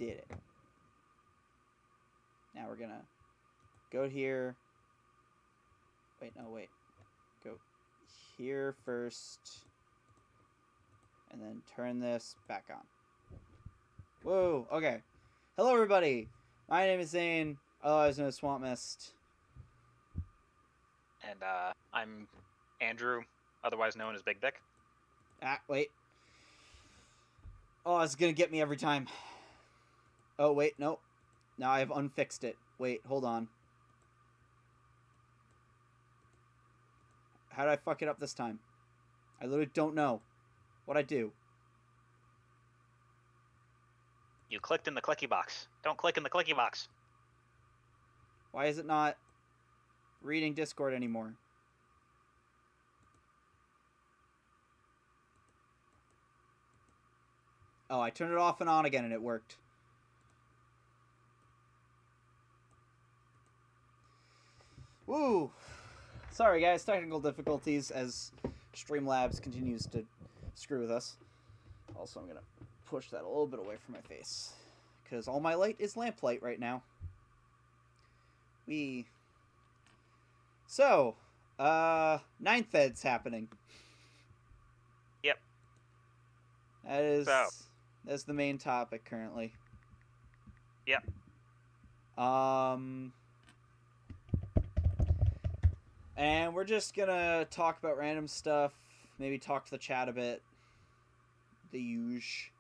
did it. Now we're gonna go here. Wait, no, wait. Go here first. And then turn this back on. Whoa, okay. Hello, everybody. My name is Zane, otherwise known as Swamp Mist. And I'm Andrew, otherwise known as Big Dick. Wait. Oh, it's gonna get me every time. Oh, wait, no. Now I've unfixed it. Wait, hold on. How did I fuck it up this time? I literally don't know. What'd I do? You clicked in the clicky box. Don't click in the clicky box. Why is it not reading Discord anymore? Oh, I turned it off and on again and it worked. Woo! Sorry guys, technical difficulties as Streamlabs continues to screw with us. Also, I'm gonna push that a little bit away from my face, because all my light is lamplight right now. So, Ninth Ed's happening. Yep. That's the main topic currently. Yep. And we're just gonna talk about random stuff, maybe talk to the chat a bit. The huge.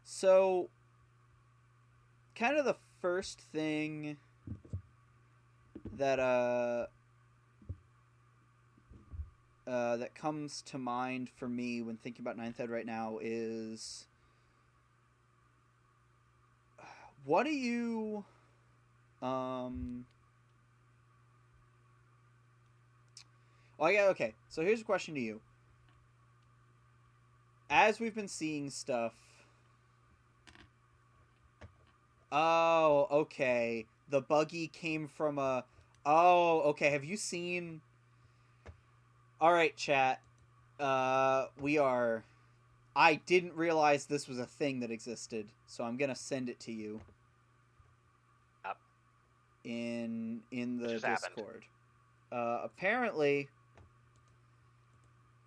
So, kind of the first thing that that comes to mind for me when thinking about Ninth Ed right now is, what do you Oh yeah, okay. So here's a question to you. As we've been seeing stuff. Oh, okay. The buggy came from a. Oh, okay. Have you seen? All right, chat. We are. I didn't realize this was a thing that existed, so I'm gonna send it to you. Yep. In the Discord. Happened. Apparently,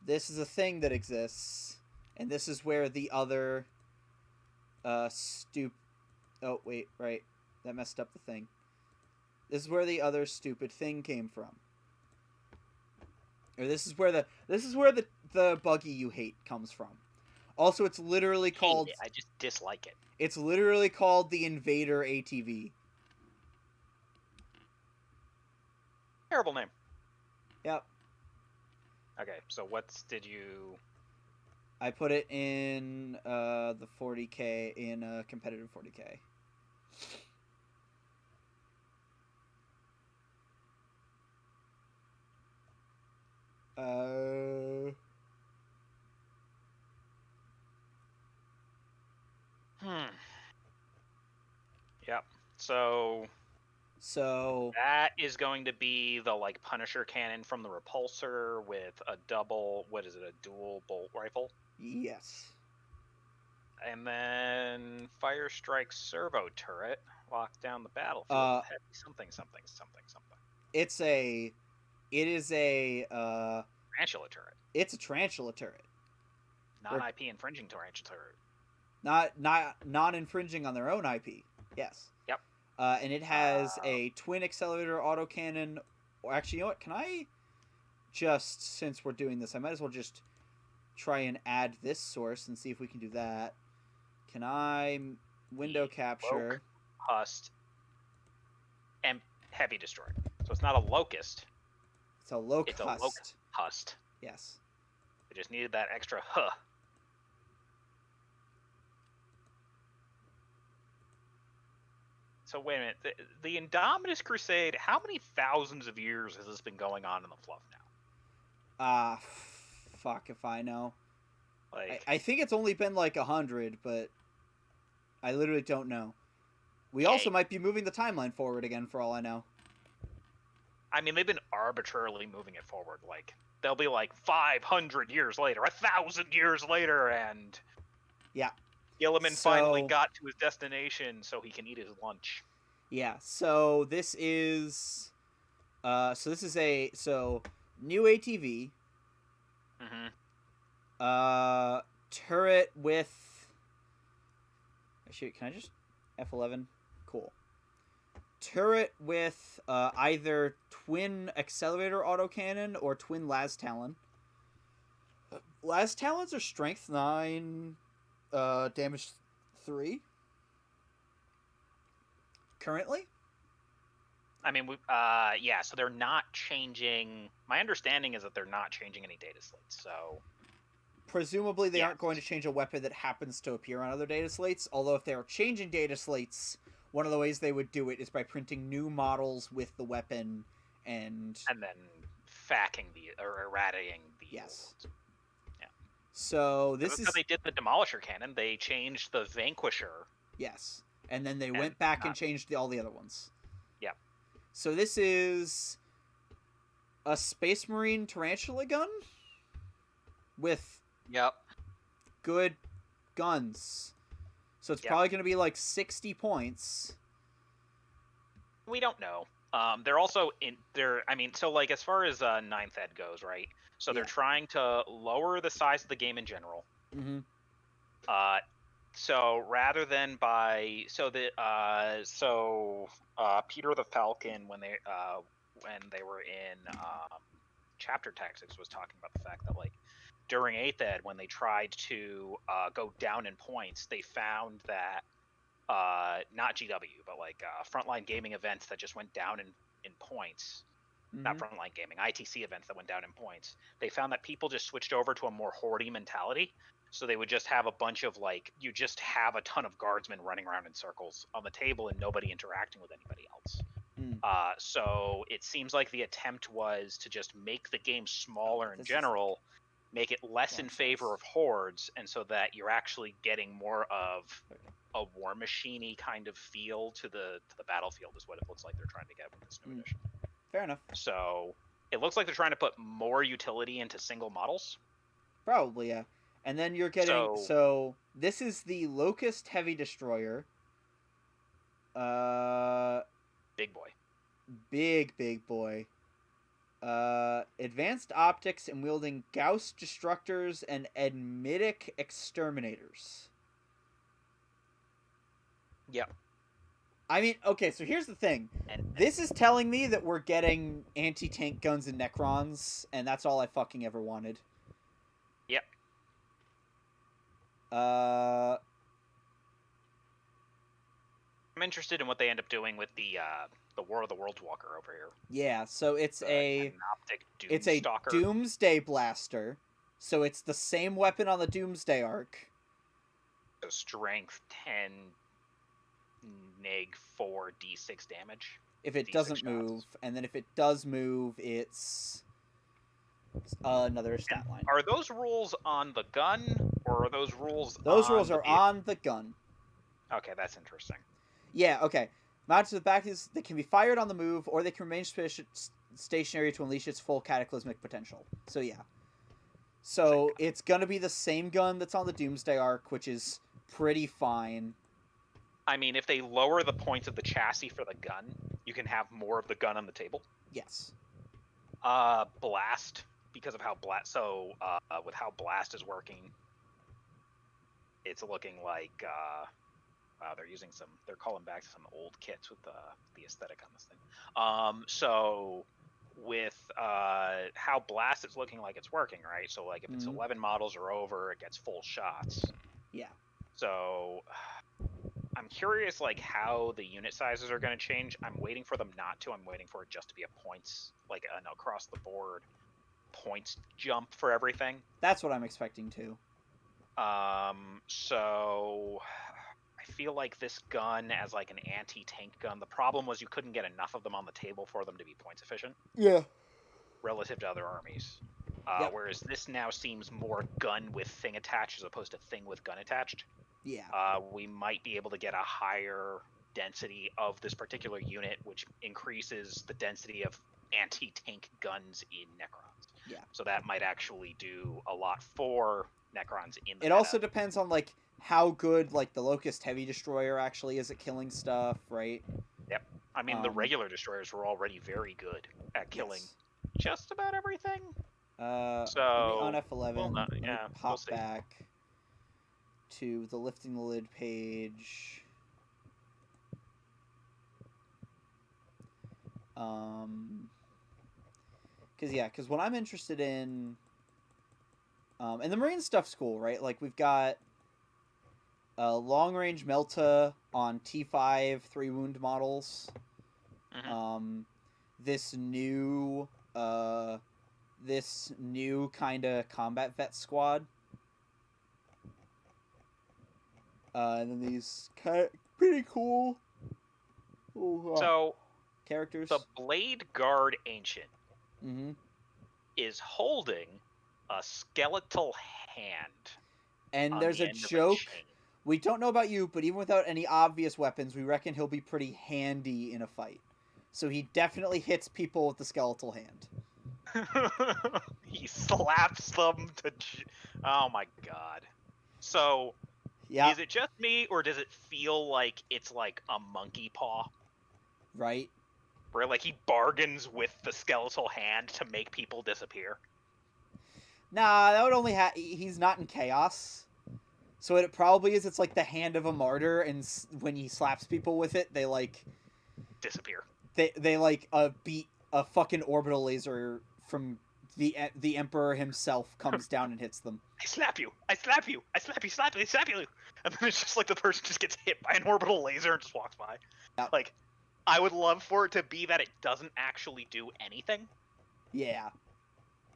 this is a thing that exists, and this is where the other Oh, wait, right. That messed up the thing. This is where the other stupid thing came from. Or this is where the buggy you hate comes from. Also, it's literally called... I just dislike it. It's literally called the Invader ATV. Terrible name. Yep. Okay, so what did you... I put it in the 40k, in competitive 40k. Yep. So that is going to be the like Punisher cannon from the Repulsor with a dual bolt rifle? Yes. And then Fire Strike servo turret locked down the battlefield. Heavy something. It is a tarantula turret. It's a tarantula turret. Non-IP infringing tarantula turret. Not infringing on their own IP. Yes. Yep. And it has a twin accelerator autocannon. Or actually, you know what? Can I just, since we're doing this, I might as well just try and add this source and see if we can do that. Can I window capture? Hust and heavy destroyer. So it's not a locust. It's a locust. It's a locust hust. Yes. I just needed that extra huh. So wait a minute. The Indominus Crusade, how many thousands of years has this been going on in the fluff now? Fuck if I know. Like, I think it's only been like 100, but I literally don't know. We also might be moving the timeline forward again, for all I know. I mean, they've been arbitrarily moving it forward. Like, they'll be like 500 years later, 1,000 years later, and yeah, Gilliman finally got to his destination so he can eat his lunch. Yeah, so this is new ATV. Mm-hmm. Turret with. Actually, can I just F11? Cool. Turret with either twin accelerator autocannon or twin las talon. Las talons are strength 9, damage 3. Currently? I mean, yeah, so they're not changing. My understanding is that they're not changing any data slates, so. Presumably, they aren't going to change a weapon that happens to appear on other data slates, although if they are changing data slates, one of the ways they would do it is by printing new models with the weapon and then eradicating the yes. old. Yeah. So this is how they did the Demolisher cannon. They changed the Vanquisher. Yes, and then they went back and changed all the other ones. Yeah. So this is a Space Marine Tarantula gun with good guns. So it's probably going to be like 60 points. We don't know. They're also so like as far as Ninth Ed goes, right? So they're trying to lower the size of the game in general. Mm-hmm. So rather than Peter the Falcon when they were in chapter tactics was talking about the fact that like during 8th Ed when they tried to go down in points, they found that not GW but like frontline gaming events that just went down in points. Mm-hmm. Not frontline gaming, ITC events that went down in points. They found that people just switched over to a more horde mentality. So they would just have a bunch of you just have a ton of guardsmen running around in circles on the table and nobody interacting with anybody else. So it seems like the attempt was to just make the game smaller in general, make it less in favor of hordes, and so that you're actually getting more of a War Machine-y kind of feel to the battlefield is what it looks like they're trying to get with this new edition. Fair enough. So it looks like they're trying to put more utility into single models. Probably, yeah. And then you're getting so this is the Locust Heavy Destroyer. Big boy. Big boy. Advanced optics and wielding Gauss Destructors and Admitic Exterminators. Yep. I mean, okay, so here's the thing. This is telling me that we're getting anti-tank guns and Necrons, and that's all I fucking ever wanted. Yep. I'm interested in what they end up doing with the War of the Worlds Walker over here. Yeah, so it's a Doomsday Blaster. So it's the same weapon on the Doomsday arc. So strength 10, neg 4, d6 damage. If it doesn't move, and then if it does move, it's another stat line. Are those rules on the gun, or are those rules? Those rules are on the gun. Okay, that's interesting. Yeah. Okay. Mounted to the back is they can be fired on the move, or they can remain stationary to unleash its full cataclysmic potential. So yeah. So it's gonna be the same gun that's on the Doomsday arc, which is pretty fine. I mean, if they lower the points of the chassis for the gun, you can have more of the gun on the table. Yes. Blast, because of how blast. So with how blast is working, it's looking like they're calling back to some old kits with the aesthetic on this thing. So with how blast is looking like it's working, right? So like if it's 11 models or over, it gets full shots. Yeah. So I'm curious like how the unit sizes are going to change. I'm waiting for them not to. I'm waiting for it just to be a points, like an across the board points jump for everything. That's what I'm expecting too. So I feel like this gun as like an anti-tank gun, the problem was you couldn't get enough of them on the table for them to be points efficient. Yeah. Relative to other armies. Whereas this now seems more gun with thing attached as opposed to thing with gun attached. Yeah. We might be able to get a higher density of this particular unit, which increases the density of anti-tank guns in Necrons. Yeah. So that might actually do a lot for Necrons in the It meta. also depends on like how good like the Locust Heavy Destroyer actually is at killing stuff, right? Yep. I mean, the regular destroyers were already very good at killing just about everything. So on F11, let me pop back to the lifting the lid page. Because what I'm interested in, and the Marine stuff's cool, right? Like we've got long range Melta on T5 3 wound models. Mm-hmm. This new kind of combat vet squad. And then these pretty cool characters. The Blade Guard Ancient mm-hmm. is holding a skeletal hand. And there's a joke. We don't know about you, but even without any obvious weapons, we reckon he'll be pretty handy in a fight. So he definitely hits people with the skeletal hand. He slaps them to... Oh my god. So, is it just me, or does it feel like it's like a monkey paw? Right. Where like he bargains with the skeletal hand to make people disappear? Nah, that would only he's not in chaos. So it probably is. It's like the hand of a martyr, and when he slaps people with it, they like disappear. They like beat a fucking orbital laser from the Emperor himself comes down and hits them. I slap you! I slap you! I slap you! Slap you! Slap you! And then it's just like the person just gets hit by an orbital laser and just walks by. Yep. Like, I would love for it to be that it doesn't actually do anything. Yeah.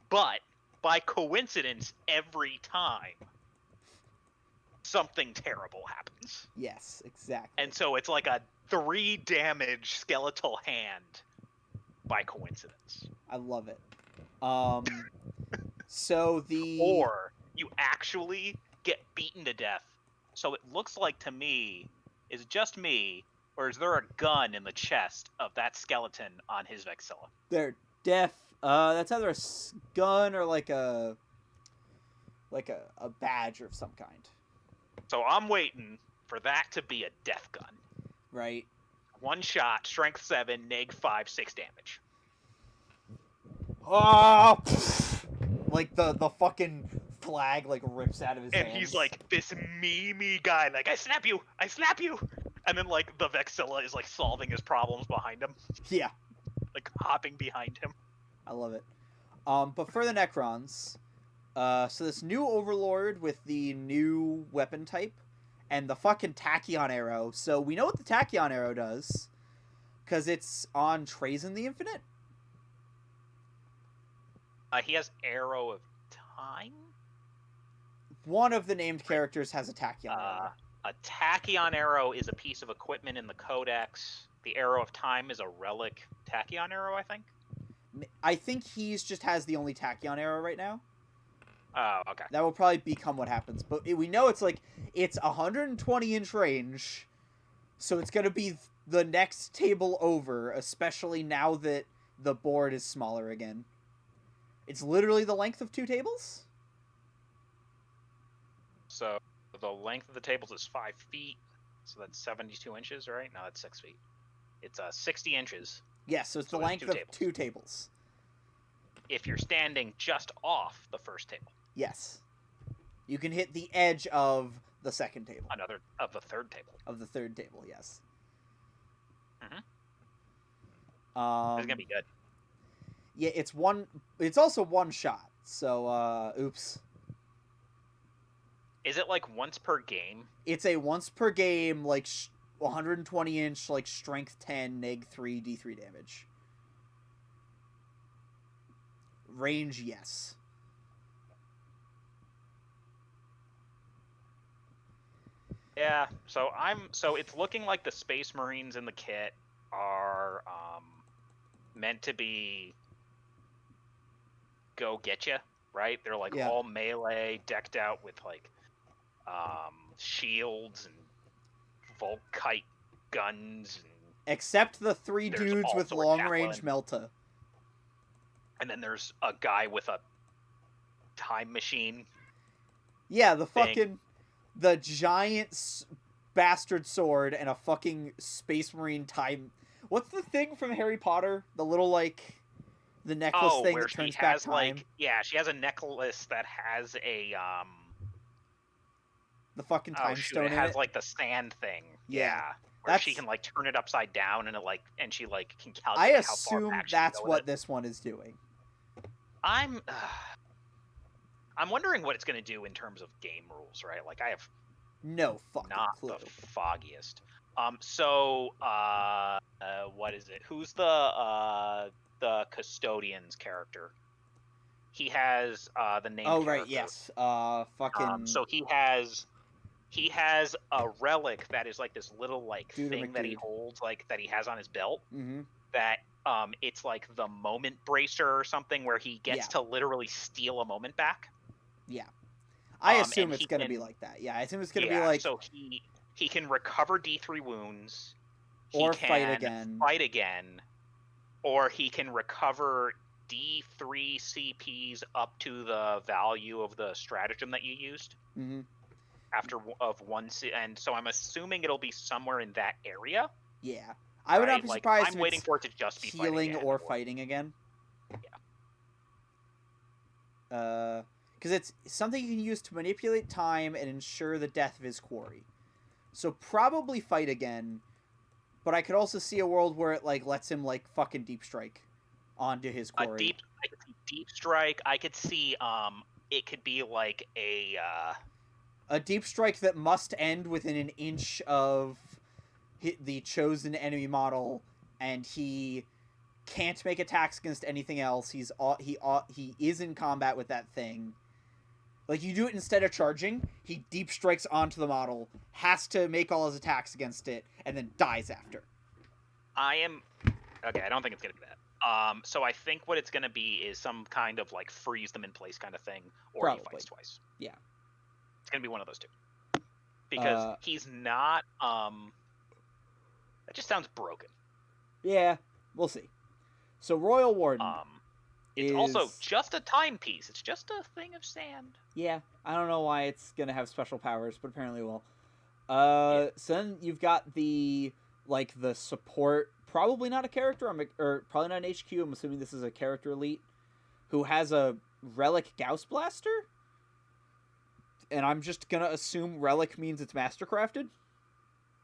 But by coincidence, every time something terrible happens. Yes, exactly. And so it's like a 3 damage skeletal hand by coincidence. I love it. So or you actually get beaten to death. So it looks like to me, is it just me, or is there a gun in the chest of that skeleton on his Vexilla? They're deaf. That's either a gun or like a badge of some kind. So I'm waiting for that to be a death gun. Right. 1 shot, strength 7, neg 5, 6 damage. Oh, like the fucking flag like rips out of his hands. And he's like this memey guy, like I slap you, and then like the Vexilla is like solving his problems behind him. Yeah, like hopping behind him. I love it. But for the Necrons, so this new Overlord with the new weapon type and the fucking Tachyon arrow. So we know what the Tachyon arrow does because it's on Trazyn the Infinite. He has Arrow of Time? One of the named characters has a Tachyon arrow. A Tachyon arrow is a piece of equipment in the Codex. The Arrow of Time is a relic Tachyon arrow, I think. I think he's just has the only Tachyon arrow right now. Oh, okay. That will probably become what happens. But we know it's 120-inch range, so it's going to be the next table over, especially now that the board is smaller again. It's literally the length of 2 tables? So the length of the tables is 5 feet, so that's 72 inches, right? No, that's 6 feet. It's 60 inches. Yes, so it's the length of 2 tables. If you're standing just off the first table. Yes. You can hit the edge of the second table. Of the third table. Of the third table, yes. Mm-hmm. It's gonna be good. Yeah, it's also 1 shot. So oops. Is it like once per game? It's a once per game, like 120-inch, like strength 10, neg 3, d3 damage. Range, yes. Yeah, so it's looking like the Space Marines in the kit are meant to be go get you, right? They're like all melee, decked out with like shields and Volkite guns, and except the 3 dudes with long range Melta. And then there's a guy with a time machine. Yeah, the giant bastard sword and a fucking space marine time. What's the thing from Harry Potter? The little the necklace thing that turns back time. She has a necklace that has a the fucking time stone. It has like the sand thing. Yeah. Where she can like turn it upside down and she can calculate I how far assume back that's what this one is doing. I'm wondering what it's going to do in terms of game rules, right? Like I have no fucking clue. Not the foggiest. What is it? Who's the custodian's character? He has the name. Oh right, yes. Fucking. So he has a relic that is like this little thing that he holds, that he has on his belt. Mm-hmm. That it's like the moment bracer or something, where he gets to literally steal a moment back. Yeah. I assume it's going to be like that. Yeah, I assume it's going to be like... So he can recover D3 wounds. Or fight again. Or he can recover D3 CPs up to the value of the stratagem that you used. Mm-hmm. After and so I'm assuming it'll be somewhere in that area. Yeah. I would not be surprised I'm waiting for it to just be healing or fighting again. Yeah. Because it's something you can use to manipulate time and ensure the death of his quarry. So probably fight again, but I could also see a world where it lets him fucking deep strike onto his quarry. I could see deep strike. I could see it could be like a deep strike that must end within an inch of the chosen enemy model, and he can't make attacks against anything else. He is in combat with that thing. You do it instead of charging, he deep strikes onto the model, has to make all his attacks against it, and then dies after. I don't think it's going to be that. So I think what it's going to be is some kind of freeze them in place kind of thing, or he fights twice. Yeah. It's going to be one of those two. Because he's not, that just sounds broken. Yeah, we'll see. So Royal Warden. It's also just a timepiece. It's just a thing of sand. Yeah, I don't know why it's gonna have special powers, but apparently it will. So then you've got the support, probably not a character, or probably not an HQ. I'm assuming this is a character elite who has a relic Gauss blaster, and I'm just gonna assume relic means it's mastercrafted.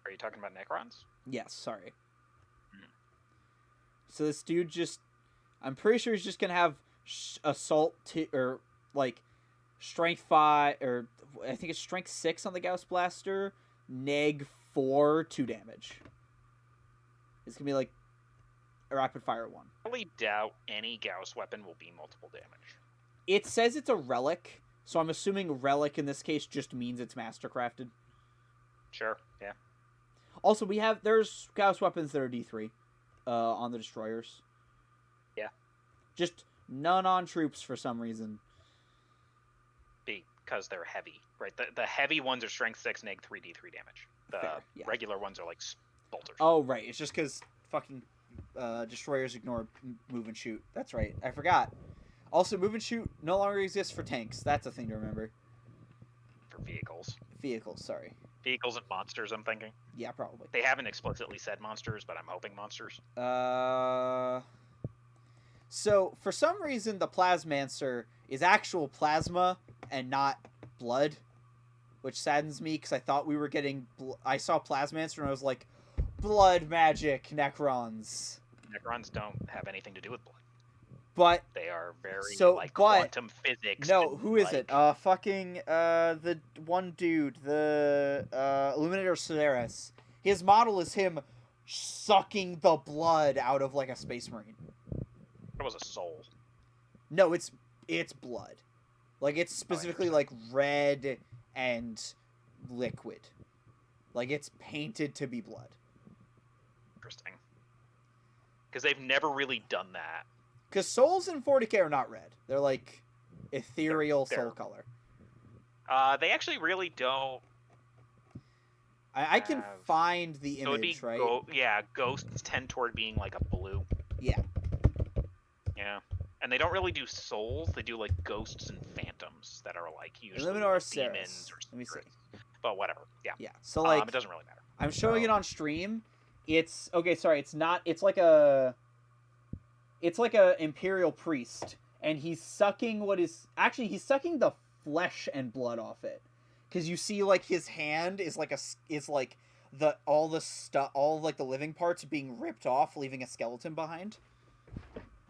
Are you talking about Necrons? Yes. Sorry. So this dude I'm pretty sure he's just gonna have assault or strength 5, or I think it's strength 6 on the Gauss blaster, neg 4 2 damage. It's gonna be a rapid fire one. I really doubt any Gauss weapon will be multiple damage. It says it's a relic, so I'm assuming relic in this case just means it's mastercrafted. Sure. Yeah. Also, there's Gauss weapons that are D3 on the destroyers. Yeah. Just none on troops for some reason. Because they're heavy, right? The heavy ones are strength 6, neg 3, D3 damage. The regular ones are bolters. Oh, right. It's just because fucking destroyers ignore move and shoot. That's right. I forgot. Also, move and shoot no longer exists for tanks. That's a thing to remember. For vehicles. Vehicles, sorry. Vehicles and monsters, I'm thinking. Yeah, probably. They haven't explicitly said monsters, but I'm hoping monsters. So, for some reason, the Plasmancer is actual plasma and not blood, which saddens me because I thought we were getting... I saw Plasmancer and I was like, blood magic, Necrons. Necrons don't have anything to do with blood. But... They are very, quantum physics. No, who is it? The one dude, the Illuminator Solaris. His model is him sucking the blood out of, a Space Marine. It was a soul. No, it's blood. It's specifically, red and liquid. It's painted to be blood. Interesting. Because they've never really done that. Because souls in 40k are not red. They're, ethereal soul color. They actually really don't... I can find the image, right? Ghosts tend toward being, a blue. Yeah. Yeah. And they don't really do souls. They do like ghosts and phantoms that are like usually Illuminor like demons or spirits. Let me see. But whatever. Yeah. Yeah. So like, it doesn't really matter. I'm showing it on stream. It's okay. Sorry, it's not. It's like a imperial priest, and he's sucking he's sucking the flesh and blood off it, because you see like his hand is like all like the living parts being ripped off, leaving a skeleton behind.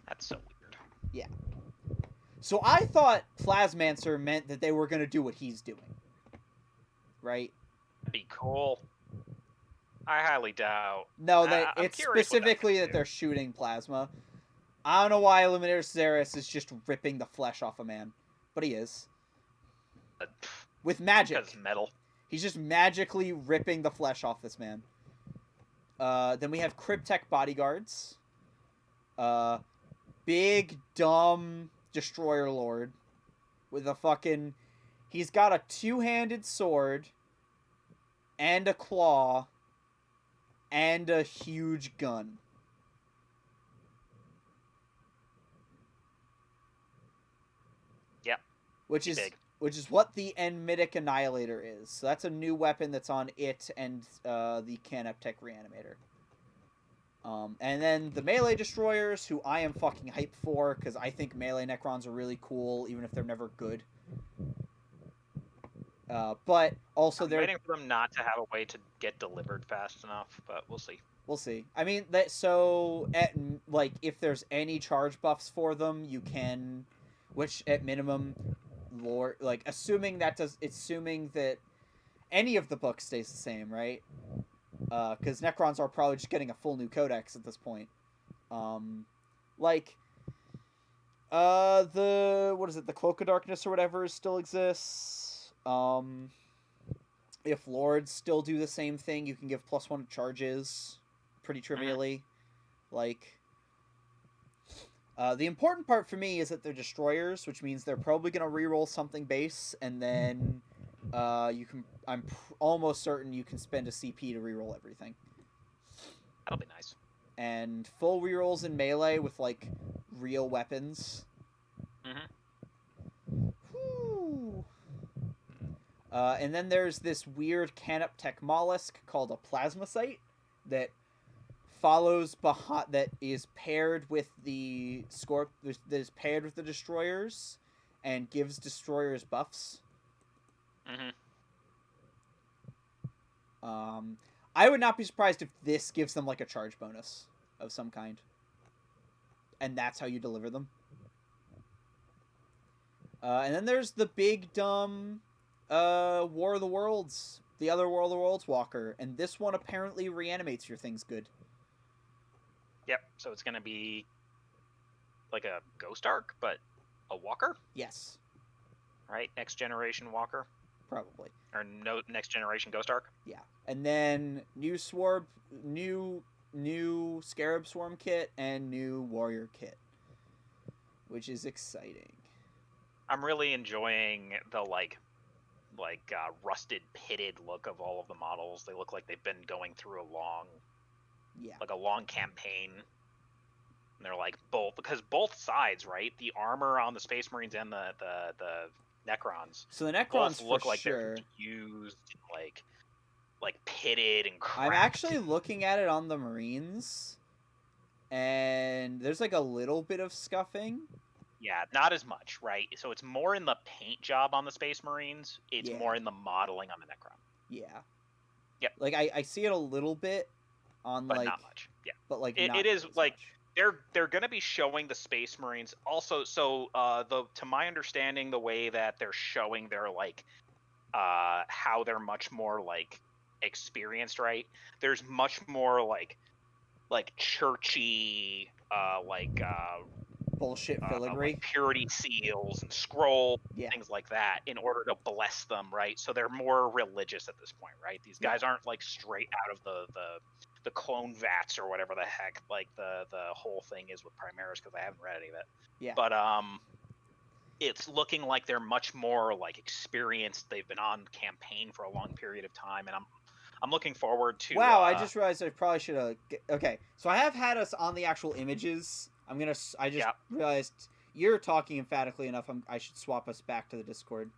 That's so weird. Yeah. So I thought Plasmancer meant that they were going to do what he's doing. Right? That'd be cool. I highly doubt. No, it's specifically that they're shooting plasma. I don't know why Illuminator Ceres is just ripping the flesh off a man. But he is. With magic. Because metal. He's just magically ripping the flesh off this man. Then we have Cryptek bodyguards. Big, dumb Destroyer Lord. With a fucking... He's got a two-handed sword. And a claw. And a huge gun. Yep. Which is what the Enmitic Annihilator is. So that's a new weapon that's on it and the Canoptech Reanimator. And then the Melee Destroyers, who I am fucking hyped for, because I think Melee Necrons are really cool, even if they're never good. But also they're waiting for them not to have a way to get delivered fast enough, but we'll see. We'll see. I mean, if there's any charge buffs for them, you can, which at minimum, assuming that any of the books stays the same, right? Because Necrons are probably just getting a full new codex at this point. The Cloak of Darkness or whatever still exists. If Lords still do the same thing, you can give +1 to charges pretty trivially. The important part for me is that they're destroyers, which means they're probably going to reroll something base, and then I'm almost certain you can spend a CP to reroll everything. That'll be nice. And full rerolls in melee with real weapons. Whew. And then there's this weird Canoptech mollusk called a Plasmacyte that that is paired with the destroyers and gives destroyers buffs. I would not be surprised if this gives them a charge bonus of some kind, and that's how you deliver them. And then there's the big dumb War of the Worlds, the other War of the Worlds walker, and this one apparently reanimates your things good. Yep, so it's going to be like a Ghost Arc, but a walker? Yes. Right? Next generation walker? Probably. Or no, next generation Ghost Arc? Yeah. And then new Scarab Swarm kit and new Warrior kit, which is exciting. I'm really enjoying the rusted, pitted look of all of the models. They look like they've been going through a long campaign. And they're because both sides, right? The armor on the Space Marines and the Necrons. So the Necrons both look like they're used, pitted and cracked. I'm actually looking at it on the Marines, and there's a little bit of scuffing. Yeah, not as much, right? So it's more in the paint job on the Space Marines. It's more in the modeling on the Necron. Yeah. Yep. I see it a little bit on but not much. Yeah. But it is much. They're going to be showing the Space Marines also. So to my understanding, the way that they're showing their how they're much more experienced, right? There's much more churchy bullshit filigree, purity seals and scrolls, things like that, in order to bless them, right? So they're more religious at this point, right? These guys aren't straight out of the clone vats or whatever the heck the whole thing is with Primaris, because I haven't read any of it. Yeah. But it's looking like they're much more experienced. They've been on campaign for a long period of time, and I'm looking forward to. Wow, I just realized I probably should have. Okay, so I have had us on the actual images. I just realized you're talking emphatically enough. I should swap us back to the Discord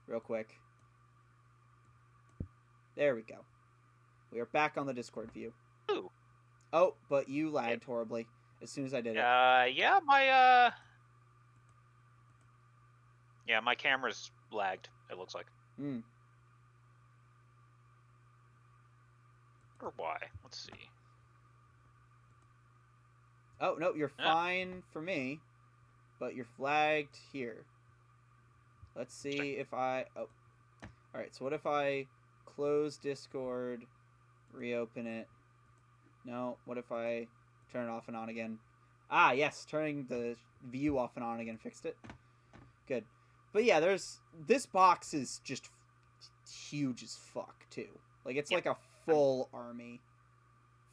real quick. There we go. We are back on the Discord view. Ooh. Oh, but you lagged horribly as soon as I did it. Yeah, my camera's lagged, it looks like. Or why? Let's see. Oh, no, you're fine for me, but you're flagged here. Let's see if I... Oh. Alright, so what if I close Discord, reopen it? No, what if I turn it off and on again? Ah, yes, turning the view off and on again fixed it. Good. But yeah, this box is just huge as fuck, too. Like, it's like a full army.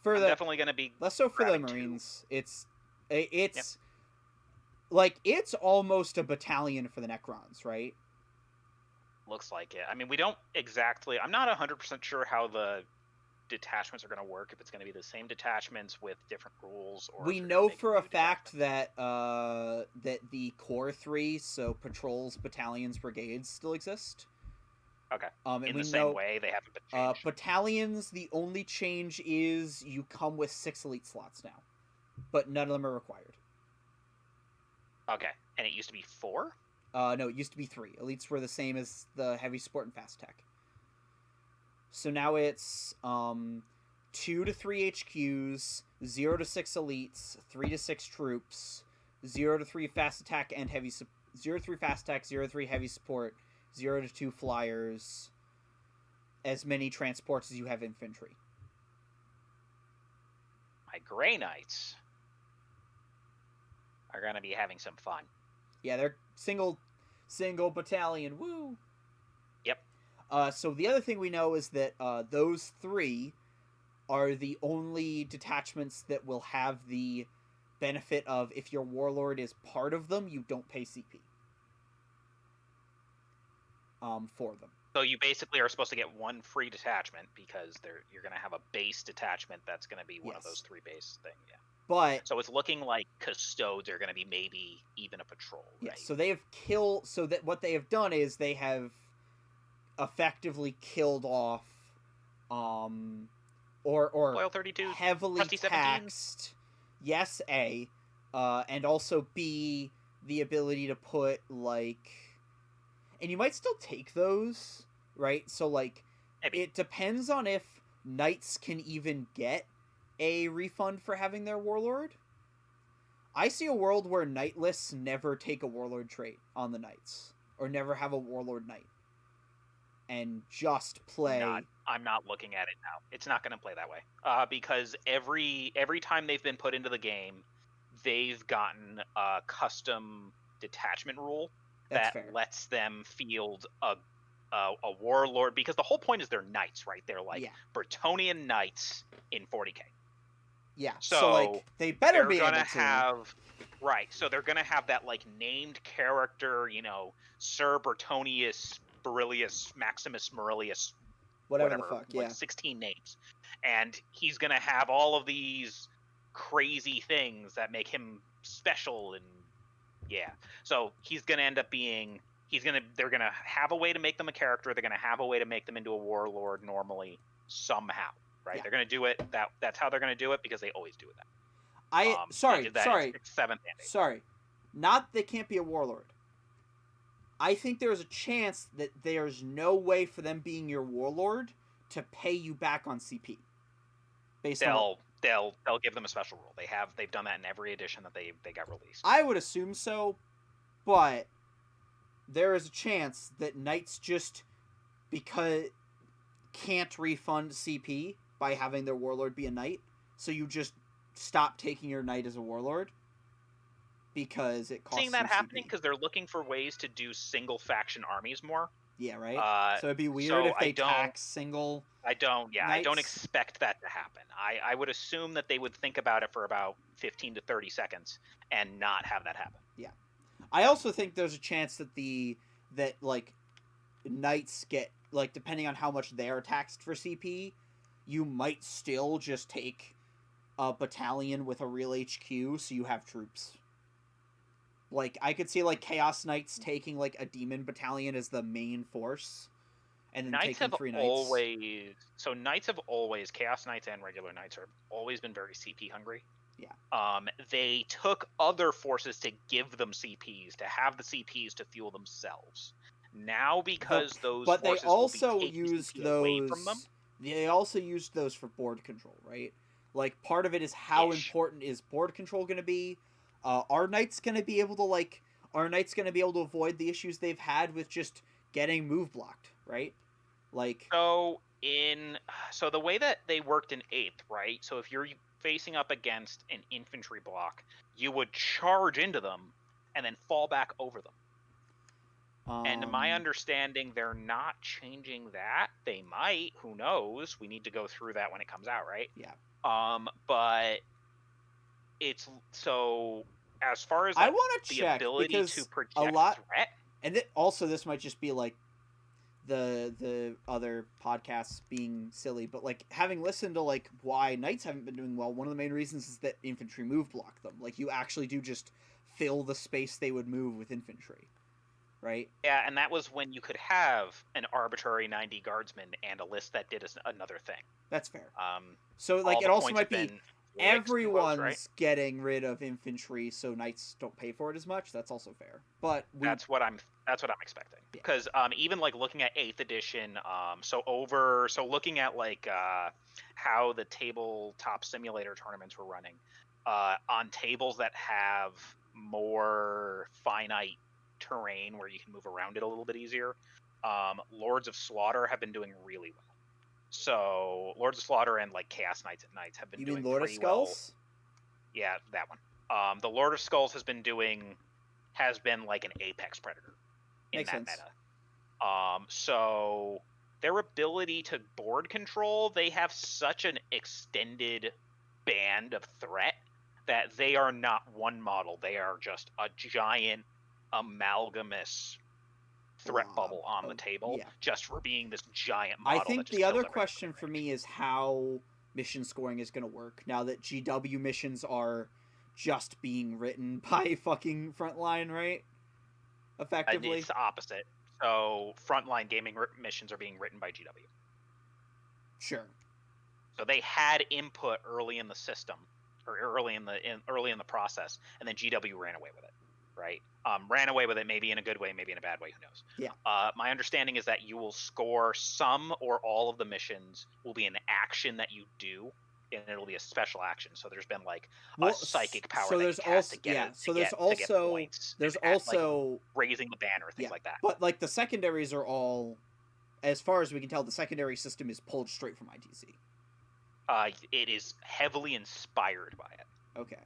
I'm definitely going to be... Less so for the Marines. It's like, it's almost a battalion for the Necrons, right? Looks like it. I mean, we don't exactly... I'm not 100% sure how the detachments are going to work, if it's going to be the same detachments with different rules, or we know for a fact that that the core 3, so patrols, battalions, brigades, still exist. Okay. And in the same way, they haven't been changed. Battalions, the only change is you come with 6 elite slots now, but none of them are required. Okay, and it used to be 4? No, it used to be 3. Elites were the same as the heavy support and fast tech. So now it's 2 to 3 HQs, 0 to 6 elites, 3 to 6 troops, 0 to 3 fast attack and heavy 0 to 3 fast attack, 0 to 3 heavy support, 0 to 2 flyers, as many transports as you have infantry. My Grey Knights are going to be having some fun. Yeah, they're single battalion. Woo! Yep. So the other thing we know is that those 3 are the only detachments that will have the benefit of, if your warlord is part of them, you don't pay CP. For them. So you basically are supposed to get 1 free detachment, because you're going to have a base detachment that's going to be one of those 3 base things. Yeah. But so it's looking like custodes are going to be maybe even a patrol, right? Yeah, so they have killed... So that what they have done is they have effectively killed off... or Loyal 32, heavily taxed... Yes, A. And also B, the ability to put, like... And you might still take those, right? So, like, maybe. It depends on if knights can even get a refund for having their warlord. I see a world where knightless never take a warlord trait on the knights, or never have a warlord knight, and just play. I'm not looking at it now. It's not going to play that way, because every time they've been put into the game, they've gotten a custom detachment rule that lets them field a warlord, because the whole point is they're knights, right? They're like Bretonnian knights in 40k. Yeah. So like they better be able to have so they're gonna have that like named character, Sir Bertonius Berilius Maximus Marilius, whatever the fuck, like 16 names, and he's gonna have all of these crazy things that make him special, and so he's gonna end up being they're gonna have a way to make them a character. They're gonna have a way to make them into a warlord normally somehow. Right, they're going to do it. That's how they're going to do it, because they always do it. Sorry, not they can't be a warlord. I think there's a chance that there's no way for them being your warlord to pay you back on CP. They'll give them a special rule. They've done that in every edition that they got released. I would assume so, but there is a chance that knights just can't refund CP by having their warlord be a knight, so you just stop taking your knight as a warlord because it costs. Seeing that happening because they're looking for ways to do single faction armies more. Yeah, right. So it'd be weird if they tax single. I don't expect that to happen. I would assume that they would think about it for about 15 to 30 seconds and not have that happen. Yeah, I also think there's a chance that knights get, like, depending on how much they're taxed for CP, you might still just take a battalion with a real HQ, so you have troops. Like, I could see, like, Chaos Knights taking, like, a demon battalion as the main force, and then Knights taking have 3 knights. always... So Knights have always... Chaos Knights and regular Knights have always been very CP hungry. Yeah. They took other forces to give them CPs, to have the CPs to fuel themselves. Now, because those but forces they also will be taking used CP those away from them... They also used those for board control, right? Like, part of it is how important is board control going to be. Are Knights going to be able to, like... Are Knights going to be able to avoid the issues they've had with just getting move blocked, right? Like... So the way that they worked in 8th, right? So if you're facing up against an infantry block, you would charge into them and then fall back over them. And my understanding, they're not changing that. They might. Who knows? We need to go through that when it comes out, right? Yeah. But it's... So as far as, like, I want to check, ability to project a lot, threat... And also, this might just be, like, the other podcasts being silly, but, like, having listened to, like, why Knights haven't been doing well, one of the main reasons is that infantry move block them. Like, you actually do just fill the space they would move with infantry, right? Yeah, and that was when you could have an arbitrary 90 guardsmen and a list that did another thing. That's fair. So, like, it also might be everyone's right? getting rid of infantry, so Knights don't pay for it as much. That's also fair. But that's what I'm expecting. Because even, like, looking at 8th edition, so looking at, like, how the tabletop simulator tournaments were running, on tables that have more finite terrain where you can move around it a little bit easier, Lords of Slaughter have been doing really well. So Lords of Slaughter and, like, Chaos Knights at Knights have been doing Lord pretty of Skulls? well. Yeah, that one. The Lord of Skulls has been like an apex predator in Makes that sense. meta. So their ability to board control, they have such an extended band of threat that they are not one model. They are just a giant amalgamous threat bubble on the table, just for being this giant model. I think the other question for me is how mission scoring is going to work now that GW missions are just being written by fucking Frontline, right? Effectively. It's the opposite. So Frontline gaming missions are being written by GW. Sure. So they had input early in the system, or early in the process, and then GW ran away with it. Right? Ran away with it, maybe in a good way, maybe in a bad way, who knows. Yeah. My understanding is that you will score some or all of the missions will be an action that you do, and it'll be a special action. So there's been, like, a psychic power that you cast to get points. There's also like, raising the banner, things like that. But, like, the secondaries are all, as far as we can tell, the secondary system is pulled straight from ITC. It is heavily inspired by it. Okay.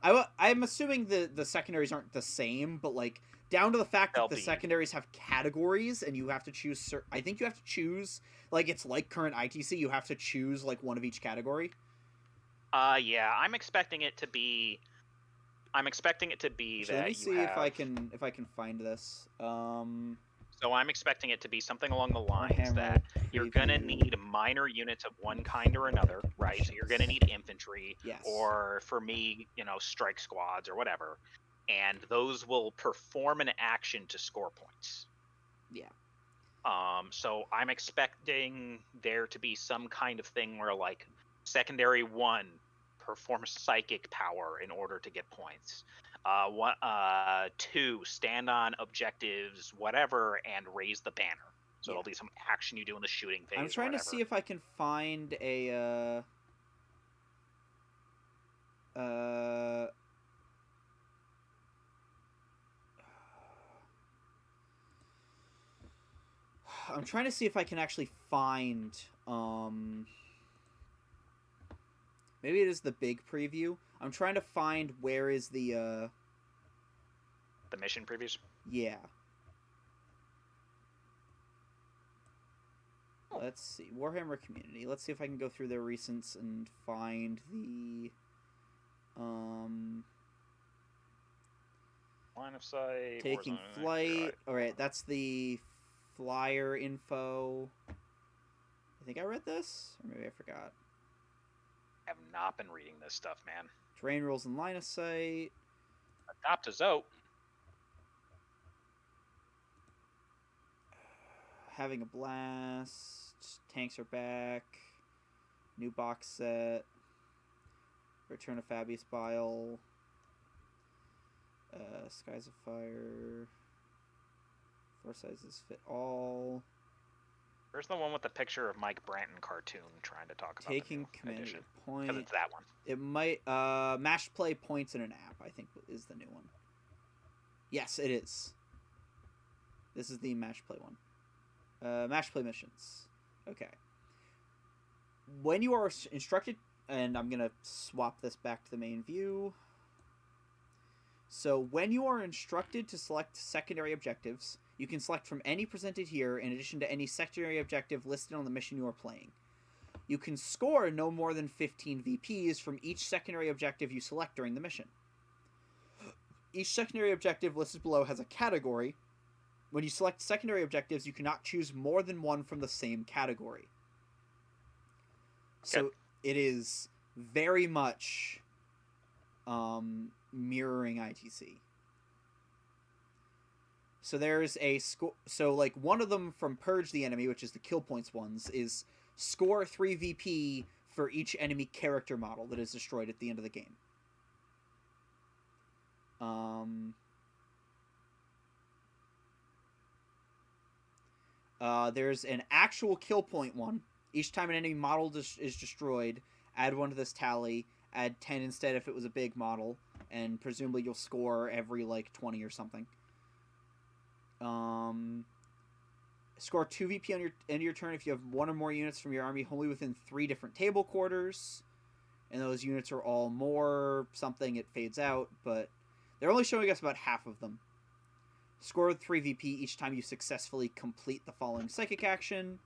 Yeah. I'm assuming the secondaries aren't the same, but, like, down to the fact that the secondaries have categories and you have to choose. I think you have to choose, like, it's like current ITC. You have to choose, like, one of each category. Yeah, I'm expecting it to be. Let me see if I can find this. So I'm expecting it to be something along the lines that you're going to need minor units of one kind or another, right? So you're going to need infantry, or, for me, strike squads or whatever, and those will perform an action to score points. Yeah. So I'm expecting there to be some kind of thing where, like, secondary 1 performs psychic power in order to get points. 2, stand on objectives, whatever, and raise the banner. So it'll be some action you do in the shooting phase. I'm trying to see if I can find a. I'm trying to see if I can actually find. Maybe it is the big preview. I'm trying to find where is the mission previews? Yeah. Let's see. Warhammer Community. Let's see if I can go through their recents and find the line of sight. Taking flight. Alright, that's the flyer info. I think I read this? Or maybe I forgot. I have not been reading this stuff, man. Terrain rules and line of sight. Adopt a Zote. Having a blast. Tanks are back. New box set. Return of Fabius Bile. Skies of Fire. 4 sizes fit all. Where's the one with the picture of Mike Branton cartoon trying to talk about taking command of point? Because it's that one. It might Mash Play points in an app, I think, is the new one. Yes, it is. This is the Mash Play one. Mash Play missions. Okay. When you are instructed, and I'm gonna swap this back to the main view. So when you are instructed to select secondary objectives, you can select from any presented here in addition to any secondary objective listed on the mission you are playing. You can score no more than 15 VPs from each secondary objective you select during the mission. Each secondary objective listed below has a category. When you select secondary objectives, you cannot choose more than one from the same category. So it is very much mirroring ITC. So there's a score. So like one of them from Purge the Enemy, which is the kill points ones, is score 3 VP for each enemy character model that is destroyed at the end of the game. There's an actual kill point one. Each time an enemy model is destroyed, add 1 to this tally. Add 10 instead if it was a big model, and presumably you'll score every like 20 or something. Score 2 VP on your end of your turn if you have 1 or more units from your army wholly within 3 different table quarters, and those units are all more something. It fades out, but they're only showing us about half of them. Score 3 VP each time you successfully complete the following psychic action.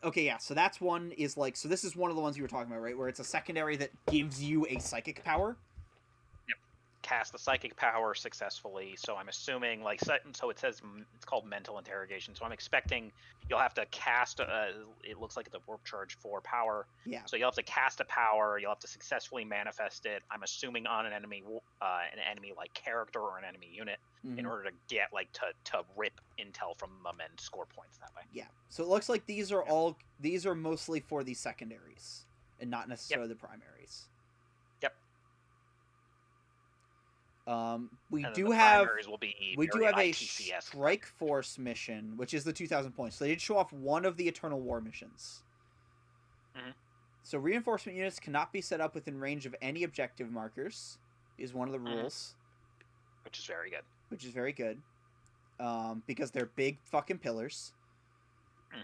Okay, yeah, so that's one is like, so this is one of the ones you were talking about, right? Where it's a secondary that gives you a psychic power. Yep. Cast the psychic power successfully, so I'm assuming, like, so it says it's called mental interrogation, so I'm expecting you'll have to cast, it looks like it's a warp charge 4 power. Yeah. So you'll have to cast a power, you'll have to successfully manifest it, I'm assuming on an enemy like character or an enemy unit, in order to get, like, to rip intel from them and score points that way. Yeah. So it looks like these are these are mostly for the secondaries and not necessarily the primaries. Yep. We and do have a ITCS Strike Force mission, which is the 2,000 points. So they did show off one of the Eternal War missions. So reinforcement units cannot be set up within range of any objective markers, is one of the rules. Which is very good. Because they're big fucking pillars.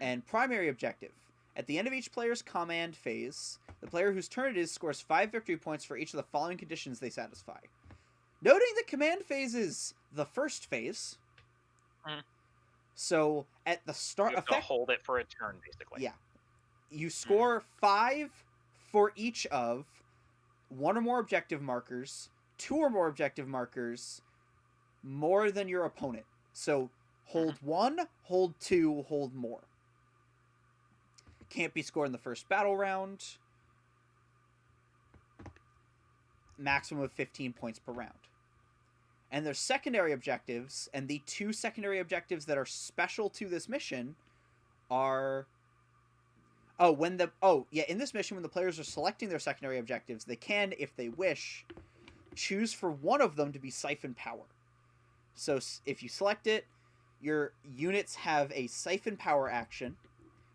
And primary objective. At the end of each player's command phase, the player whose turn it is scores 5 victory points for each of the following conditions they satisfy. Noting that command phase is the first phase. So at the start, you have to hold it for a turn, basically. Yeah. You score 5 for each of 1 or more objective markers, 2 or more objective markers, more than your opponent. So hold 1, hold 2, hold more. Can't be scored in the first battle round. Maximum of 15 points per round. And their secondary objectives, and the 2 secondary objectives that are special to this mission are... in this mission, when the players are selecting their secondary objectives, they can, if they wish, choose for one of them to be Siphon Power. So if you select it, your units have a Siphon Power action.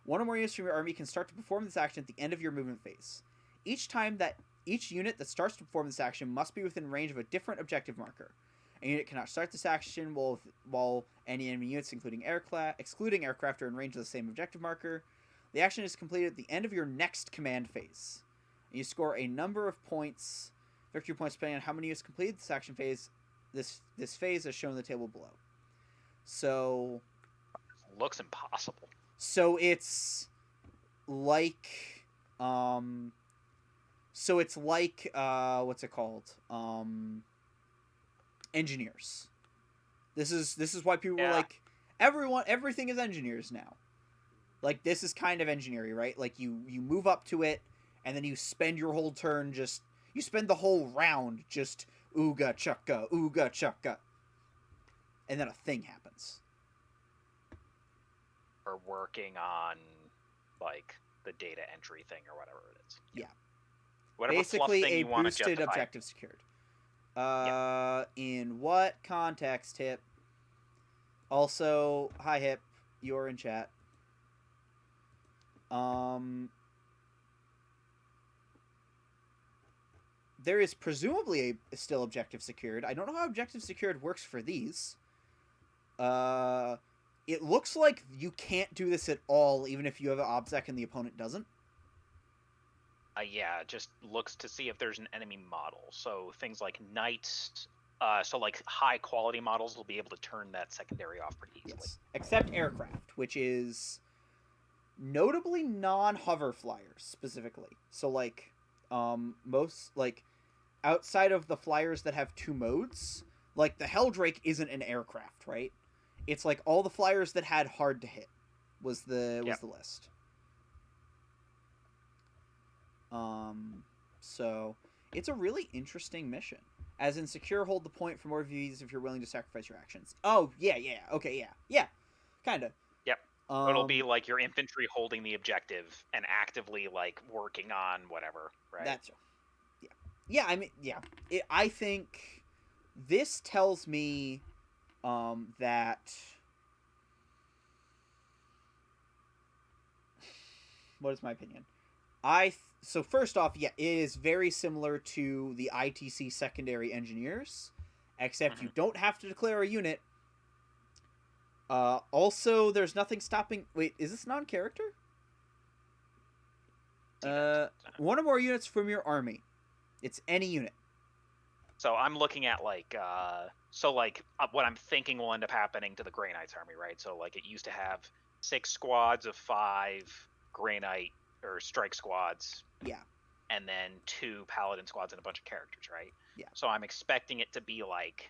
1 or more units from your army can start to perform this action at the end of your movement phase. Each unit that starts to perform this action must be within range of a different objective marker. A unit cannot start this action while any enemy units, excluding aircraft, are in range of the same objective marker. The action is completed at the end of your next command phase. And you score a number of points, victory points, depending on how many units completed this action phase. This phase is shown in the table below. So... looks impossible. So it's like... what's it called? Engineers. This is why people were like, everything is engineers now. Like, this is kind of engineering, right? Like, you move up to it, and then you spend your whole turn you spend the whole round just ooga chaka, and then a thing happens. Or working on like the data entry thing or whatever it is. Yeah. Whatever basically fluff thing you want to boosted justify. objective secured. In what context, Hip? Also, hi Hip, you're in chat. There is presumably a still objective secured. I don't know how objective secured works for these. It looks like you can't do this at all, even if you have an obsec and the opponent doesn't. Yeah, just looks to see if there's an enemy model. So things like knights, so like high quality models will be able to turn that secondary off pretty easily. Yes, except aircraft, which is notably non-hover flyers specifically. So like, most like outside of the flyers that have two modes, like the Helldrake isn't an aircraft, right? It's like all the flyers that had hard to hit was the list. So it's a really interesting mission. As in, secure, hold the point for more VVs if you're willing to sacrifice your actions. Oh, yeah, okay, yeah. Kinda. Yep. It'll be like your infantry holding the objective and actively, like, working on whatever, right? That's right. Yeah. Yeah, I mean, yeah. I think this tells me that... What is my opinion? So first off, yeah, it is very similar to the ITC secondary engineers, except you don't have to declare a unit. Also, there's nothing stopping... Wait, is this non-character? One or more units from your army. It's any unit. So I'm looking at like, what I'm thinking will end up happening to the Grey Knights army, right? So like it used to have 6 squads of 5 Grey Knight or strike squads. Yeah. And then 2 paladin squads and a bunch of characters, right? Yeah. So I'm expecting it to be like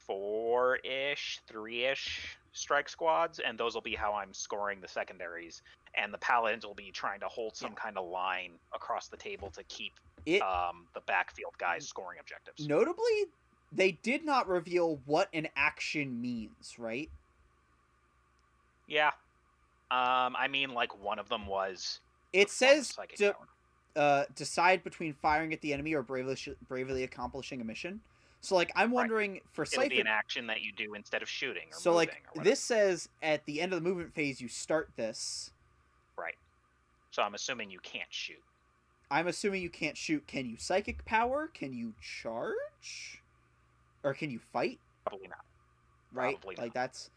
4-ish, 3-ish strike squads, and those will be how I'm scoring the secondaries. And the paladins will be trying to hold some kind of line across the table to keep the backfield guys scoring objectives. Notably, they did not reveal what an action means, right? Yeah. I mean, like, one of them was... It says decide between firing at the enemy or bravely accomplishing a mission. So, like, I'm wondering for It'll Cypher... be an action that you do instead of shooting or so, moving. like, this says at the end of the movement phase, you start this. Right. So I'm assuming you can't shoot. I'm assuming you can't shoot. Can you psychic power? Can you charge? Or can you fight? Probably not. Right? Probably like, not. that's...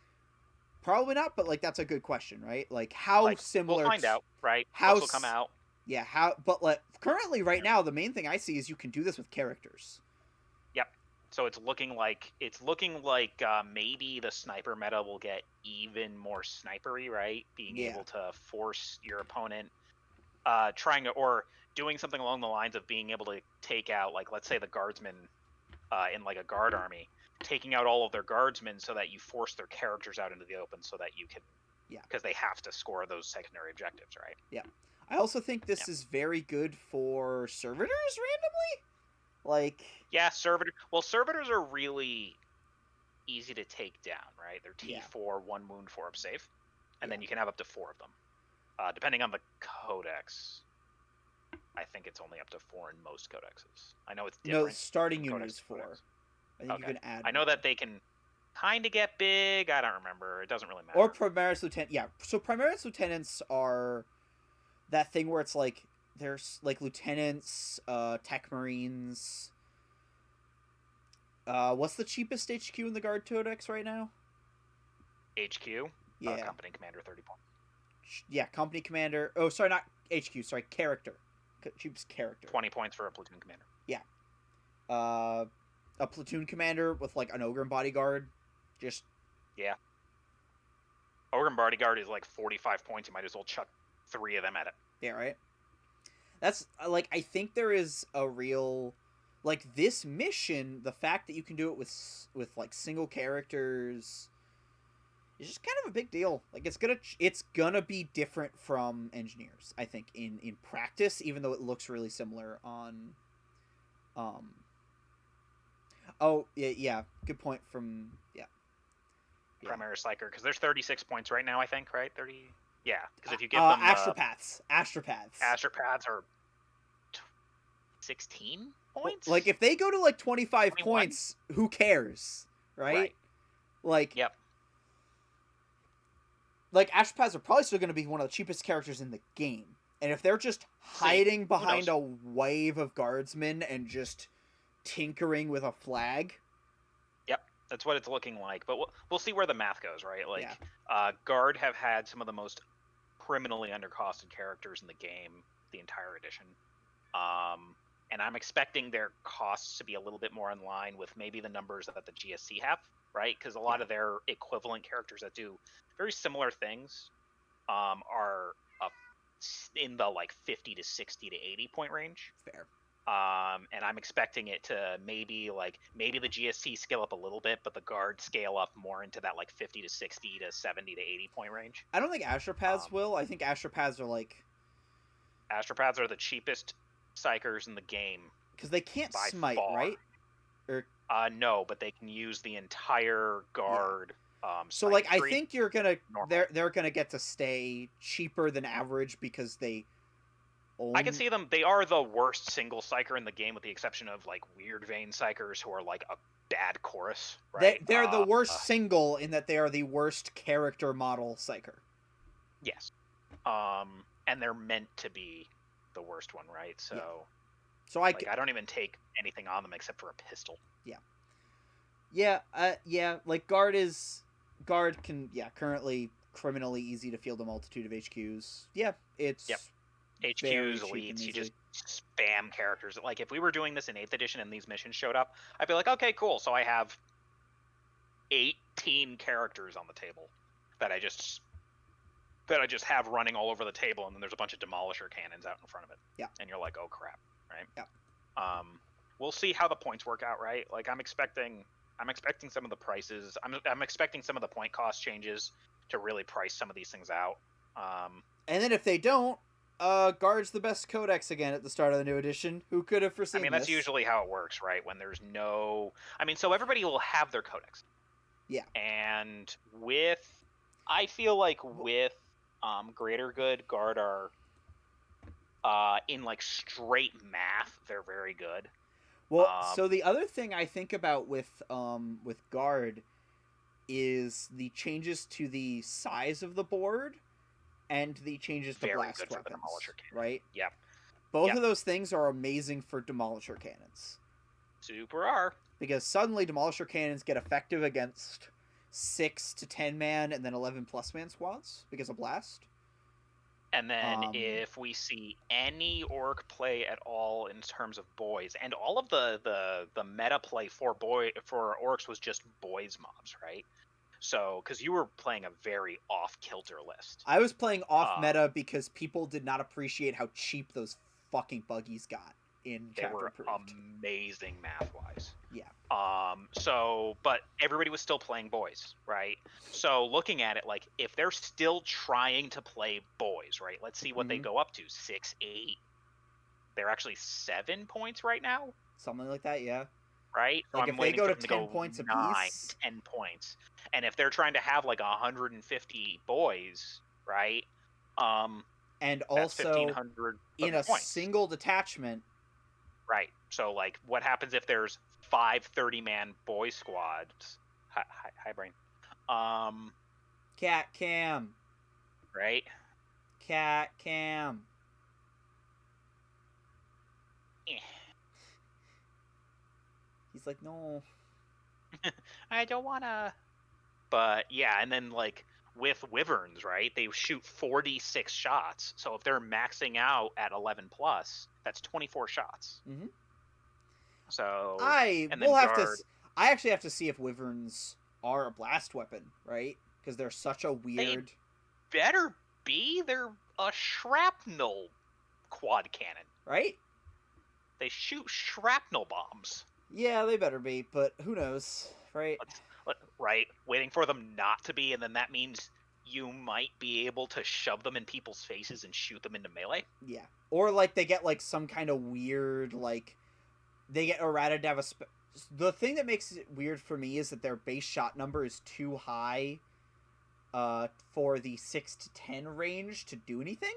Probably not, but, like, that's a good question, right? Like, how similar... We'll find out, right? How will come out. Yeah, how... But, like, currently, right now, the main thing I see is you can do this with characters. Yep. So it's looking like maybe the sniper meta will get even more snipery, right? Being able to force your opponent, trying to, or doing something along the lines of being able to take out, like, let's say the guardsmen in like a guard army, taking out all of their guardsmen so that you force their characters out into the open so that you can, because they have to score those secondary objectives, right? Yeah. I also think this is very good for servitors randomly. Like, yeah, servitors are really easy to take down, right? They're T4, 1 wound, 4 up safe, and then you can have up to 4 of them, depending on the codex. I think it's only up to 4 in most codexes. I know it's different. No, starting unit is 4. I think you can add. I know that they can kind of get big. I don't remember. It doesn't really matter. Or Primaris Lieutenant. Yeah, so Primaris Lieutenants are that thing where it's like there's like lieutenants, tech marines. What's the cheapest HQ in the guard codex right now? HQ? Yeah. Company Commander, 30 points. Yeah, Company Commander. Oh, sorry, not HQ. Sorry, character. Cheapest character. 20 points for a platoon commander. Yeah. A platoon commander with like an Ogre bodyguard. Just. Yeah. Ogre bodyguard is like 45 points. You might as well chuck 3 of them at it. Yeah, right? That's, like, I think there is a real... Like, this mission, the fact that you can do it with like, single characters is just kind of a big deal. Like, it's gonna be different from engineers, I think, in practice, even though it looks really similar on Oh, yeah. Good point from Primary Psyker, because there's 36 points right now, I think, right? 30. Yeah, because if you give them astropaths are 16 points. Like if they go to like 25 21? points, who cares, right? Like, yep. Like astropaths are probably still going to be one of the cheapest characters in the game, and if they're just hiding behind a wave of guardsmen and just tinkering with a flag. Yep, that's what it's looking like. But we'll see where the math goes, right? Like, Guard have had some of the most criminally undercosted characters in the game the entire edition. And I'm expecting their costs to be a little bit more in line with maybe the numbers that the GSC have, right? Because a lot of their equivalent characters that do very similar things are up in the like 50 to 60 to 80 point range. Fair. And I'm expecting it to maybe the GSC scale up a little bit, but the Guard scale up more into that like 50 to 60 to 70 to 80 point range. I don't think astropaths will. I think astropaths are like... Astropaths are the cheapest psychers in the game. Because they can't smite, far. Right? Or... no, but they can use the entire Guard... so like I think you're gonna they're gonna get to stay cheaper than average because they I can see them. They are the worst single psyker in the game, with the exception of like Weird Vein psychers who are like a bad chorus. Right? They're the worst single in that they are the worst character model psyker. Yes. And they're meant to be the worst one, right? So I don't even take anything on them except for a pistol. Yeah. Like Guard can currently criminally easy to field a multitude of HQs. Yeah, it's HQs, elites, you just spam characters. Like if we were doing this in 8th edition and these missions showed up, I'd be like, okay, cool. So I have 18 characters on the table that I just have running all over the table, and then there's a bunch of demolisher cannons out in front of it. Yeah. And you're like, oh crap, right? Yeah. We'll see how the points work out, right? Like I'm expecting some of the prices. I'm expecting some of the point cost changes to really price some of these things out. And then if they don't, Guard's the best codex again at the start of the new edition. Who could have foreseen this? That's usually how it works, right? When there's no... so everybody will have their codex. Yeah. And I feel like with Greater Good, Guard are... in like straight math, they're very good. Well, so the other thing I think about with Guard is the changes to the size of the board and the changes to blast weapons, right? Yep. Both of those things are amazing for demolisher cannons. Super are. Because suddenly demolisher cannons get effective against 6 to 10 man and then 11 plus man squads because of blast. And then if we see any orc play at all in terms of boys, and all of the meta play for orcs was just boys mobs, right? So, because you were playing a very off-kilter list. I was playing off-meta because people did not appreciate how cheap those fucking buggies got in Chapter Approved. They were amazing math-wise. Yeah. But everybody was still playing boys, right? So, looking at it, like, if they're still trying to play boys, right? Let's see what they go up to. 6, 8. They're actually 7 points right now? Something like that, yeah. Right? Like so if they go to 10 points apiece. 9, 10 points. And if they're trying to have like 150 boys, right? And also in a points. Single detachment. Right. So like what happens if there's 5 30-man boy squads? Hi, brain. Cat cam. Right? Cat cam. He's like, no. I don't wanna. But yeah, and then like with wyverns, right? They shoot 46 shots. So if they're maxing out at 11 plus, that's 24 shots. Mm-hmm. So I actually have to see if wyverns are a blast weapon, right? Because they're such a weird. They better be. They're a shrapnel quad cannon, right? They shoot shrapnel bombs. Yeah, they better be, but who knows, right? Right, waiting for them not to be, and then that means you might be able to shove them in people's faces and shoot them into melee. Yeah, or like they get like some kind of weird, like they get errata the thing that makes it weird for me is that their base shot number is too high for the 6 to 10 range to do anything.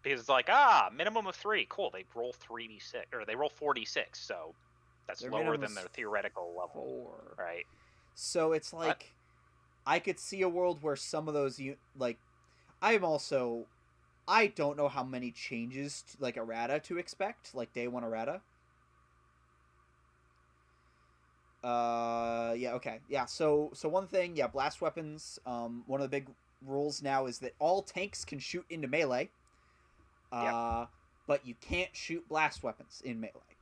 Because it's like, minimum of 3. Cool, they roll 3d6, or they roll 4d6, so that's Their lower than their theoretical level. 4. Right. So it's like, I could see a world where some of those, like, I don't know how many changes, to, like, errata to expect, like day 1 errata. Yeah, okay. Yeah, so one thing, yeah, blast weapons, one of the big rules now is that all tanks can shoot into melee. But you can't shoot blast weapons in melee.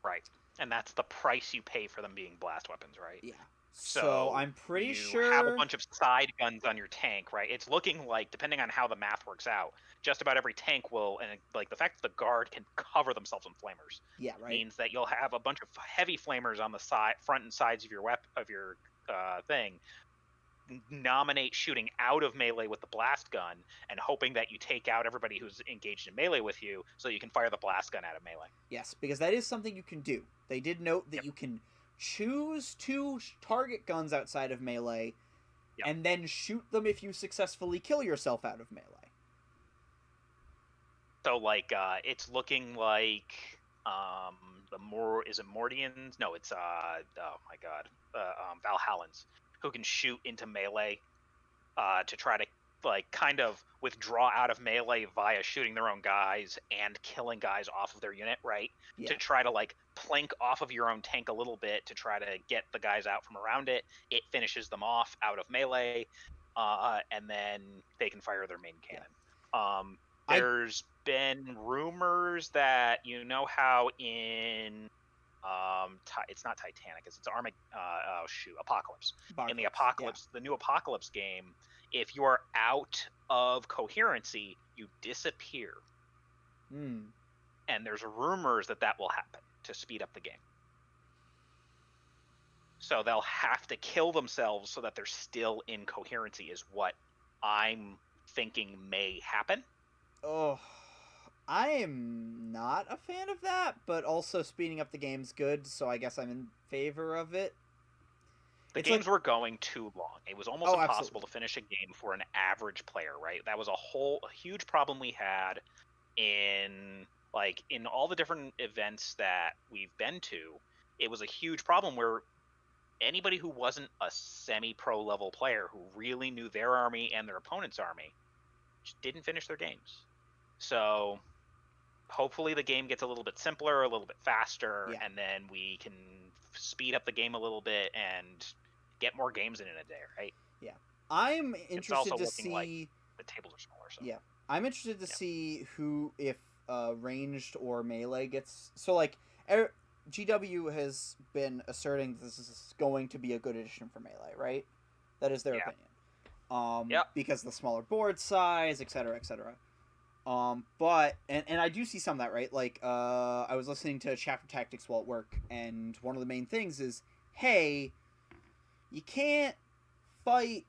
Right. And that's the price you pay for them being blast weapons, right? Yeah. So I'm pretty sure you have a bunch of side guns on your tank, right? It's looking like, depending on how the math works out, just about every tank will, and like the fact that the guard can cover themselves in flamers, means that you'll have a bunch of heavy flamers on the side, front and sides of your thing. Nominate shooting out of melee with the blast gun and hoping that you take out everybody who's engaged in melee with you, so you can fire the blast gun out of melee. Yes, because that is something you can do. They did note that you can choose to target guns outside of melee and then shoot them if you successfully kill yourself out of melee. So like it's looking like is it Mordians? No, it's Valhallans, who can shoot into melee to try to like kind of withdraw out of melee via shooting their own guys and killing guys off of their unit, right? To try to like plank off of your own tank a little bit to try to get the guys out from around it. It finishes them off out of melee, and then they can fire their main cannon. There's been rumors that, you know how in it's not Titanic, it's Apocalypse. In the Apocalypse, the new Apocalypse game, if you are out of coherency, you disappear. And there's rumors that will happen to speed up the game. So they'll have to kill themselves so that they're still in coherency, is what I'm thinking may happen. Oh, I am not a fan of that, but also speeding up the game's good, so I guess I'm in favor of it. The games were going too long. It was almost impossible to finish a game for an average player, right? That was a huge problem we had in all the different events that we've been to. It was a huge problem where anybody who wasn't a semi-pro level player who really knew their army and their opponent's army just didn't finish their games. So hopefully the game gets a little bit simpler, a little bit faster, and then we can speed up the game a little bit and get more games in a day, right? Yeah. I'm interested to see... like the tables are smaller, so... Yeah. I'm interested to see if ranged or melee gets... So, like, GW has been asserting this is going to be a good addition for melee, right? That is their opinion. Because of the smaller board size, etc., etc. But I do see some of that, right? Like, I was listening to Chapter Tactics while at work, and one of the main things is, hey, you can't fight,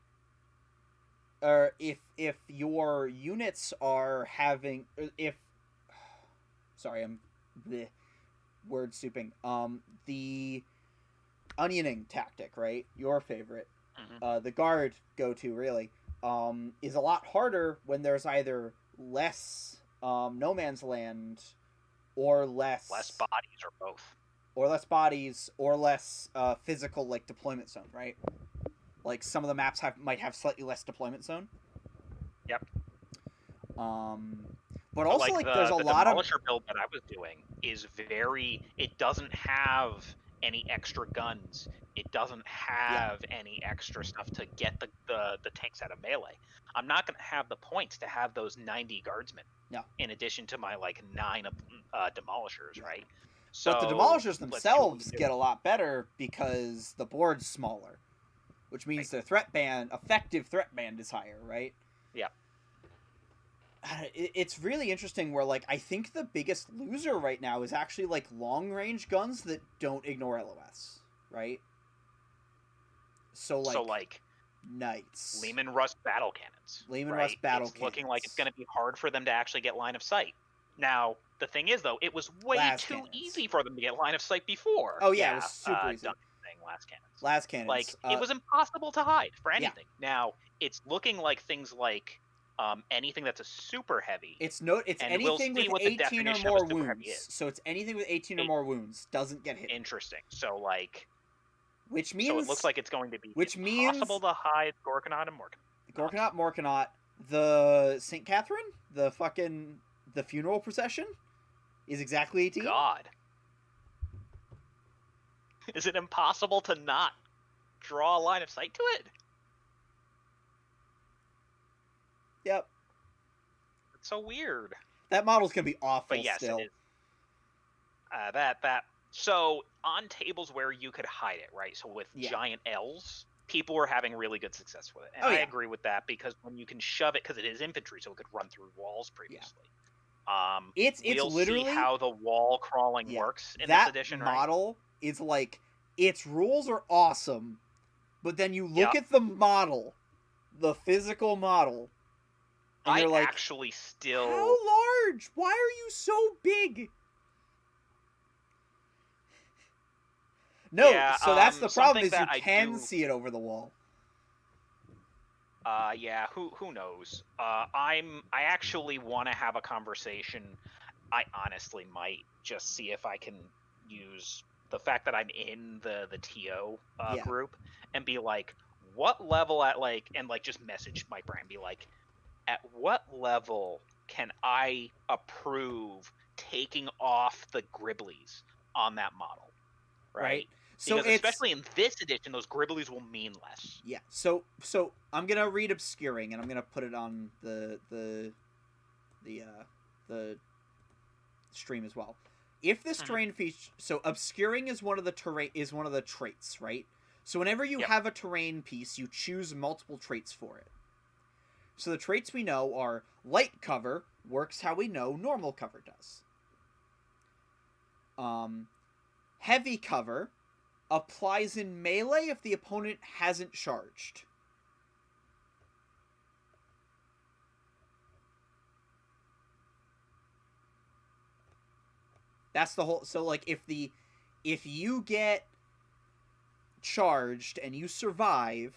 or if your units are having, sorry, I'm word souping. The onioning tactic, right? Your favorite, the guard go-to, really, is a lot harder when there's either less no man's land or less bodies, or both, or less bodies or less physical, like, deployment zone, right? Like, some of the maps might have slightly less deployment zone. But also, like there's a lot of... The Demolisher build that I was doing is it doesn't have any extra guns. It doesn't have any extra stuff to get the tanks out of melee. I'm not going to have the points to have those 90 guardsmen. No. In addition to my 9 demolishers, right? So, but the demolishers themselves get a lot better because the board's smaller, which means their effective threat band is higher, right? Yeah. It's really interesting where, like, I think the biggest loser right now is actually, like, long-range guns that don't ignore LOS, right? So, like Knights. Leman Russ battle cannons. Russ battle cannons. Looking like it's going to be hard for them to actually get line of sight. Now, the thing is, though, it was way too easy for them to get line of sight before. Oh, yeah, it was super easy. Last cannons. Like, it was impossible to hide for anything. Yeah. Now, it's looking like things like anything that's a super heavy. It's anything with 18 or more wounds. So it's anything with 18 or more wounds doesn't get hit. Interesting. So, like... Which means... So it looks like it's going to be impossible to hide Gorkanaut and Morkanaut. Morkanaut, the St. Catherine, the funeral procession is exactly 18. God. Is it impossible to not draw a line of sight to it? Yep. It's so weird. That model's gonna be awful. But yes, still. It is. So on tables where you could hide it, right? So with giant L's, people were having really good success with it, and I agree with that because when you can shove it, because it is infantry, so it could run through walls previously. Yeah. We'll literally see how the wall crawling works in this edition. That model is like, its rules are awesome, but then you look at the model, the physical model, and you're like, actually still... How large? Why are you so big? No, so that's the problem, is you can see it over the wall. Yeah, who knows? I actually want to have a conversation. I honestly might just see if I can use the fact that I'm in the TO group and be like, what level just message my brain, be like, at what level can I approve taking off the Gribblies on that model? Right? So because especially in this edition, those Gribblies will mean less. Yeah. So I'm gonna read Obscuring, and I'm gonna put it on the stream as well. If this terrain feature, so Obscuring is one of the traits, right? So whenever you have a terrain piece, you choose multiple traits for it. So the traits we know are light cover works how we know normal cover does. Heavy cover applies in melee if the opponent hasn't charged. That's the whole... So, like, if you get charged and you survive,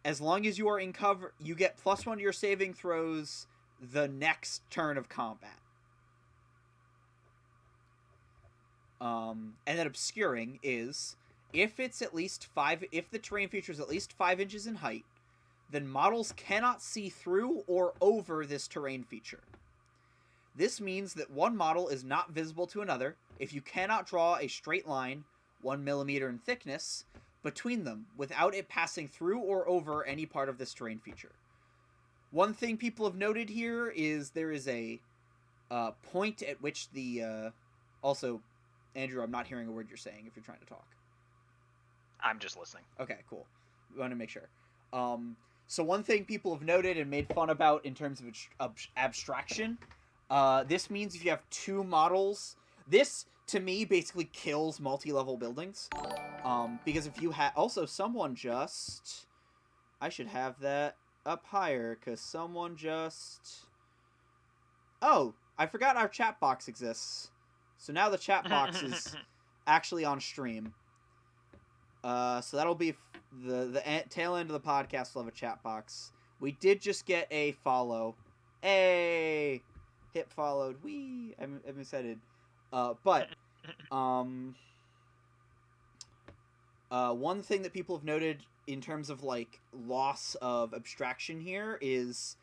as long as you are in cover, you get +1 to your saving throws the next turn of combat. And then Obscuring is, if it's at least 5, if the terrain feature is at least 5 inches in height, then models cannot see through or over this terrain feature. This means that one model is not visible to another if you cannot draw a straight line, 1 millimeter in thickness, between them without it passing through or over any part of this terrain feature. One thing people have noted here is there is a point at which the... also... Andrew, I'm not hearing a word you're saying if you're trying to talk. I'm just listening. Okay, cool. We want to make sure. So one thing people have noted and made fun about in terms of abstraction, this means if you have 2 models, this, to me, basically kills multi-level buildings. Because if you have... Also, someone just... I should have that up higher, because someone just... Oh, I forgot our chat box exists. So now the chat box is actually on stream. So that'll be the tail end of the podcast. Will have a chat box. We did just get a follow. Hey, hit followed. Wee. I'm excited. But one thing that people have noted in terms of like loss of abstraction here is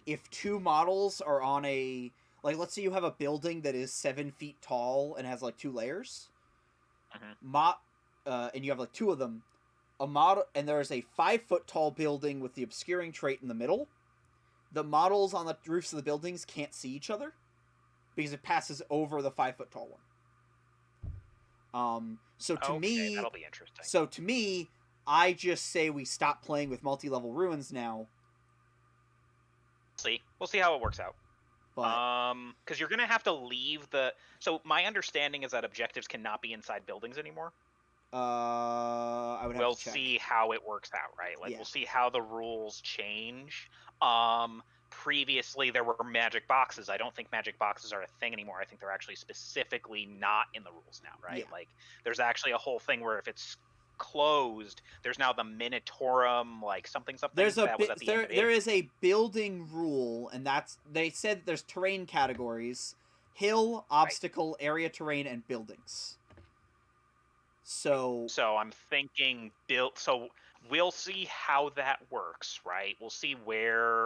if 2 models are on a... Like, let's say you have a building that is 7 feet tall and has, like, 2 layers. And you have, like, 2 of them. And there's a 5-foot tall building with the Obscuring trait in the middle. The models on the roofs of the buildings can't see each other because it passes over the 5-foot tall one. So to me... that'll be interesting. So to me, I just say we stop playing with multi-level ruins now. We'll see how it works out. Because you're gonna have to leave the... So my understanding is that objectives cannot be inside buildings anymore. I would have We'll to check. see how it works out, right? Like, we'll see how the rules change. previously there were magic boxes. I don't think magic boxes are a thing anymore. I think they're actually specifically not in the rules now, right? Yeah. Like there's actually a whole thing where if it's closed, there's now the Minotaurum, like something There's a that was at the end of it. there is a building rule, and that's, they said there's terrain categories: hill, obstacle, right, area terrain, and buildings. So I'm thinking so we'll see how that works, right? We'll see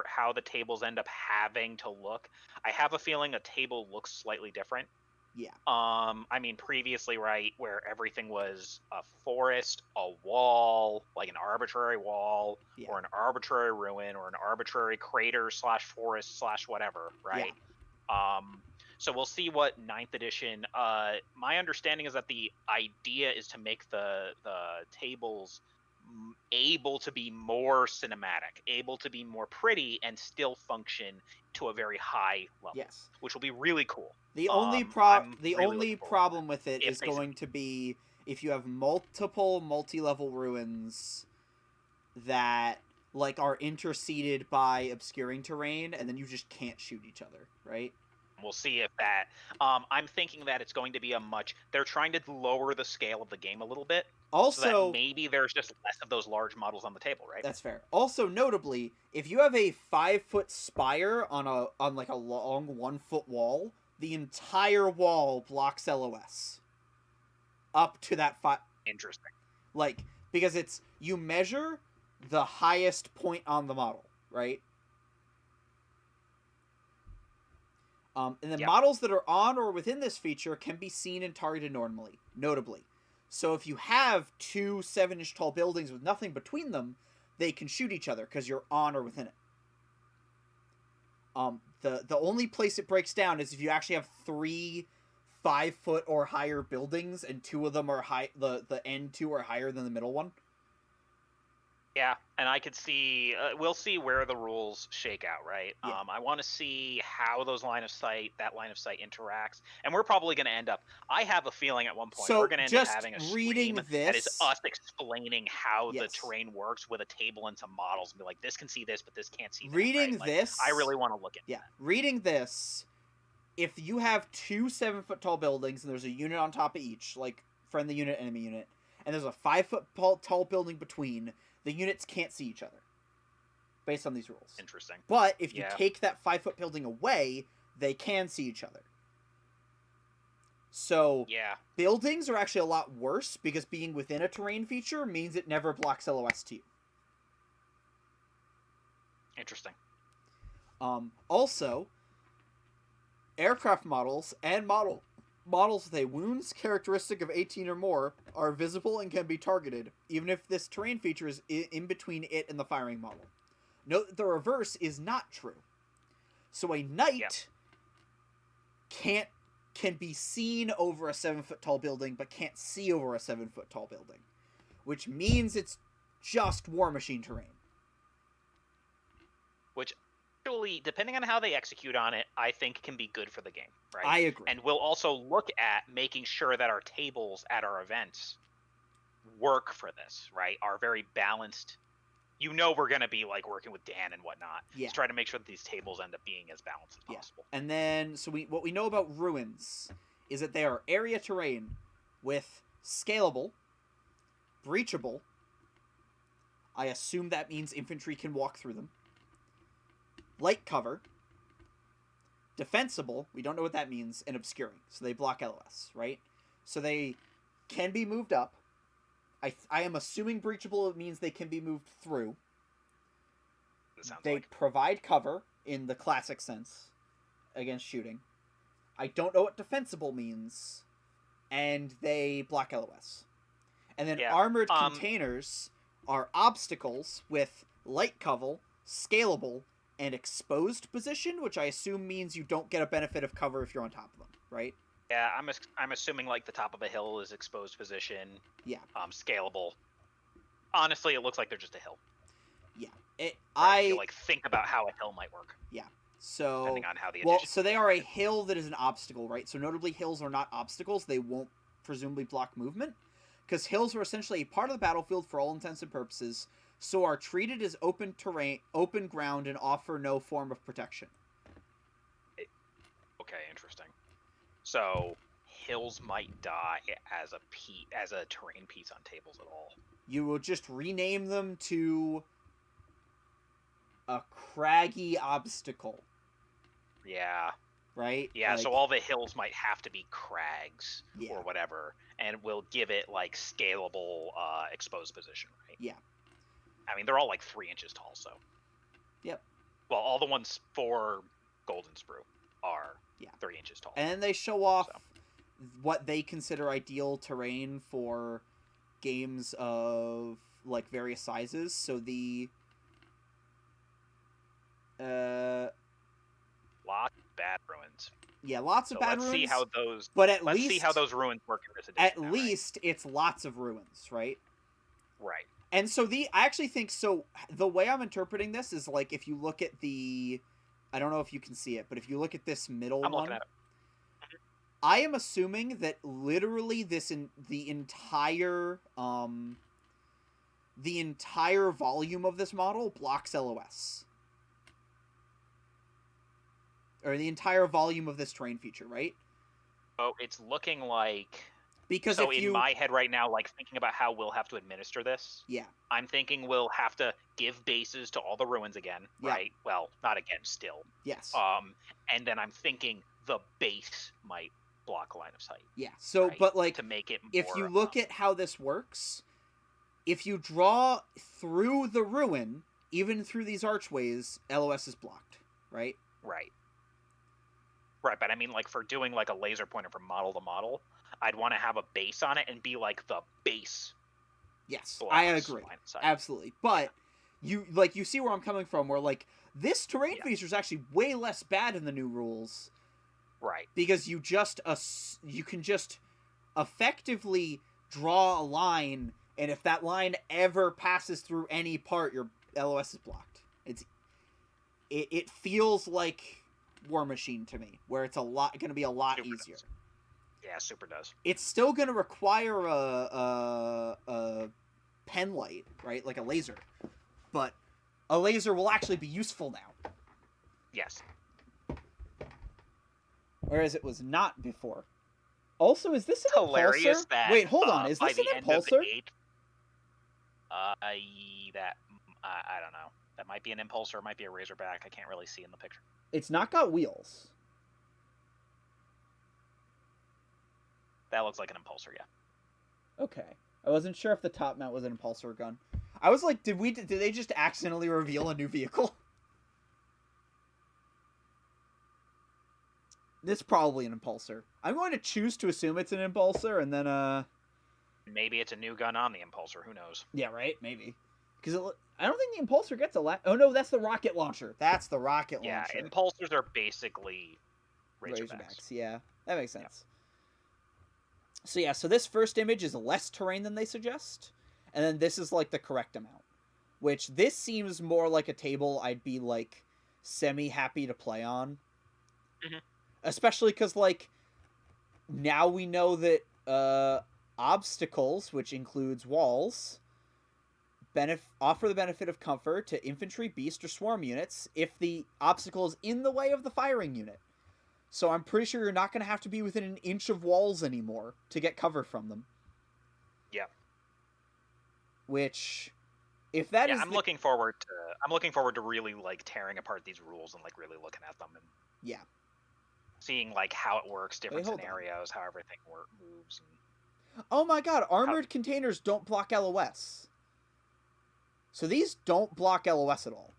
how the tables end up having to look. I have a feeling a table looks slightly different. Yeah. I mean, previously, right, where everything was a forest, a wall, like an arbitrary wall, yeah, or an arbitrary ruin, or an arbitrary crater / forest / whatever, right? Yeah. So we'll see what 9th edition. My understanding is that the idea is to make the tables able to be more cinematic, able to be more pretty, and still function to a very high level. Yes. Which will be really cool. The only problem with it is going to be if you have multiple multi-level ruins that like are interceded by obscuring terrain, and then you just can't shoot each other, right? We'll see if that. I'm thinking that it's going to be they're trying to lower the scale of the game a little bit. Also, so that maybe there's just less of those large models on the table, right? That's fair. Also, notably, if you have a 5-foot spire on like a long 1-foot wall, the entire wall blocks LOS. Up to that Interesting. Like, because you measure the highest point on the model, right? And the models that are on or within this feature can be seen and targeted normally, notably. So if you have 2 7-inch tall buildings with nothing between them, they can shoot each other because you're on or within it. The only place it breaks down is if you actually have 3 5-foot or higher buildings and 2 of them are high. The end 2 are higher than the middle one. Yeah, and I could see. We'll see where the rules shake out, right? Yeah. I want to see how that line of sight interacts, and we're probably going to end up. I have a feeling at one point we're going to end up having a stream that is us explaining how the terrain works with a table and some models, and be like, this can see this, but this can't see that. Reading this, I really want to look at. Yeah, reading this. If you have 2 7-foot tall buildings and there's a unit on top of each, like friendly unit, enemy unit, and there's a 5-foot tall building between, the units can't see each other based on these rules. Interesting. But if you take that 5-foot building away, they can see each other. So buildings are actually a lot worse because being within a terrain feature means it never blocks LOS to you. Interesting. Also, aircraft models and models with a wounds characteristic of 18 or more are visible and can be targeted, even if this terrain feature is in between it and the firing model. Note that the reverse is not true. So a knight can be seen over a 7-foot tall building, but can't see over a 7-foot tall building, which means it's just War Machine terrain. Which, actually, depending on how they execute on it, I think can be good for the game, right? I agree. And we'll also look at making sure that our tables at our events work for this, right? Are very balanced. We're going to be like working with Dan and whatnot. Yeah. To try to make sure that these tables end up being as balanced as possible. And then, what we know about ruins is that they are area terrain with scalable, breachable. I assume that means infantry can walk through them. Light cover, defensible, we don't know what that means, and obscuring. So they block LOS, right? So they can be moved up. I am assuming breachable means they can be moved through. They provide cover in the classic sense against shooting. I don't know what defensible means. And they block LOS. And then armored containers are obstacles with light cover, scalable, and exposed position, which I assume means you don't get a benefit of cover if you're on top of them, right? Yeah, I'm assuming like the top of a hill is exposed position. Yeah. Scalable. Honestly, it looks like they're just a hill. Yeah. Think about how a hill might work. Yeah. So depending on how so they are a hill that is an obstacle, right? So notably, hills are not obstacles; they won't presumably block movement, because hills are essentially a part of the battlefield for all intents and purposes. so are treated as open terrain, open ground, and offer no form of protection. Okay, interesting. So hills might die as a terrain piece on tables at all. You will just rename them to a craggy obstacle. Yeah. Right? Yeah, so all the hills might have to be crags or whatever, and we'll give it like scalable exposed position, right? Yeah. I mean, they're all like 3 inches tall, so. Yep. Well, all the ones for Golden Sprue are 3 inches tall. And they show off what they consider ideal terrain for games of like various sizes. So the lots of bad ruins. Yeah, lots of bad ruins. Let's see how those. But let's see how those ruins work in this edition. At least it's lots of ruins, right? Right. And so I actually think so. The way I'm interpreting this is like if you look at the, I don't know if you can see it, but if you look at this middle one, looking at it. I am assuming that literally the entire volume of this model blocks LOS. Or the entire volume of this terrain feature, right? Oh, it's looking like... Because so in my head right now, like thinking about how we'll have to administer this, I'm thinking we'll have to give bases to all the ruins again, right? Well, not again, still. Yes. And then I'm thinking the base might block line of sight. Yeah. So, right? But like, to make it more, if you look at how this works, if you draw through the ruin, even through these archways, LOS is blocked, right? Right. Right, but I mean, like, for doing, like, a laser pointer from model to model, I'd want to have a base on it and be, like, the base. Yes, I agree. Absolutely. But, you see where I'm coming from, where, like, this terrain feature is actually way less bad in the new rules. Right. Because you can just effectively draw a line, and if that line ever passes through any part, your LOS is blocked. It feels like War Machine to me, where it's going to be a lot easier. Yeah, super does. It's still going to require a pen light, right? Like a laser. But a laser will actually be useful now. Yes. Whereas it was not before. Also, is this an hilarious impulsor? That, wait, hold on. Is this an impulsor? I don't know. That might be an impulsor. It might be a Razorback. I can't really see in the picture. It's not got wheels. That looks like an impulsor, yeah. Okay. I wasn't sure if the top mount was an impulsor gun. I was like, did they just accidentally reveal a new vehicle? This is probably an impulsor. I'm going to choose to assume it's an impulsor, and then maybe it's a new gun on the impulsor. Who knows? Yeah, right. Maybe. Because I don't think the impulsor gets a oh no, that's the rocket launcher. That's the rocket launcher. Yeah, impulsors are basically Razorbacks. Yeah, that makes sense. Yeah. So this first image is less terrain than they suggest, and then this is like the correct amount. Which this seems more like a table I'd be like semi-happy to play on. Mm-hmm. Especially because like now we know that obstacles, which includes walls, offer the benefit of comfort to infantry, beast, or swarm units if the obstacle is in the way of the firing unit. So I'm pretty sure you're not going to have to be within an inch of walls anymore to get cover from them. Yeah. Which, if that is, I'm looking forward to really like tearing apart these rules and like really looking at them and seeing like how it works, different scenarios, how everything moves. And... Oh my god! Armored containers don't block LOS. So these don't block LOS at all.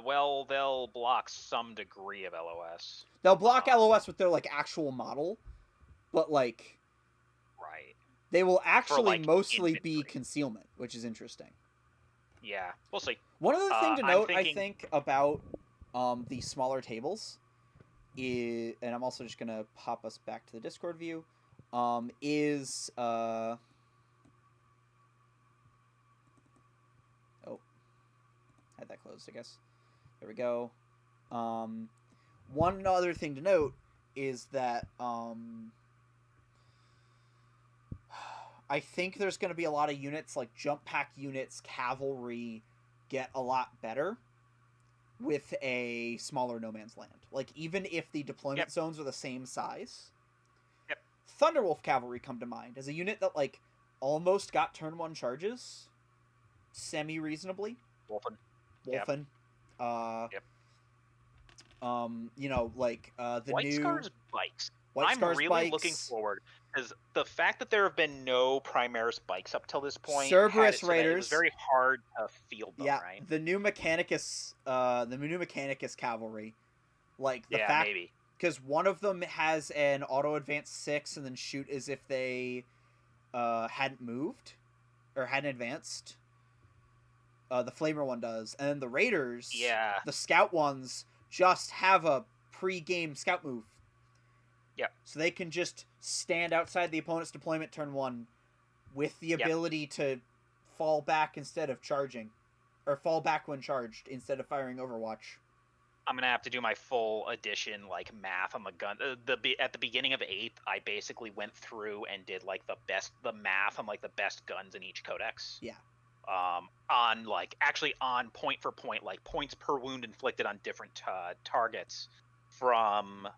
Well, they'll block some degree of LOS. They'll block LOS with their like actual model, but like, right? They will actually mostly be concealment, which is interesting. Yeah, we'll see. One other thing to note, I think, about the smaller tables is, and I'm also just gonna pop us back to the Discord view, is had that closed, I guess. There we go. One other thing to note is that I I think there's going to be a lot of units like jump pack units, cavalry get a lot better with a smaller no man's land. Like even if the deployment zones are the same size. Yep. Thunderwolf cavalry come to mind as a unit that like almost got turn 1 charges semi reasonably. Wolfen. Yep. You know, like the White new Scars bikes. I'm really bikes. Looking forward because the fact that there have been no Primaris bikes up till this point, Cerberus Raiders, it was very hard to field them. Yeah, right? The new Mechanicus cavalry, like the fact maybe because one of them has an auto advance 6 and then shoot as if they hadn't moved or hadn't advanced. The Flamer one does, and then the Raiders, the Scout ones just have a pre-game Scout move. Yeah. So they can just stand outside the opponent's deployment turn 1 with the ability to fall back instead of charging. Or fall back when charged instead of firing Overwatch. I'm gonna have to do my full edition like math on the gun. At the beginning of 8th, I basically went through and did like the math on like the best guns in each codex. Yeah. On like actually on point for point, like points per wound inflicted on different targets from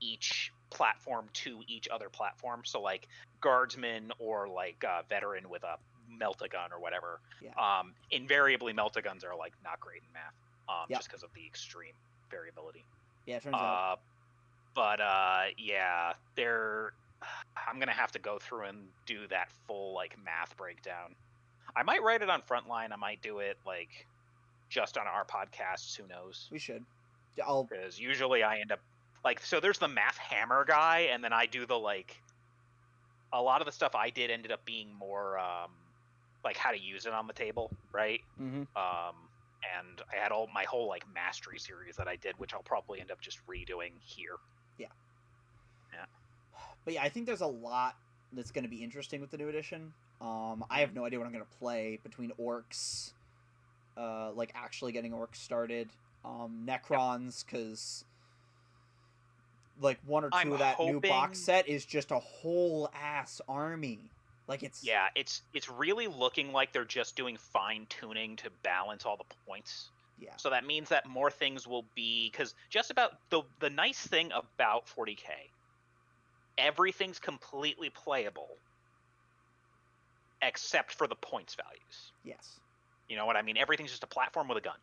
each platform to each other platform. So like guardsman or like veteran with a melt-a-gun or whatever. Yeah. Invariably melt-a-guns are like not great in math. Just because of the extreme variability. Yeah, it turns out. But yeah, I'm gonna have to go through and do that full like math breakdown. I might write it on Frontline. I might do it like just on our podcasts. Who knows? We should. Because usually I end up like, so there's the math hammer guy, and then I do the like. A lot of the stuff I did ended up being more like how to use it on the table, right? Mm-hmm. And I had my whole like mastery series that I did, which I'll probably end up just redoing here. Yeah. Yeah. But yeah, I think there's a lot that's going to be interesting with the new edition. I have no idea what I'm going to play between orcs, like actually getting orcs started, Necrons, because like 1 or 2 of that new box set is just a whole ass army. Like it's really looking like they're just doing fine tuning to balance all the points. Yeah. So that means that more things will be, because just about the nice thing about 40K, everything's completely playable except for the points values. Yes. You know what I mean? Everything's just a platform with a gun.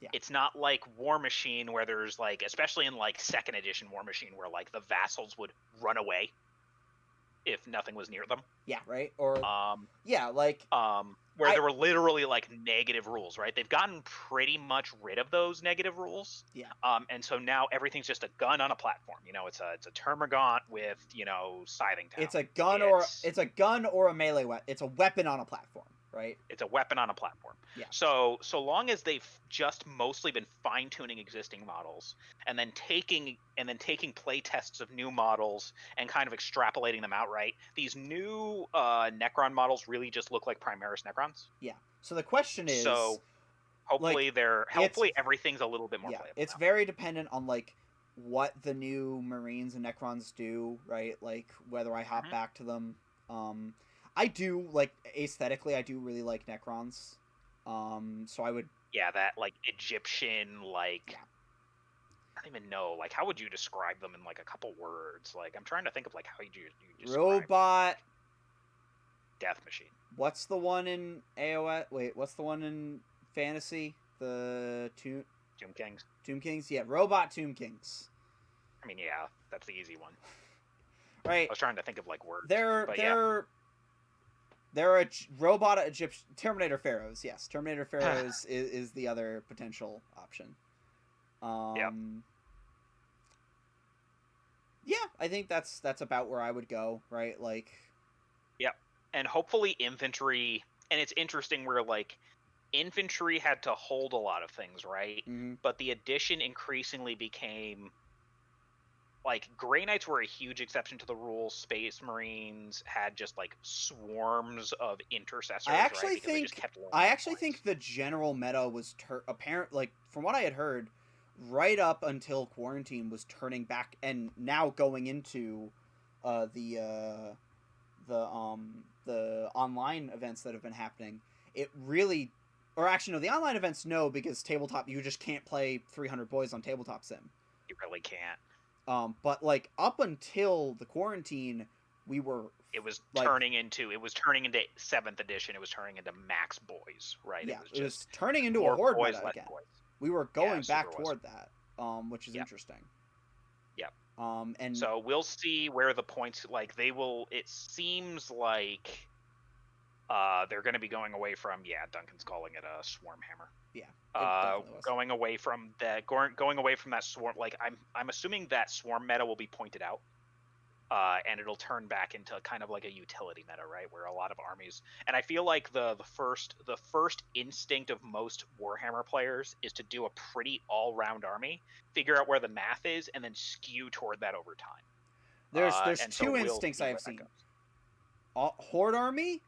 Yeah. It's not like War Machine where there's like, especially in like 2nd edition War Machine, where like the vassals would run away if nothing was near them. Yeah, right? Or yeah, like where there were literally like negative rules, right? They've gotten pretty much rid of those negative rules. Yeah. And so now everything's just a gun on a platform. You know, it's a termagant with, you know, scything town. It's a gun or a melee weapon. It's a weapon on a platform, right? It's a weapon on a platform. Yeah. So long as they've just mostly been fine tuning existing models and then taking play tests of new models and kind of extrapolating them outright, these new Necron models really just look like Primaris Necrons. Yeah. So the question is, hopefully everything's a little bit more playable. It's very dependent on like what the new Marines and Necrons do, right? Like whether I hop back to them. I do, like, aesthetically, I do really like Necrons. So I would... Yeah, that, like, Egyptian, like... Yeah. I don't even know. Like, how would you describe them in, like, a couple words? Like, I'm trying to think of, like, how you describe... Robot... Death Machine. What's the one in AOS? Wait, what's the one in Fantasy? The Tomb Kings. Tomb Kings? Yeah, Robot Tomb Kings. I mean, yeah, that's the easy one. Right. I was trying to think of, like, words. They're a robot Egyptian Terminator Pharaohs. Yes, Terminator Pharaohs is the other potential option. Yeah, I think that's about where I would go, right? Like, yep. And hopefully infantry, and it's interesting where like infantry had to hold a lot of things, right? Mm-hmm. But the addition increasingly became like Grey Knights were a huge exception to the rule. Space Marines had just like swarms of intercessors. I actually think the general meta was apparent. Like from what I had heard, right up until quarantine was turning back, and now going into the the online events that have been happening, it really, or actually no, the online events no, because tabletop you just can't play 300 boys on tabletop sim. You really can't. But like up until the quarantine, we were. It was turning into 7th edition. It was turning into max boys, right? Yeah, it was turning into a horde meta again. Boys. We were going back toward that, which is interesting. Yep. And so we'll see where the points they will. It seems like they're going to be going away from Duncan's calling it a swarm hammer. Yeah. Going away from that swarm. Like I'm assuming that swarm meta will be pointed out. And it'll turn back into kind of like a utility meta, right? Where a lot of armies, and I feel like the first instinct of most Warhammer players is to do a pretty all-round army, figure out where the math is, and then skew toward that over time. There's two instincts I've seen: horde army,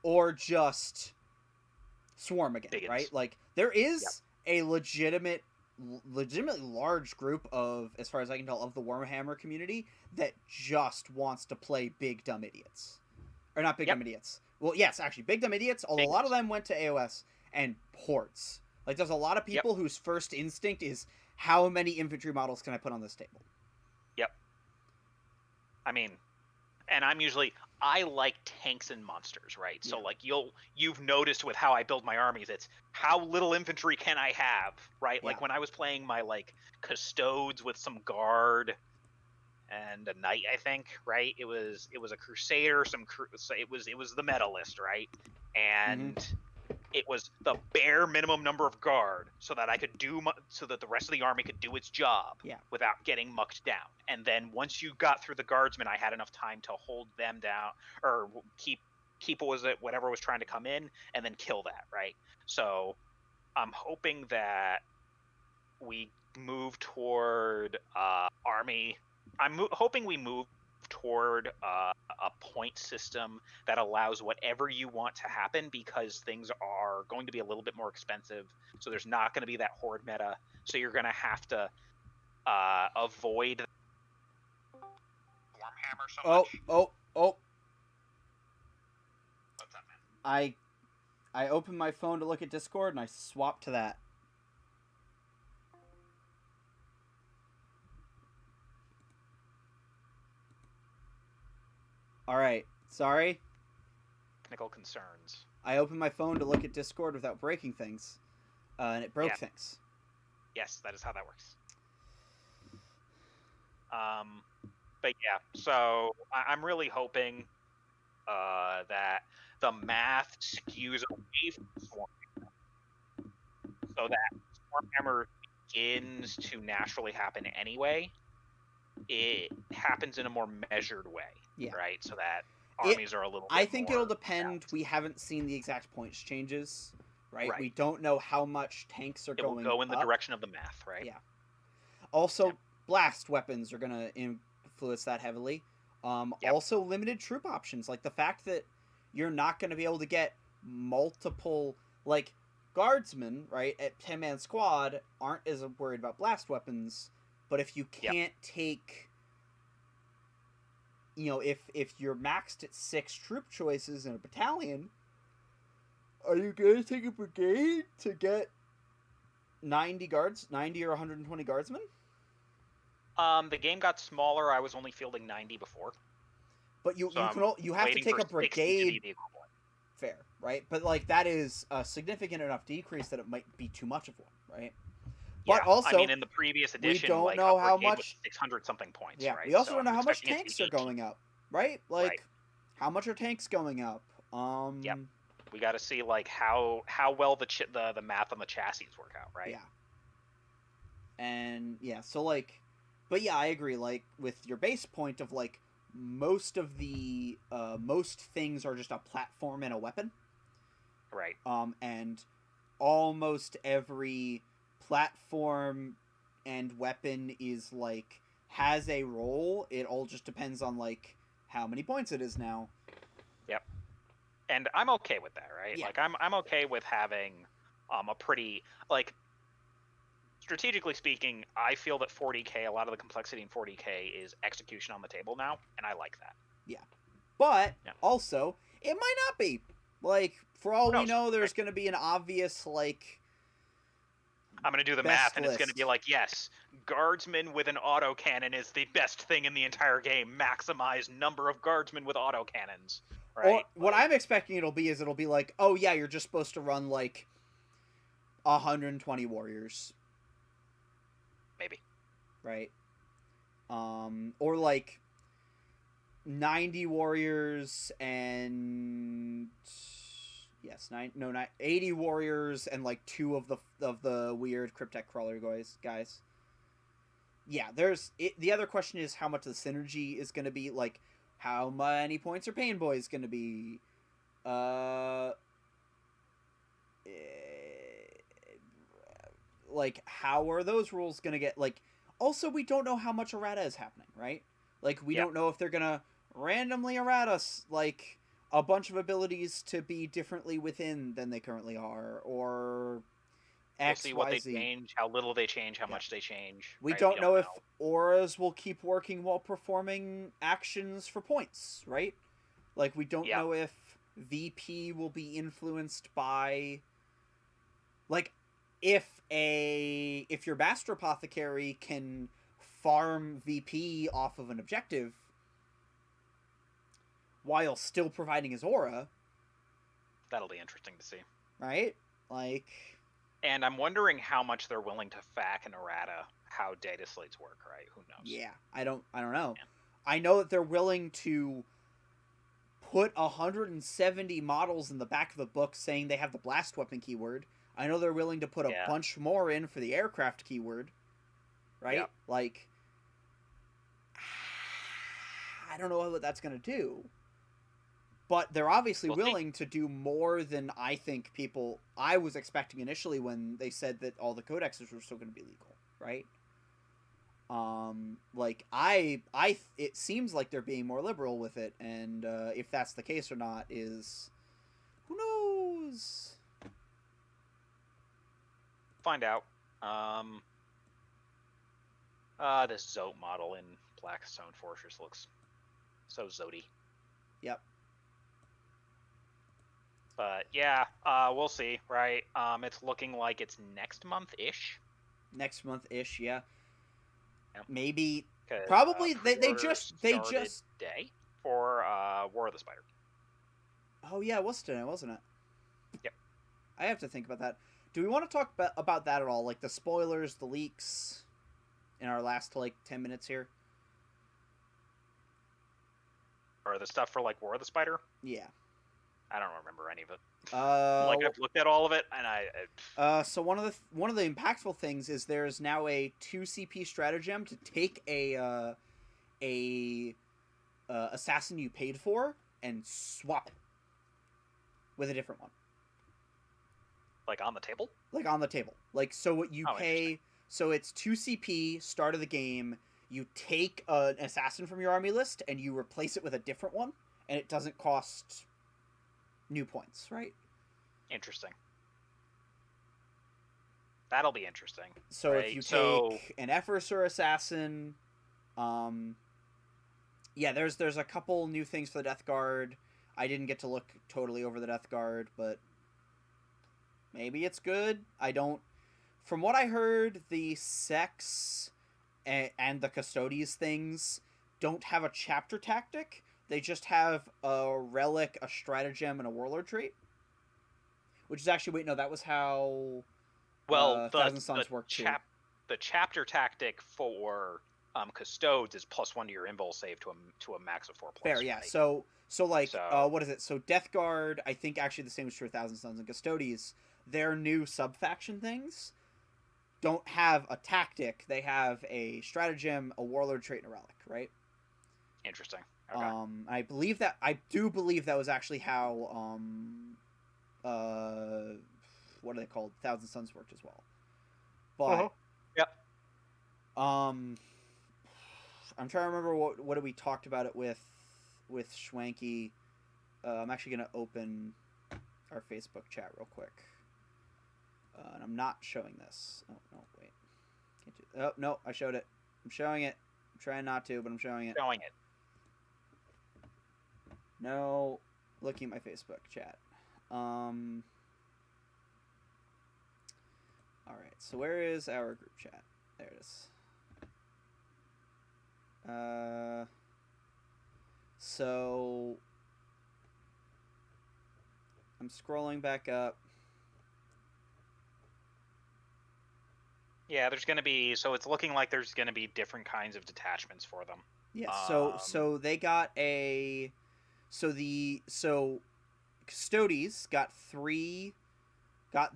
or just swarm again, Biggins. Right? Like there is a legitimately large group of, as far as I can tell, of the Warhammer community that just wants to play big dumb idiots, or not big dumb idiots. Well, yes, actually, big dumb idiots. Although a lot of them went to AOS and hordes. Like, there's a lot of people whose first instinct is how many infantry models can I put on this table. Yep. I mean, and I like tanks and monsters, right? Yeah. So like you've noticed with how I build my armies, it's how little infantry can I have, right? Yeah. Like when I was playing my like custodes with some guard and a knight, I think, right? It was a crusader, it was the meta list, right? And it was the bare minimum number of guard so that I could so that the rest of the army could do its job without getting mucked down. And then once you got through the guardsmen, I had enough time to hold them down or keep whatever was trying to come in and then kill that, right? So I'm hoping that we move toward army. I'm hoping we move toward a point system that allows whatever you want to happen, because things are going to be a little bit more expensive. So there's not going to be that horde meta. So you're going to have to avoid Warhammer so much. Oh. What's up, man? I opened my phone to look at Discord and I swapped to that. All right, sorry. Technical concerns. I opened my phone to look at Discord without breaking things, and it broke things. Yes, that is how that works. But yeah, so I'm really hoping that the math skews away from Swarmhammer, so that Swarmhammer begins to naturally happen anyway. It happens in a more measured way, right? So that armies are a little bit I think more it'll depend. We haven't seen the exact points changes, right? We don't know how much tanks are going up. It will go in the direction of the math, right? Yeah. Also, blast weapons are going to influence that heavily. Also, limited troop options. Like the fact that you're not going to be able to get multiple, like, guardsmen, right, at 10-man squad aren't as worried about blast weapons. But if you can't take, if you're maxed at 6 troop choices in a battalion, are you going to take a brigade to get 90 or 120 guardsmen? The game got smaller. I was only fielding 90 before. But you have to take a brigade. Fair, right? But like that is a significant enough decrease that it might be too much of one, right? But also, I mean, in the previous edition, we don't know how much 600 something points. Yeah, right? We also don't know how much tanks are going up, right? Like, how much are tanks going up? We got to see like how well the math on the chassis work out, right? Yeah. And so like, but I agree. Like with your base point of like most of the most things are just a platform and a weapon, right? And almost every platform and weapon is like has a role. It all just depends on like how many points it is now. Yep. And I'm okay with that, right? Yeah. Like I'm okay with having a pretty, like, strategically speaking, I feel that 40k, a lot of the complexity in 40k is execution on the table now, and I like that. Yeah. But also, It might not be. Like, for all we know, there's right? going to be an obvious, like, I'm going to do the math, and it's going to be like, yes, guardsman with an autocannon is the best thing in the entire game. Maximize number of guardsmen with autocannons, right? Or what I'm expecting it'll be like, oh yeah, you're just supposed to run, like, 120 warriors. Maybe. Right? Or, like, 90 warriors and... Yes, 80 warriors and like 2 of the weird Cryptek crawler guys. Yeah, the other question is how much the synergy is going to be, like how many points are Pain Boys going to be? Like how are those rules going to get, like, also we don't know how much errata is happening, right? Like we don't know if they're going to randomly errata like a bunch of abilities to be differently within than they currently are, or X, we'll see what Y, they Z. change, how little they change, how much they change. We don't know if auras will keep working while performing actions for points, right? Like we don't know if VP will be influenced by, like, if your Master Apothecary can farm VP off of an objective while still providing his aura. That'll be interesting to see. Right? Like... And I'm wondering how much they're willing to FAQ and errata how data slates work, right? Who knows? Yeah, I don't know. Yeah. I know that they're willing to put 170 models in the back of the book saying they have the blast weapon keyword. I know they're willing to put a bunch more in for the aircraft keyword. Right? Yeah. Like... I don't know what that's going to do. But they're obviously willing to do more than I think I was expecting initially when they said that all the codexes were still going to be legal, right? Like it seems like they're being more liberal with it, and if that's the case or not is, who knows? Find out. This Zote model in Blackstone Fortress looks so Zody. Yep. But yeah, we'll see, right? It's looking like it's next month-ish. Next month-ish, yeah. Yep. Maybe, probably they just day for War of the Spider. Oh yeah, it was today, wasn't it? Yep. I have to think about that. Do we want to talk about that at all? Like the spoilers, the leaks, in our last like 10 minutes here. Or the stuff for like War of the Spider? Yeah. I don't remember any of it. Like I've looked at all of it, and so one of the impactful things is there's now a 2 CP stratagem to take a assassin you paid for and swap it with a different one. Like on the table? Like on the table. Like so what you pay. So it's 2 CP start of the game. You take an assassin from your army list and you replace it with a different one, and it doesn't cost new points, right? Interesting. That'll be interesting. So right? If you take an Effersur assassin, yeah, there's a couple new things for the Death Guard. I didn't get to look totally over the Death Guard, but maybe it's good. From what I heard, the Sex and the Custodes things don't have a chapter tactic. They just have a relic, a stratagem, and a warlord trait. Which is actually... that was how Thousand Suns worked too. The chapter tactic for Custodes is +1 to your invul save to a max of 4+. Fair, yeah. Right? So what is it? So Death Guard, I think actually the same is true for Thousand Suns and Custodes. Their new sub-faction things don't have a tactic. They have a stratagem, a warlord trait, and a relic, right? Interesting. Okay. I do believe that was actually how what are they called? Thousand Suns worked as well. But yep. I'm trying to remember what we talked about it with Schwanky. I'm actually gonna open our Facebook chat real quick. And I'm not showing this. Oh no, wait. Can't do. Oh no, I showed it. I'm showing it. I'm trying not to, but I'm showing it. Showing it. No. Looking at my Facebook chat. Alright, so where is our group chat? There it is. So I'm scrolling back up. Yeah, there's going to be, so it's looking like there's going to be different kinds of detachments for them. Yeah, so they got a, so Custodes got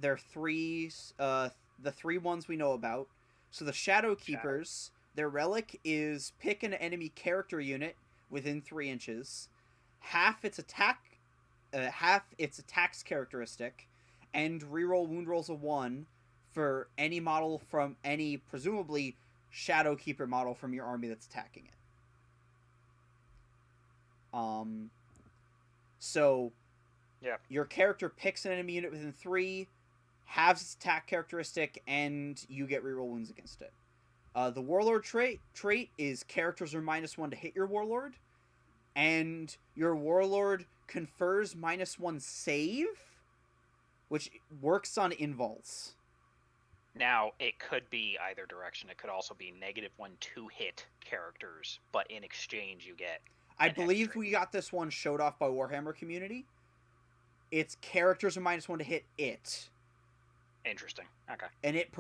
their three, the three ones we know about. So the Shadow Keepers, their relic is pick an enemy character unit within 3 inches, half its attack's characteristic, and reroll wound rolls of 1 for any model from any presumably Shadow Keeper model from your army that's attacking it. So yeah, your character picks an enemy unit within 3, halves its attack characteristic, and you get reroll wounds against it. The Warlord trait is characters are -1 to hit your Warlord, and your Warlord confers -1 save, which works on invols. Now, it could be either direction. It could also be -1 to hit characters, but in exchange you get I believe we got this one showed off by Warhammer Community. Its characters are -1 to hit it. Interesting. Okay. And it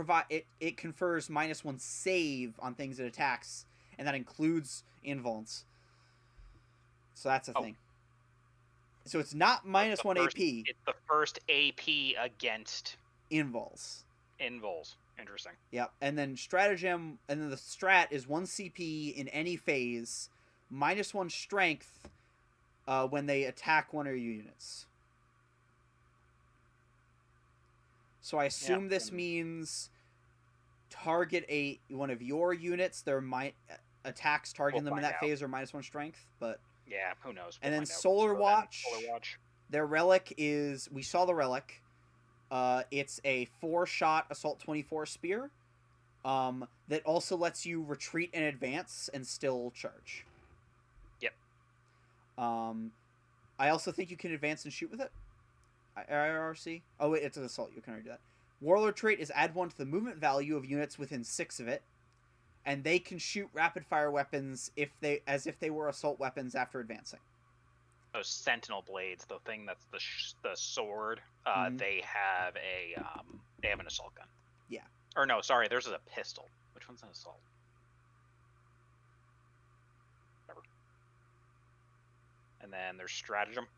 confers -1 save on things it attacks, and that includes invulns. So that's a thing. So it's not -1 AP. It's the first AP against invuls. Interesting. Yep. And then stratagem, and then the strat is 1 CP in any phase, -1 strength when they attack one of your units. So I assume this means target one of your units. Their attacks targeting them in that phase are -1 strength, but yeah, who knows? And then Solar Watch. Their relic is, we saw the relic. It's a 4-shot Assault 24 spear that also lets you retreat and advance and still charge. Yep. I also think you can advance and shoot with it. IRC? Oh wait, it's an assault. You can already do that. Warlord trait is add 1 to the movement value of units within 6 of it, and they can shoot rapid fire weapons as if they were assault weapons after advancing. Those Sentinel blades, the thing that's the sword, they have an assault gun. Yeah. Or no, sorry, theirs is a pistol. Which one's an assault? Whatever. And then there's stratagem.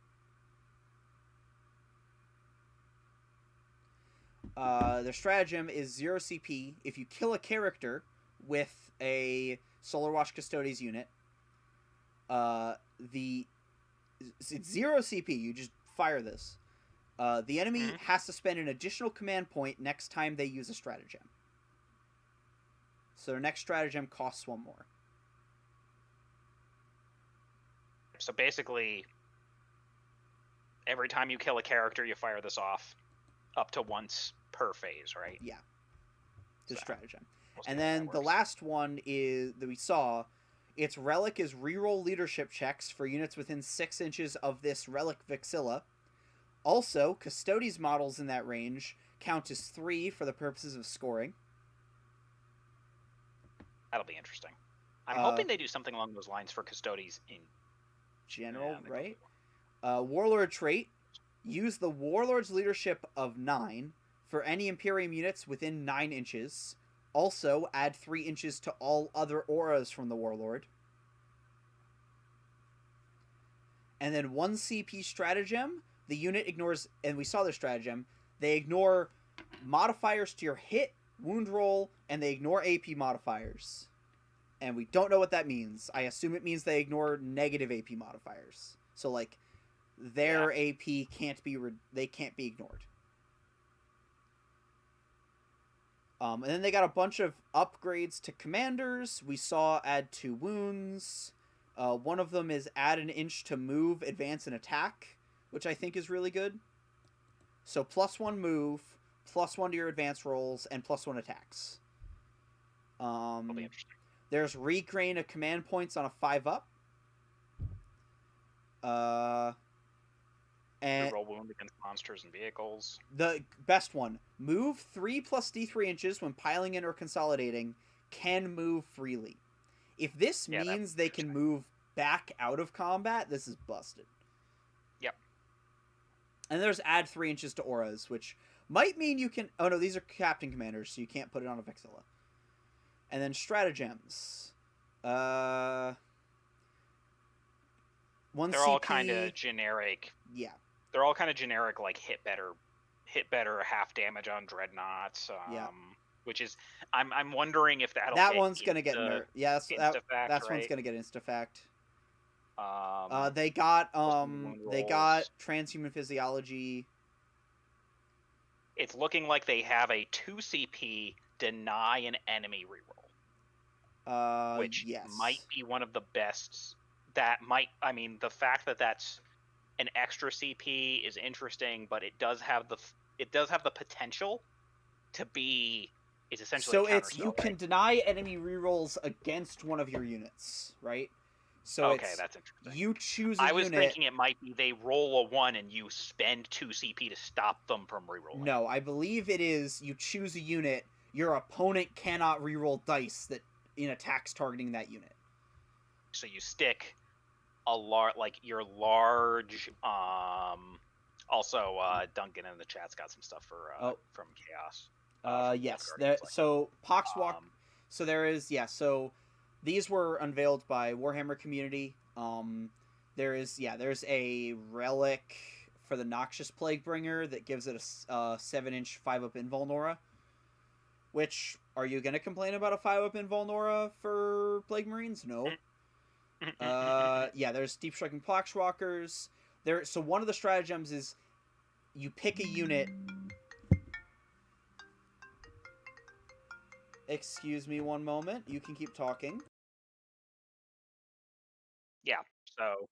Their stratagem is 0 CP. If you kill a character with a Solar Watch Custodes unit, it's 0 CP. You just fire this. The enemy has to spend an additional command point next time they use a stratagem. So their next stratagem costs 1 more. So basically, every time you kill a character, you fire this off up to once per phase, right? Yeah. The stratagem. And then the last one is that we saw, its relic is reroll leadership checks for units within 6 inches of this relic Vexilla. Also, Custodes models in that range count as 3 for the purposes of scoring. That'll be interesting. I'm hoping they do something along those lines for Custodes in general, right? Warlord trait. Use the Warlord's leadership of 9 for any Imperium units within 9 inches. Also, add 3 inches to all other auras from the Warlord. And then 1 CP stratagem. The unit ignores, and we saw their stratagem, they ignore modifiers to your hit, wound roll, and they ignore AP modifiers. And we don't know what that means. I assume it means they ignore negative AP modifiers. So, like, their AP can't be ignored. And then they got a bunch of upgrades to commanders. We saw add 2 wounds. One of them is add 1 inch to move, advance, and attack, which I think is really good. So +1 move, +1 to your advance rolls, and +1 attacks. That'll be interesting. There's regain of command points on a 5-up. And reroll wound against monsters and vehicles. The best one: move 3 plus d3 inches when piling in or consolidating. Can move freely. If this means they can move back out of combat, this is busted. Yep. And there's add 3 inches to auras, which might mean you can... Oh no, these are captain commanders, so you can't put it on a Vexilla. And then stratagems. They're all kind of generic. Yeah. They're all kind of generic, like hit better, half damage on dreadnoughts. Yeah. Which is, I'm wondering if that one's gonna get nerfed. Yeah, that's right? one's gonna get instafact. They got transhuman physiology. It's looking like they have a 2 CP deny an enemy reroll. Which might be one of the best. The fact that that's an extra CP is interesting, but it does have the potential to be. It's essentially so it's you can deny enemy rerolls against one of your units, right? So okay, that's interesting. You choose a unit. I was thinking it might be they roll a 1 and you spend 2 CP to stop them from rerolling. No, I believe it is you choose a unit. Your opponent cannot reroll dice that in attacks targeting that unit. So you stick your large. Also, Duncan in the chat's got some stuff from Chaos. Yes. So Poxwalk. So there is So these were unveiled by Warhammer Community. There's a relic for the Noxious Plaguebringer that gives it a 7-inch 5-up Invuln aura. Which, are you gonna complain about a 5-up Invuln aura for Plague Marines? No. There's Deep Striking Poxwalkers. So one of the stratagems is you pick a unit. Excuse me one moment. You can keep talking. Yeah, so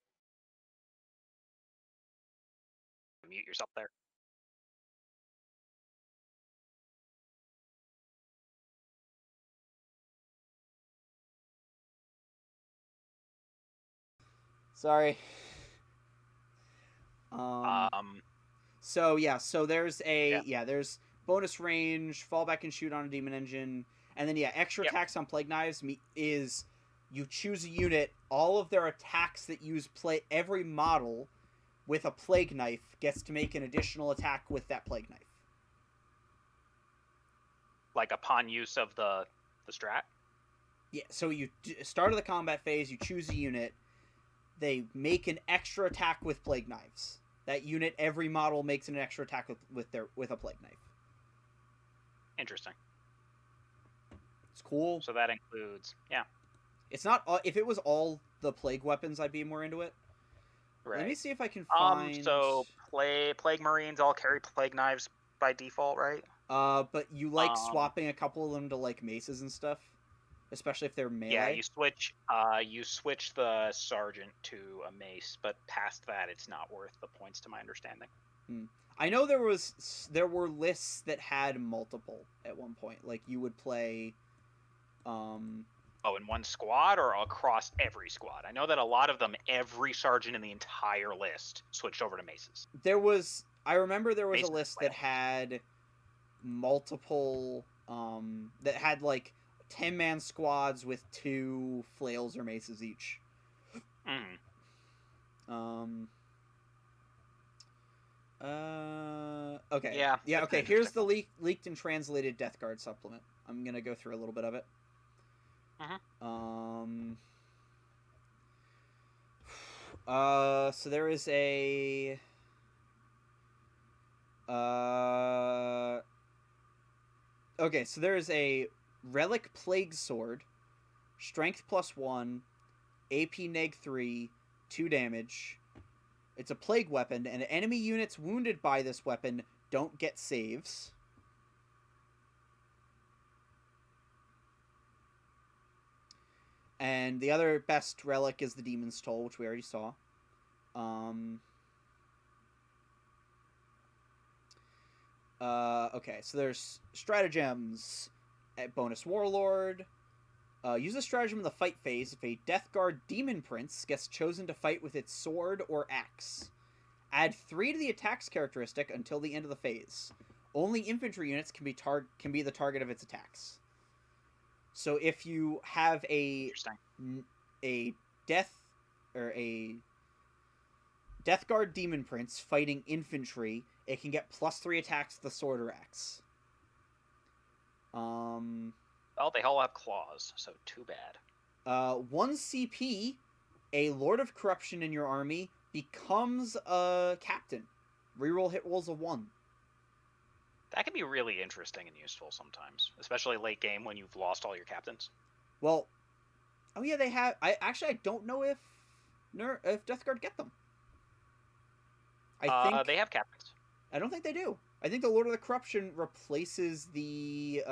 mute yourself there. Sorry. So there's there's bonus range, fall back and shoot on a demon engine, and then extra attacks on plague knives is you choose a unit. All of their attacks that use every model with a plague knife gets to make an additional attack with that plague knife. Like upon use of the strat. Yeah. So you start of the combat phase, you choose a unit. They make an extra attack with plague knives. That unit, every model makes an extra attack with a plague knife. Interesting. It's cool. So that includes, It's not. If it was all the plague weapons, I'd be more into it. Right. Let me see if I can find. So plague marines all carry plague knives by default, right? But you like swapping a couple of them to like maces and stuff, especially if they're melee. Yeah, you switch the sergeant to a mace, but past that, it's not worth the points, to my understanding. I know there were lists that had multiple at one point. Like you would play. In one squad or across every squad? I know that a lot of them, every sergeant in the entire list switched over to maces. I remember there was a list that had multiple, that had like 10-man squads with 2 flails or maces each. Okay. Yeah. Okay. Here's the leaked and translated Death Guard supplement. I'm gonna go through a little bit of it. So there is a. Okay, so there is a Relic Plague Sword, Strength +1, AP -3, 2 damage. It's a plague weapon, and enemy units wounded by this weapon don't get saves. And the other best relic is the Demon's Toll, which we already saw. Okay, so there's stratagems at bonus Warlord. Use a stratagem in the fight phase if a Death Guard Demon Prince gets chosen to fight with its sword or axe. Add 3 to the attack's characteristic until the end of the phase. Only infantry units can be the target of its attacks. So if you have a death guard demon prince fighting infantry, it can get +3 attacks to the sword or axe. Well, they all have claws, so too bad. 1 CP, a Lord of Corruption in your army becomes a captain. Reroll hit rolls of 1. That can be really interesting and useful sometimes, especially late game when you've lost all your captains. Well, oh yeah, they have. I don't know if Death Guard get them. I think they have captains. I don't think they do. I think the Lord of the Corruption replaces the.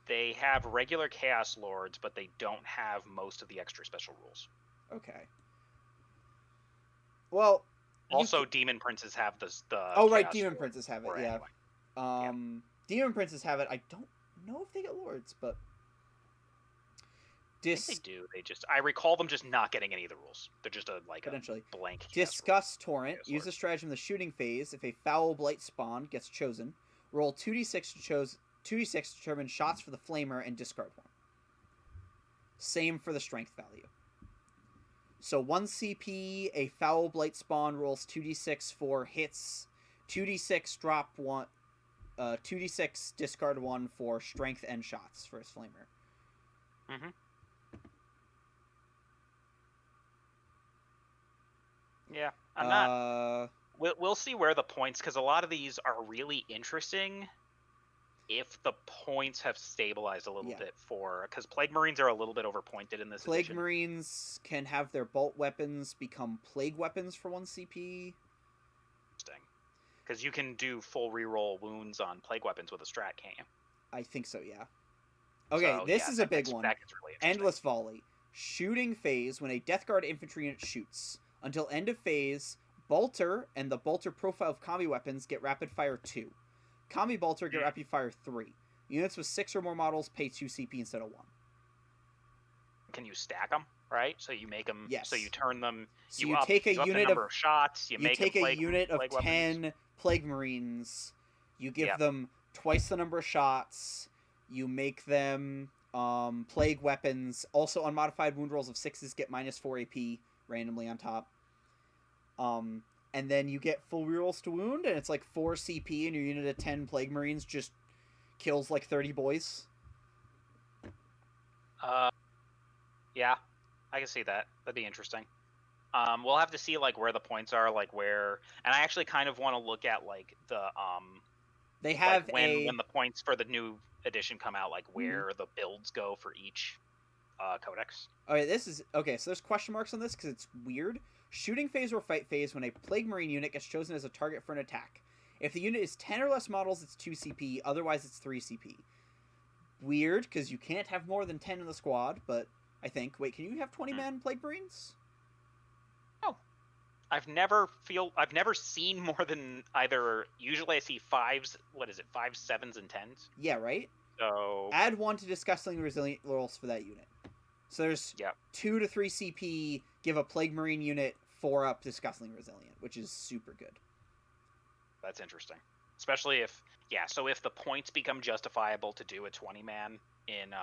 They have regular Chaos Lords, but they don't have most of the extra special rules. Okay. Well. Also, Demon Princes have the. Oh right, Demon Princes have it. Yeah. Anyway. Demon Princes have it. I don't know if they get Lords, but. I think they do. I recall them just not getting any of the rules. They're just a blank. Discuss Torrent. Use the strategy in the shooting phase. If a foul blight spawn gets chosen, roll 2d6 to determine shots for the flamer and discard 1. Same for the strength value. So 1 CP, a foul blight spawn rolls 2d6 for hits, 2d6 drop 1, 2d6 discard 1 for strength and shots for his flamer. Mm-hmm. Yeah, I'm not. We'll see where the points, because a lot of these are really interesting if the points have stabilized a little bit because Plague Marines are a little bit overpointed in this Plague edition. Marines can have their bolt weapons become plague weapons for 1 CP. Interesting. Because you can do full reroll wounds on plague weapons with a strat, can't you? I think so, yeah. Okay, so, this is a big one. That gets really Endless Volley. Shooting phase when a Death Guard infantry unit shoots. Until end of phase, Bolter and the Bolter profile of combi weapons get rapid fire 2. Combi Bolter get rapid fire 3. Units with 6 or more models pay 2 CP instead of 1. Can you stack them, right? So you make them. Yes. So you turn them. So you take a unit of shots. You make take a unit of 10 weapons. Plague Marines. You give them twice the number of shots. You make them plague weapons. Also, unmodified wound rolls of 6s get -4 AP randomly on top. And then you get full rerolls to wound, and it's like 4 CP, and your unit of 10 Plague Marines just kills like 30 boys. Yeah, I can see that. That'd be interesting. We'll have to see like where the points are, like where, and I actually kind of want to look at like the They have like when the points for the new edition come out, like where the builds go for each codex. Okay, so there's question marks on this because it's weird. Shooting phase or fight phase when a Plague Marine unit gets chosen as a target for an attack. If the unit is 10 or less models, it's 2 CP. Otherwise, it's 3 CP. Weird, because you can't have more than 10 in the squad, but I think... Wait, can you have 20-man Plague Marines? No. I've never seen more than either... Usually I see 5s, 7s, and 10s? Yeah, right? So... Add 1 to Disgustingly Resilient rolls for that unit. So there's 2 to 3 CP, give a Plague Marine unit 4 up Disgustingly Resilient, which is super good. That's interesting. Especially if the points become justifiable to do a 20-man in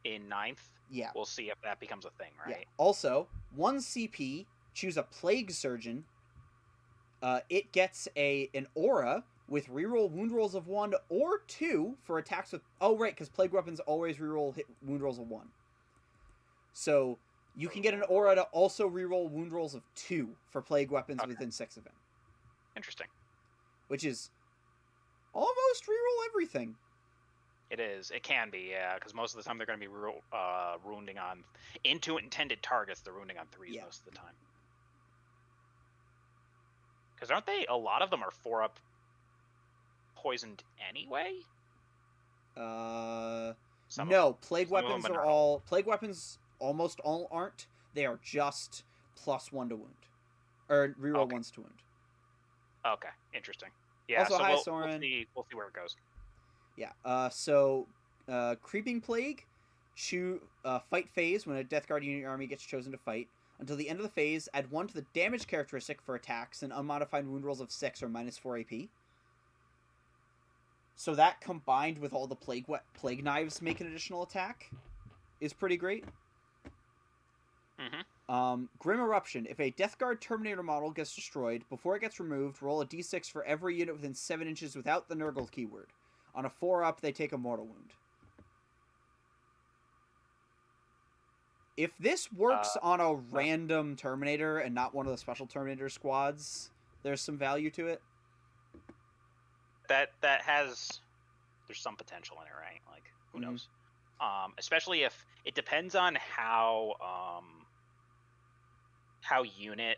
9th, we'll see if that becomes a thing, right? Yeah. Also, 1 CP, choose a Plague Surgeon. It gets an aura with reroll wound rolls of 1 or 2 for attacks with... Oh, right, because Plague Weapons always reroll wound rolls of 1. So, you can get an aura to also reroll wound rolls of 2 for Plague Weapons within 6 of him. Interesting. Which is almost reroll everything. It is. It can be, yeah, because most of the time they're going to be wounding on... Into intended targets, they're wounding on 3s most of the time. Because aren't they... A lot of them are 4-up poisoned anyway? No, Plague Weapons are all... Plague Weapons almost all aren't. They are just +1 to wound. Or reroll 1s to wound. Okay, interesting. Yeah, also, so hi, we'll see where it goes. Yeah, so Creeping Plague, fight phase when a Death Guard unit army gets chosen to fight. Until the end of the phase, add 1 to the damage characteristic for attacks and unmodified wound rolls of 6 or minus 4 AP. So that combined with all the plague knives make an additional attack is pretty great. Grim Eruption. If a Death Guard Terminator model gets destroyed, before it gets removed, roll a d6 for every unit within 7 inches without the Nurgle keyword. On a 4-up, they take a mortal wound. If this works on a random Terminator and not one of the special Terminator squads, there's some value to it. That has, there's some potential in it, right? Like, who knows? Especially if it depends on how unit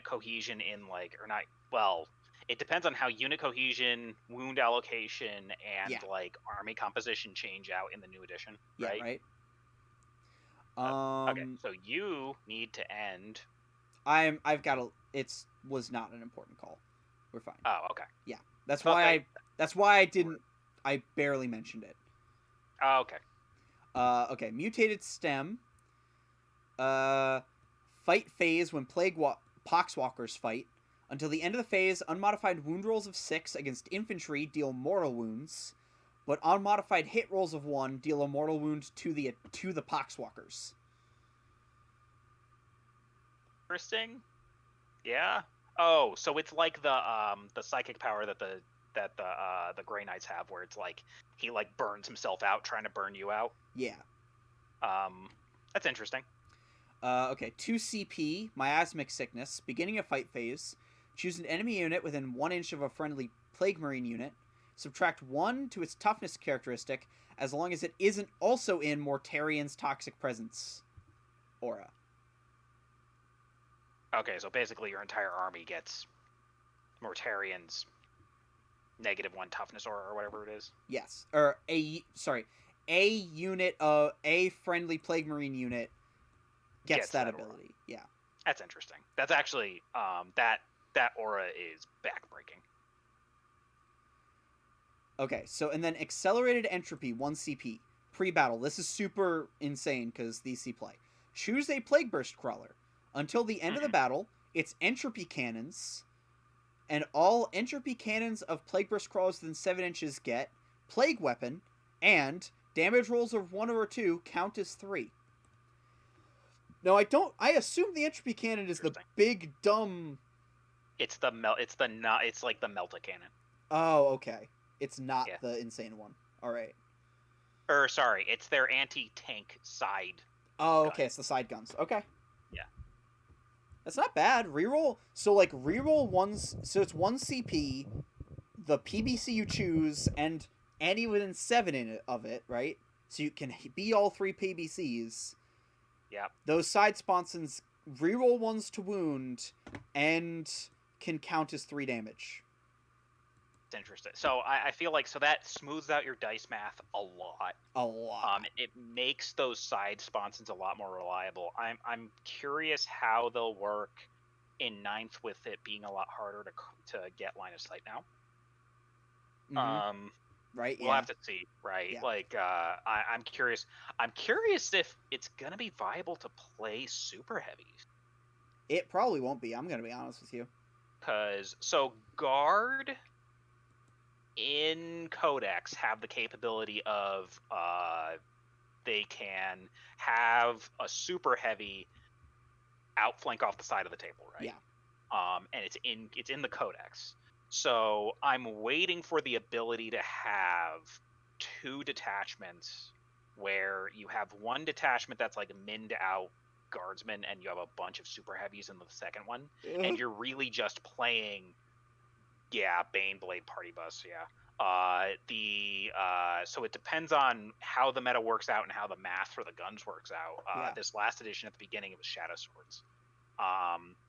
cohesion in like, or not, well, it depends on how unit cohesion, wound allocation, and like army composition change out in the new edition, right? Yeah, right. Okay, so you need to end. I've got a. It was not an important call. We're fine. Oh, okay. Yeah, that's why I didn't. I barely mentioned it. Oh, okay. Okay. Mutated stem. Fight phase when poxwalkers fight. Until the end of the phase, unmodified wound rolls of 6 against infantry deal mortal wounds, but unmodified hit rolls of 1 deal a mortal wound to the poxwalkers. Interesting. Yeah. Oh, so it's like the psychic power that the Grey Knights have, where it's like he like burns himself out trying to burn you out. Yeah. That's interesting. Okay, 2 CP, miasmic sickness, beginning of fight phase. Choose an enemy unit within 1 inch of a friendly Plague Marine unit. Subtract 1 to its toughness characteristic, as long as it isn't also in Mortarian's Toxic Presence aura. Okay, so basically your entire army gets Mortarian's -1 toughness or whatever it is. Yes, or a unit of a friendly Plague Marine unit gets that ability. Aura. Yeah, that's interesting. That's actually that aura is backbreaking. Okay, so and then accelerated entropy 1 CP pre-battle. This is super insane because these see play. Choose a Plague Burst Crawler. Until the end of the battle, its entropy cannons, and all entropy cannons of Plague Burst Crawlers within 7 inches get Plague Weapon, and damage rolls of 1 or 2 count as 3. No, I assume the entropy cannon is the big dumb. It's like the Melta cannon. Oh, okay. It's not the insane one. All right. Or sorry, it's their anti-tank side. Oh, okay. It's the side guns. Okay. Yeah. That's not bad. Reroll. So like reroll ones. So it's 1 CP, the PBC you choose, and any within 7 of it, right? So you can be all 3 PBCs. Yeah. Those side sponsons reroll 1s to wound, and can count as 3 damage. It's interesting. So I feel like that smooths out your dice math a lot. A lot. It makes those side sponsons a lot more reliable. I'm curious how they'll work in 9th with it being a lot harder to get line of sight now. Mm-hmm. Right. We'll have to see. Right. Yeah. Like I'm curious. I'm curious if it's gonna be viable to play super heavies. It probably won't be. I'm gonna be honest with you. So guard in Codex have the capability of they can have a super heavy outflank off the side of the table, right? Yeah. And it's in the Codex. So I'm waiting for the ability to have 2 detachments where you have 1 detachment that's like minned out guardsmen, and you have a bunch of super heavies in the second one, and you're really just playing Baneblade Party Bus, so it depends on how the meta works out and how the math for the guns works out. This last edition at the beginning it was Shadow Swords.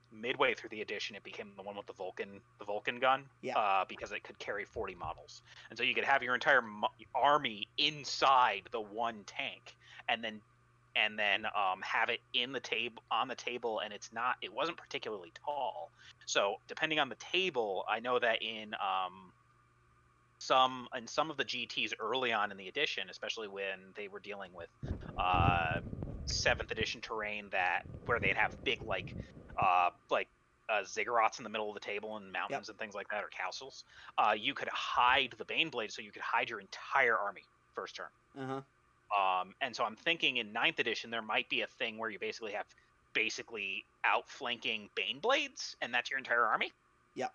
Midway through the edition it became the one with the Vulcan gun, because it could carry 40 models, and so you could have your entire army inside the 1 tank, and then have it on the table, and it wasn't particularly tall. So depending on the table, I know that in some of the GTs early on in the edition, especially when they were dealing with 7th edition terrain where they'd have big ziggurats in the middle of the table and mountains and things like that, or castles. You could hide the Baneblade, so you could hide your entire army first turn. And so I'm thinking in 9th edition there might be a thing where you basically have outflanking Baneblades, and that's your entire army. Yep.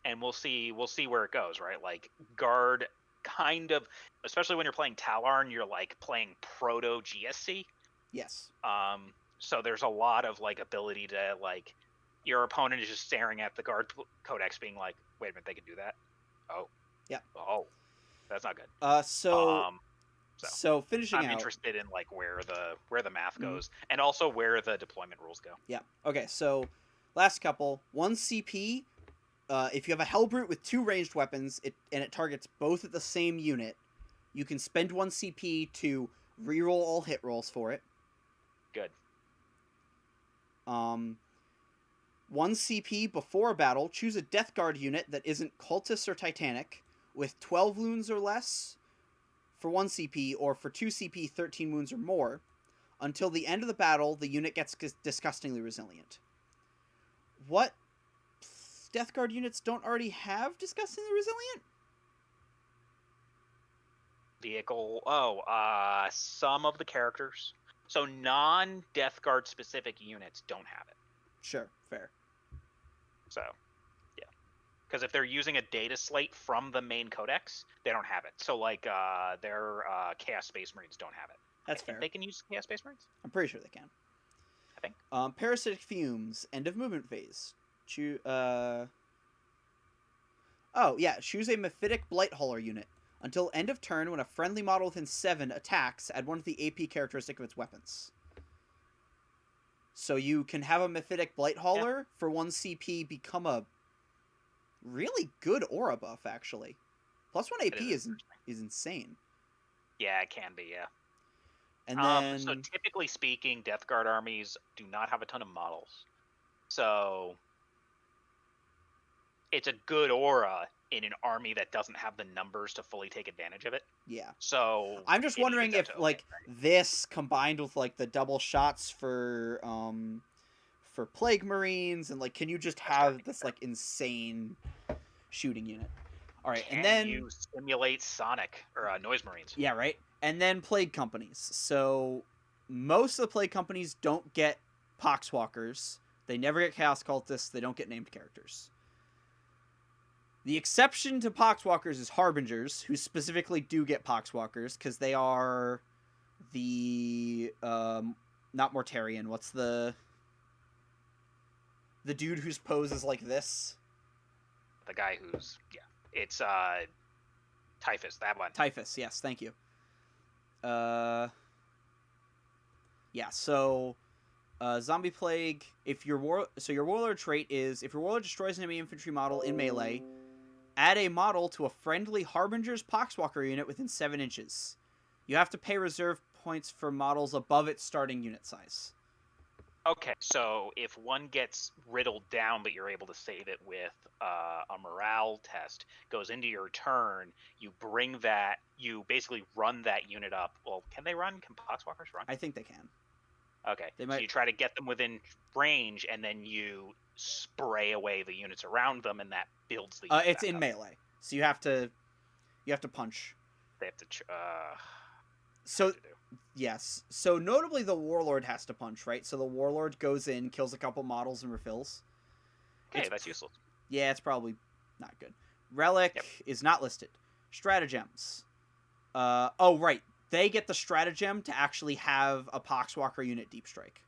And we'll see where it goes, right? Like guard, kind of, especially when you're playing Talarn, you're like playing proto GSC. Yes. So there's a lot of like ability to like, your opponent is just staring at the guard codex, being like, wait a minute, they can do that. Oh. Yeah. Oh, that's not good. So finishing I'm interested in like where the math goes, and also where the deployment rules go. Yeah. Okay. So last couple, 1 CP. If you have a Hellbrute with 2 ranged weapons, and it targets both at the same unit, you can spend 1 CP to reroll all hit rolls for it. Good. 1 CP before battle, choose a Death Guard unit that isn't Cultist or Titanic with 12 wounds or less for 1 CP, or for 2 CP, 13 wounds or more. Until the end of the battle, the unit gets disgustingly resilient. What Death Guard units don't already have disgustingly resilient? Vehicle. Some of the characters. So non-Death Guard specific units don't have it. Sure, fair. So, yeah. Because if they're using a data slate from the main codex, they don't have it. So, like, their Chaos Space Marines don't have it. That's fair. They can use Chaos Space Marines? I'm pretty sure they can. I think. Parasitic Fumes, end of movement phase. Choose a Mephitic Blight Hauler unit. Until end of turn, when a friendly model within 7 attacks, add 1 to the AP characteristic of its weapons. So you can have a Mephitic Blight Hauler for 1 CP become a really good aura buff, actually. Plus 1 AP is insane. Yeah, it can be, yeah. And then... So typically speaking, Death Guard armies do not have a ton of models. So it's a good aura in an army that doesn't have the numbers to fully take advantage of it. Yeah. So I'm just wondering if this combined with like the double shots for Plague Marines, and like, can you just have this like insane shooting unit? All right, and then you simulate Sonic or Noise Marines. Yeah, right. And then Plague Companies. So most of the Plague Companies don't get Poxwalkers. They never get Chaos Cultists. They don't get named characters. The exception to Poxwalkers is Harbingers, who specifically do get Poxwalkers, because they are the, not Mortarion, what's the dude whose pose is like this? The guy who's, it's, Typhus, that one. Typhus, yes, thank you. So, Zombie Plague, your Warlord trait is, if your Warlord destroys an enemy infantry model in melee, add a model to a friendly Harbinger's Poxwalker unit within 7 inches. You have to pay reserve points for models above its starting unit size. Okay, so if one gets riddled down, but you're able to save it with a morale test, goes into your turn, you basically run that unit up. Well, can they run? Can Poxwalkers run? I think they can. Okay, so you try to get them within range, and then you spray away the units around them, and that builds the unit it's in melee, so you have to punch. They have to yes, so notably the Warlord has to punch, right? So the Warlord goes in, kills a couple models, and refills. Okay, that's useless. Yeah, it's probably not good. Relic is not listed. Stratagems. Right, they get the Stratagem to actually have a Poxwalker unit deep strike.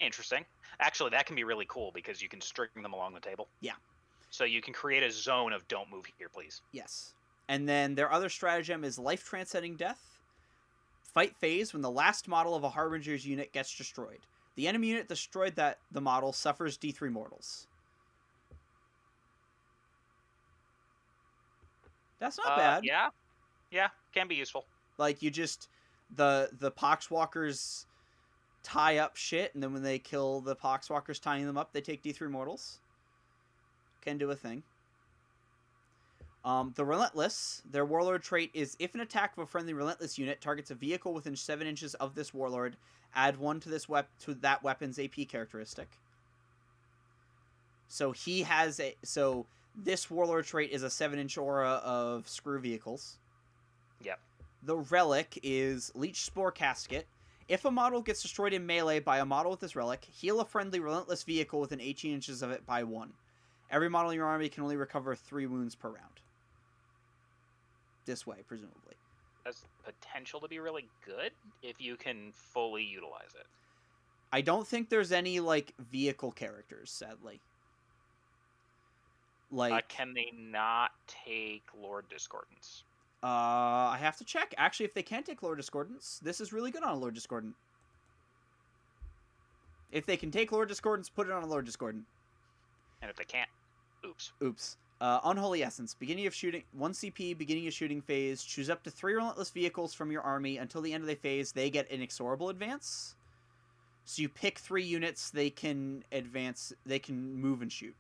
Interesting. Actually, that can be really cool because you can string them along the table. Yeah. So you can create a zone of don't move here, please. Yes. And then their other stratagem is Life Transcending Death. Fight phase when the last model of a Harbinger's unit gets destroyed. The enemy unit destroyed the model suffers D3 mortals. That's not bad. Yeah. Yeah, can be useful. Like, you just... The Poxwalkers tie up shit, and then when they kill the Poxwalkers tying them up, they take D3 mortals. Can do a thing. The Relentless, their warlord trait is if an attack of a friendly Relentless unit targets a vehicle within 7 inches of this warlord, add 1 to that weapon's AP characteristic. So this warlord trait is a 7-inch aura of screw vehicles. Yep. The Relic is Leech Spore Casket. If a model gets destroyed in melee by a model with this relic, heal a friendly Relentless vehicle within 18 inches of it by 1. Every model in your army can only recover 3 wounds per round. This way, presumably. Has potential to be really good if you can fully utilize it. I don't think there's any, vehicle characters, sadly. Can they not take Lord Discordance? I have to check. Actually, if they can't take Lord Discordance, this is really good on a Lord Discordant. If they can take Lord Discordance, put it on a Lord Discordant. And if they can't, oops. Unholy Essence. Beginning of shooting. 1 CP, beginning of shooting phase. Choose up to 3 Relentless vehicles from your army. Until the end of the phase, they get inexorable advance. So you pick 3 units, they can advance, they can move and shoot.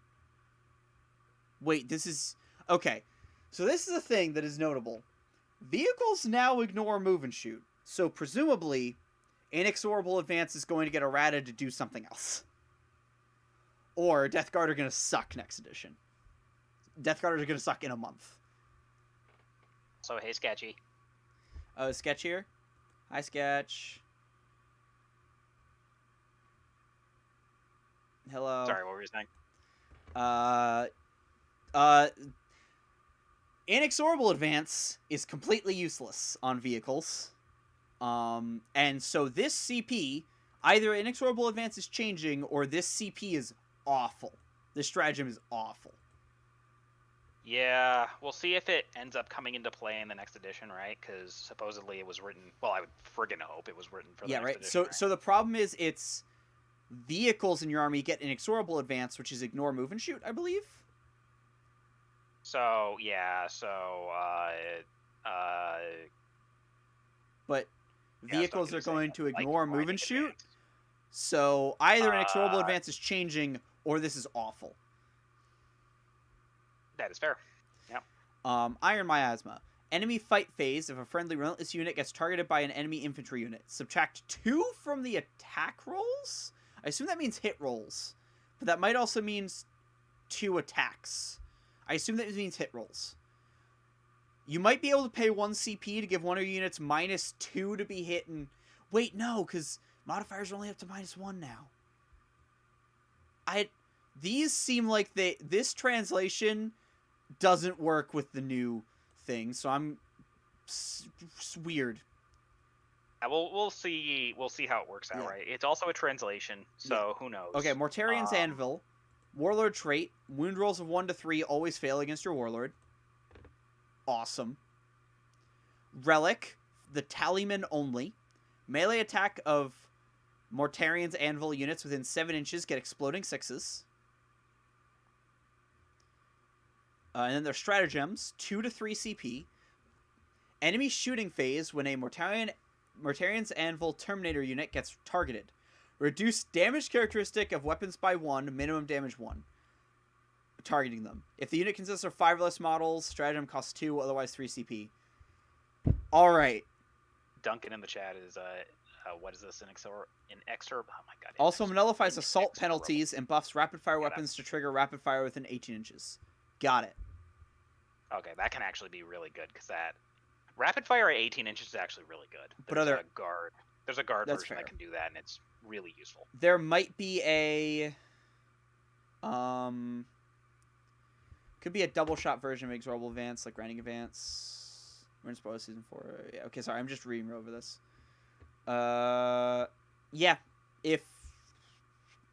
Wait, this is... Okay, so this is a thing that is notable. Vehicles now ignore move and shoot. So presumably, inexorable advance is going to get errata to do something else. Or Death Guard are going to suck next edition. Death Guard are going to suck in a month. So, hey, Sketchy. Oh, Sketch here? Hi, Sketch. Hello. Sorry, what were you saying? Inexorable advance is completely useless on vehicles. And so this CP, either inexorable advance is changing or this CP is awful. This stratagem is awful. Yeah, we'll see if it ends up coming into play in the next edition, right? Because supposedly it was written... Well, I would friggin' hope it was written for the next edition. So, right? So the problem is it's... Vehicles in your army get inexorable advance, which is ignore, move, and shoot, I believe. So, yeah, But vehicles are going to ignore, move, and shoot. So either inexorable advance is changing, or this is awful. That is fair. Yeah. Iron Miasma. Enemy fight phase. If a friendly Relentless unit gets targeted by an enemy infantry unit, subtract 2 from the attack rolls? I assume that means hit rolls. But that might also mean 2 attacks. I assume that means hit rolls. You might be able to pay 1 CP to give one of your units -2 to be hit and... Wait, no, because modifiers are only up to -1 now. These seem like this translation doesn't work with the new thing, so it's weird. We'll see how it works out, right? It's also a translation, so who knows? Okay, Mortarian's Anvil. Warlord trait. Wound rolls of 1 to 3 always fail against your Warlord. Awesome. Relic. The Tallyman only. Melee attack of Mortarian's Anvil units within 7 inches get exploding 6s. And then their stratagems. 2 to 3 CP. Enemy shooting phase when a Mortarian's Anvil Terminator unit gets targeted. Reduce damage characteristic of weapons by 1, minimum damage 1. Targeting them. If the unit consists of 5 or less models, stratagem costs 2, otherwise 3 CP. Alright. Duncan in the chat is, what is this? An exorb? Oh my god. Also nullifies assault penalties and buffs rapid fire weapons to trigger rapid fire within 18 inches. Got it. Okay, that can actually be really good, because that... Rapid fire at 18 inches is actually really good. There's a guard version that can do that, and it's really useful. There might be a... Could be a double shot version of Exorbital Advance, like Grinding Advance. We're in spoiler season 4. Yeah, okay, sorry, I'm just reading over this. Yeah, if...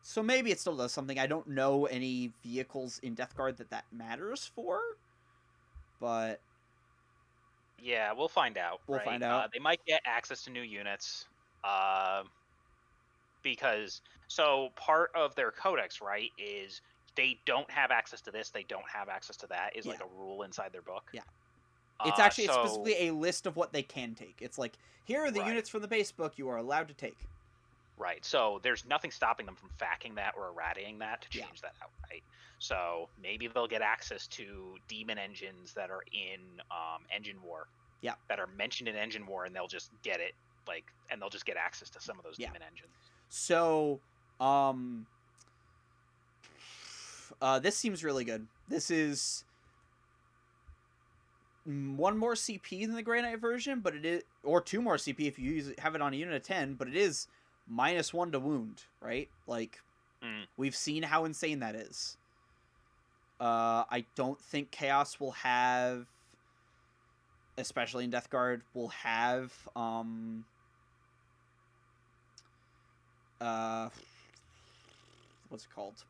So maybe it still does something. I don't know any vehicles in Death Guard that matters for, but... Yeah, we'll find out. We'll find out. They might get access to new units, because... So part of their codex, right, is they don't have access to this, they don't have access to that, is like a rule inside their book. Yeah. It's actually specifically a list of what they can take. It's like, here are the units from the base book you are allowed to take. Right. So there's nothing stopping them from facking that or irradiating that to change that out, right? So maybe they'll get access to demon engines that are in Engine War. Yeah. That are mentioned in Engine War, and they'll just get it, and they'll just get access to some of those demon engines. So, this seems really good. This is 1 more CP than the Grey Knight version, but it is, or 2 more CP if you have it on a unit of 10, but it is -1 to wound, right? Like, we've seen how insane that is. I don't think Chaos will have, especially in Death Guard, will have, what's it called?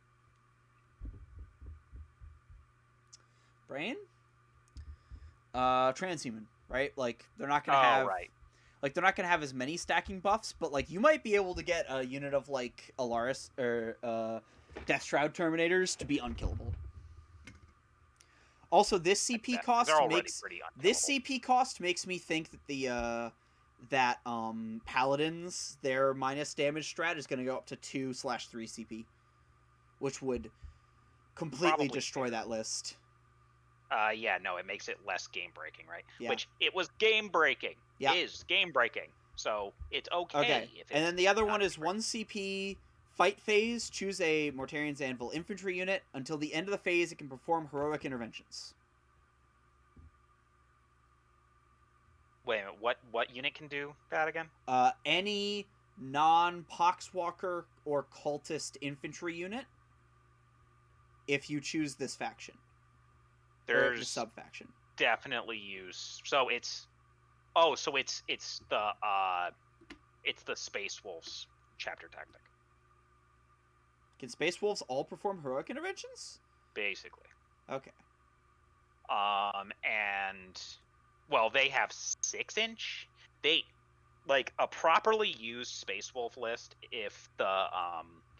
Brain? Transhuman, right? Like, they're not gonna have... right. Like, they're not gonna have as many stacking buffs, but, like, you might be able to get a unit of, like, Alaris, or, Death Shroud Terminators to be unkillable. Also, this CP cost makes... This CP cost makes me think that the... Paladins, their minus damage strat is gonna go up to 2/3 CP. Which would completely destroy that list. Yeah, no, it makes it less game-breaking, right? Yeah. Which, it was game-breaking. Yeah. Is game-breaking. So, it's okay. If and then the other one is 1 CP, fight phase, choose a Mortarian's Anvil infantry unit. Until the end of the phase, it can perform heroic interventions. Wait a minute, what unit can do that again? Any non-Poxwalker or Cultist infantry unit, if you choose this faction. There's the sub-faction. Definitely use. So it's... Oh, so it's the Space Wolves chapter tactic. Can Space Wolves all perform heroic interventions? Basically. Okay. And... Well, they have 6-inch. They... Like, a properly used Space Wolf list, if the...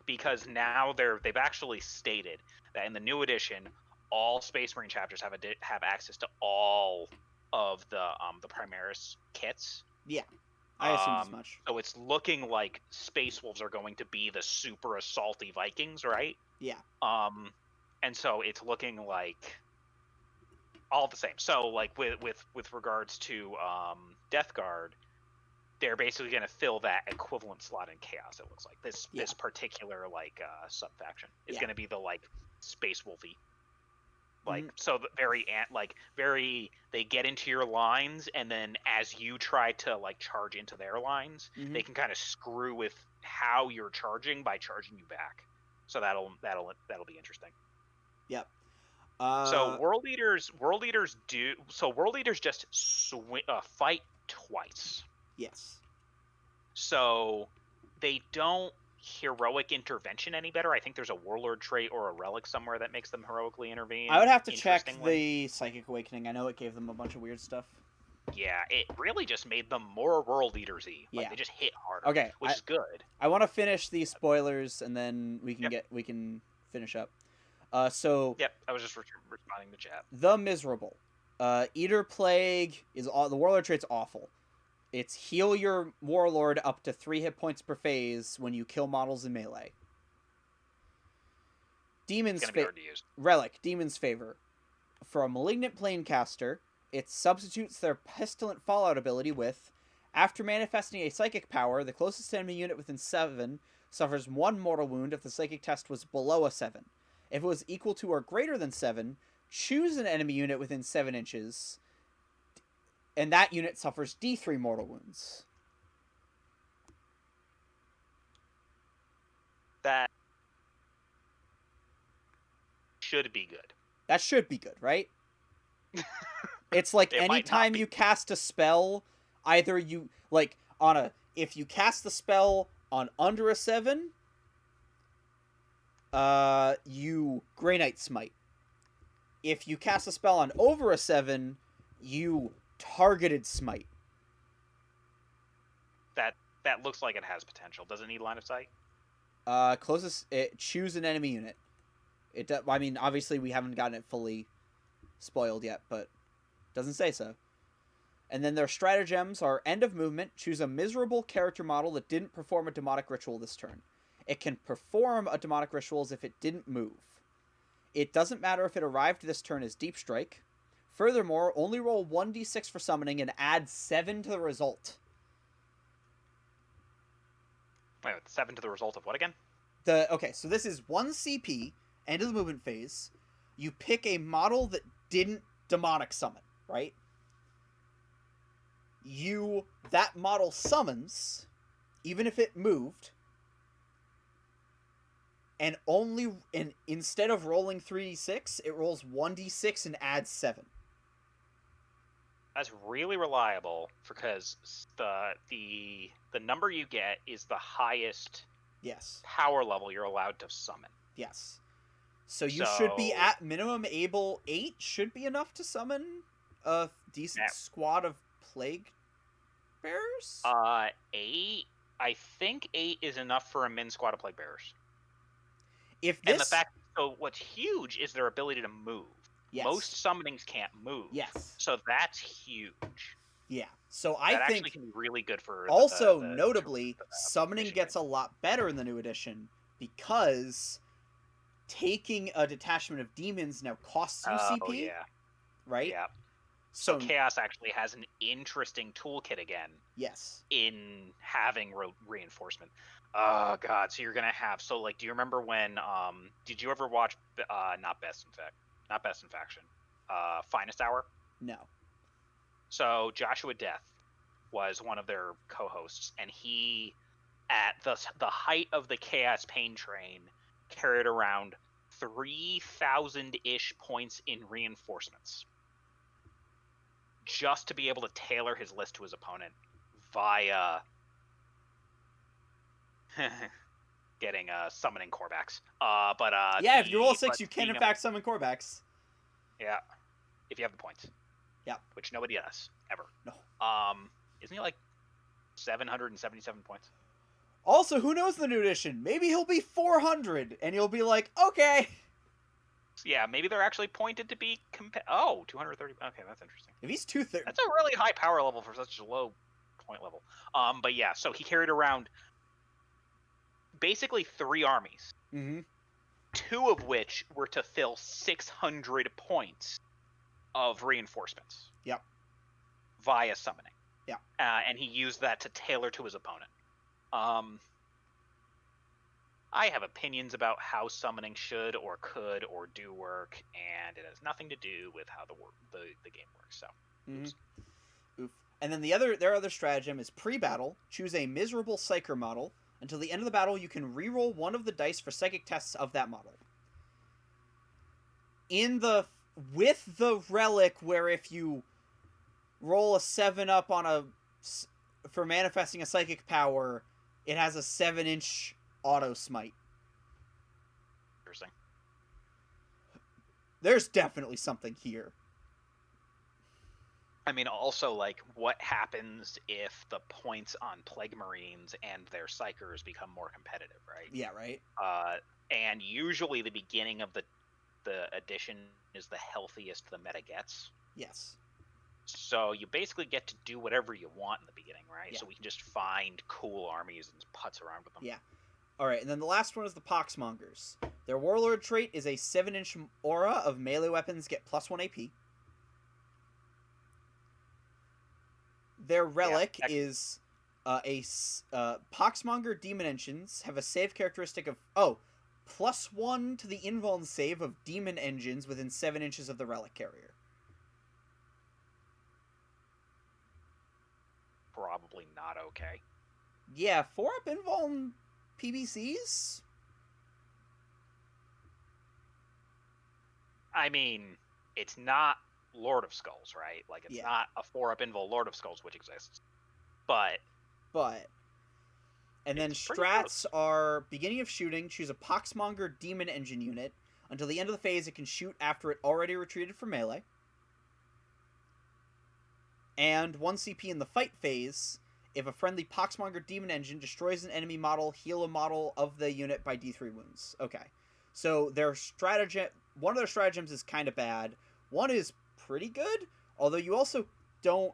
because now they've actually stated that in the new edition... all Space Marine chapters have access to all of the Primaris kits. Yeah, I assume as much. So it's looking like Space Wolves are going to be the super assaulty Vikings, right? Yeah. And so it's looking like all the same. So like with regards to Death Guard, they're basically going to fill that equivalent slot in Chaos. It looks like this particular like sub faction is going to be the like Space Wolfy. Like, so very, they get into your lines, and then as you try to, like, charge into their lines, they can kind of screw with how you're charging by charging you back. So that'll be interesting. Yep. So World Eaters just fight twice. Yes. So they don't heroic intervention any better. I think there's a warlord trait or a relic somewhere that makes them heroically intervene. I would have to check the Psychic Awakening. I know it gave them a bunch of weird stuff. Yeah, it really just made them more World Eaters-y. Like, they just hit harder. Okay, which is good. I want to finish these spoilers and then we can finish up. So yep, I was just responding to chat. The Miserable. Eater Plague is the warlord trait's awful. It's heal your warlord up to 3 hit points per phase when you kill models in melee. Relic, Demon's Favor. For a Malignant Planecaster, it substitutes their Pestilent Fallout ability with, after manifesting a psychic power, the closest enemy unit within 7 suffers 1 mortal wound if the psychic test was below a 7. If it was equal to or greater than 7, choose an enemy unit within 7 inches, and that unit suffers D3 mortal wounds. That should be good. That should be good, right? It's like anytime you cast a spell, either you, like, if you cast the spell on under a 7, you Grey Knight Smite. If you cast a spell on over a 7, you Targeted Smite. That looks like it has potential. Does it need line of sight? Choose an enemy unit. I mean, obviously we haven't gotten it fully spoiled yet, but it doesn't say so. And then their stratagems are end of movement, choose a miserable character model that didn't perform a demonic ritual this turn. It can perform a demonic ritual as if it didn't move. It doesn't matter if it arrived this turn as Deep Strike. Furthermore, only roll 1d6 for summoning and add 7 to the result. Wait, 7 to the result of what again? Okay, so this is 1 CP, end of the movement phase. You pick a model that didn't demonic summon, right? That model summons, even if it moved, and instead of rolling 3d6, it rolls 1d6 and adds 7. That's really reliable because the number you get is the highest power level you're allowed to summon. Yes. So you should be at minimum able 8 should be enough to summon a decent squad of plague bearers? 8. I think 8 is enough for a min squad of plague bearers. So what's huge is their ability to move. Yes. Most summonings can't move. Yes. So that's huge. Yeah. So I think that actually can be really good for. Also, notably, summoning gets a lot better in the new edition because taking a detachment of demons now costs you CP. Oh yeah. Right. Yeah. So Chaos actually has an interesting toolkit again. Yes. In having reinforcement. Oh god. So you're gonna have. So like, do you remember when? Did you ever watch? Not Best in Faction. Finest Hour? No. So Joshua Death was one of their co-hosts, and he, at the height of the Chaos Pain Train, carried around 3,000-ish points in reinforcements just to be able to tailor his list to his opponent via getting summoning Korbacks. If you roll 6, you can in fact summon Korbacks. Yeah, if you have the points. Yeah, which nobody does ever. No. Isn't he like 777 points? Also, who knows the new edition? Maybe he'll be 400, and you'll be like, okay. Yeah, maybe they're actually pointed to be 230. Okay, that's interesting. If he's 230, that's a really high power level for such a low point level. But yeah, so he carried around basically 3 armies. Mm-hmm. 2 of which were to fill 600 points of reinforcements. Yep. Via summoning. Yeah. And he used that to tailor to his opponent. I have opinions about how summoning should or could or do work, and it has nothing to do with how the game works. So, Oof. And then their other stratagem is pre-battle. Choose a miserable Psyker model. Until the end of the battle, you can re-roll 1 of the dice for psychic tests of that model. With the relic, where if you roll a 7-up for manifesting a psychic power, it has a 7-inch auto smite. Interesting. There's definitely something here. I mean, also, like, what happens if the points on Plague Marines and their Psychers become more competitive, right? Yeah, right. And usually the beginning of the edition is the healthiest the meta gets. Yes. So you basically get to do whatever you want in the beginning, right? Yeah. So we can just find cool armies and putz around with them. Yeah. All right, and then the last one is the Poxmongers. Their Warlord trait is a 7-inch aura of melee weapons get +1 AP. Their relic is Poxmonger Demon Engines have a save characteristic of +1 to the invuln save of demon engines within 7 inches of the relic carrier. Probably not okay. Yeah, 4-up invuln PBCs? I mean, it's not Lord of Skulls, right? Like, it's not a 4-up invul Lord of Skulls, which exists. But. And then strats are beginning of shooting, choose a Poxmonger Demon Engine unit. Until the end of the phase, it can shoot after it already retreated from melee. And 1 CP in the fight phase, if a friendly Poxmonger Demon Engine destroys an enemy model, heal a model of the unit by D3 wounds. Okay. So one of their stratagems is kind of bad. One is pretty good, although you also don't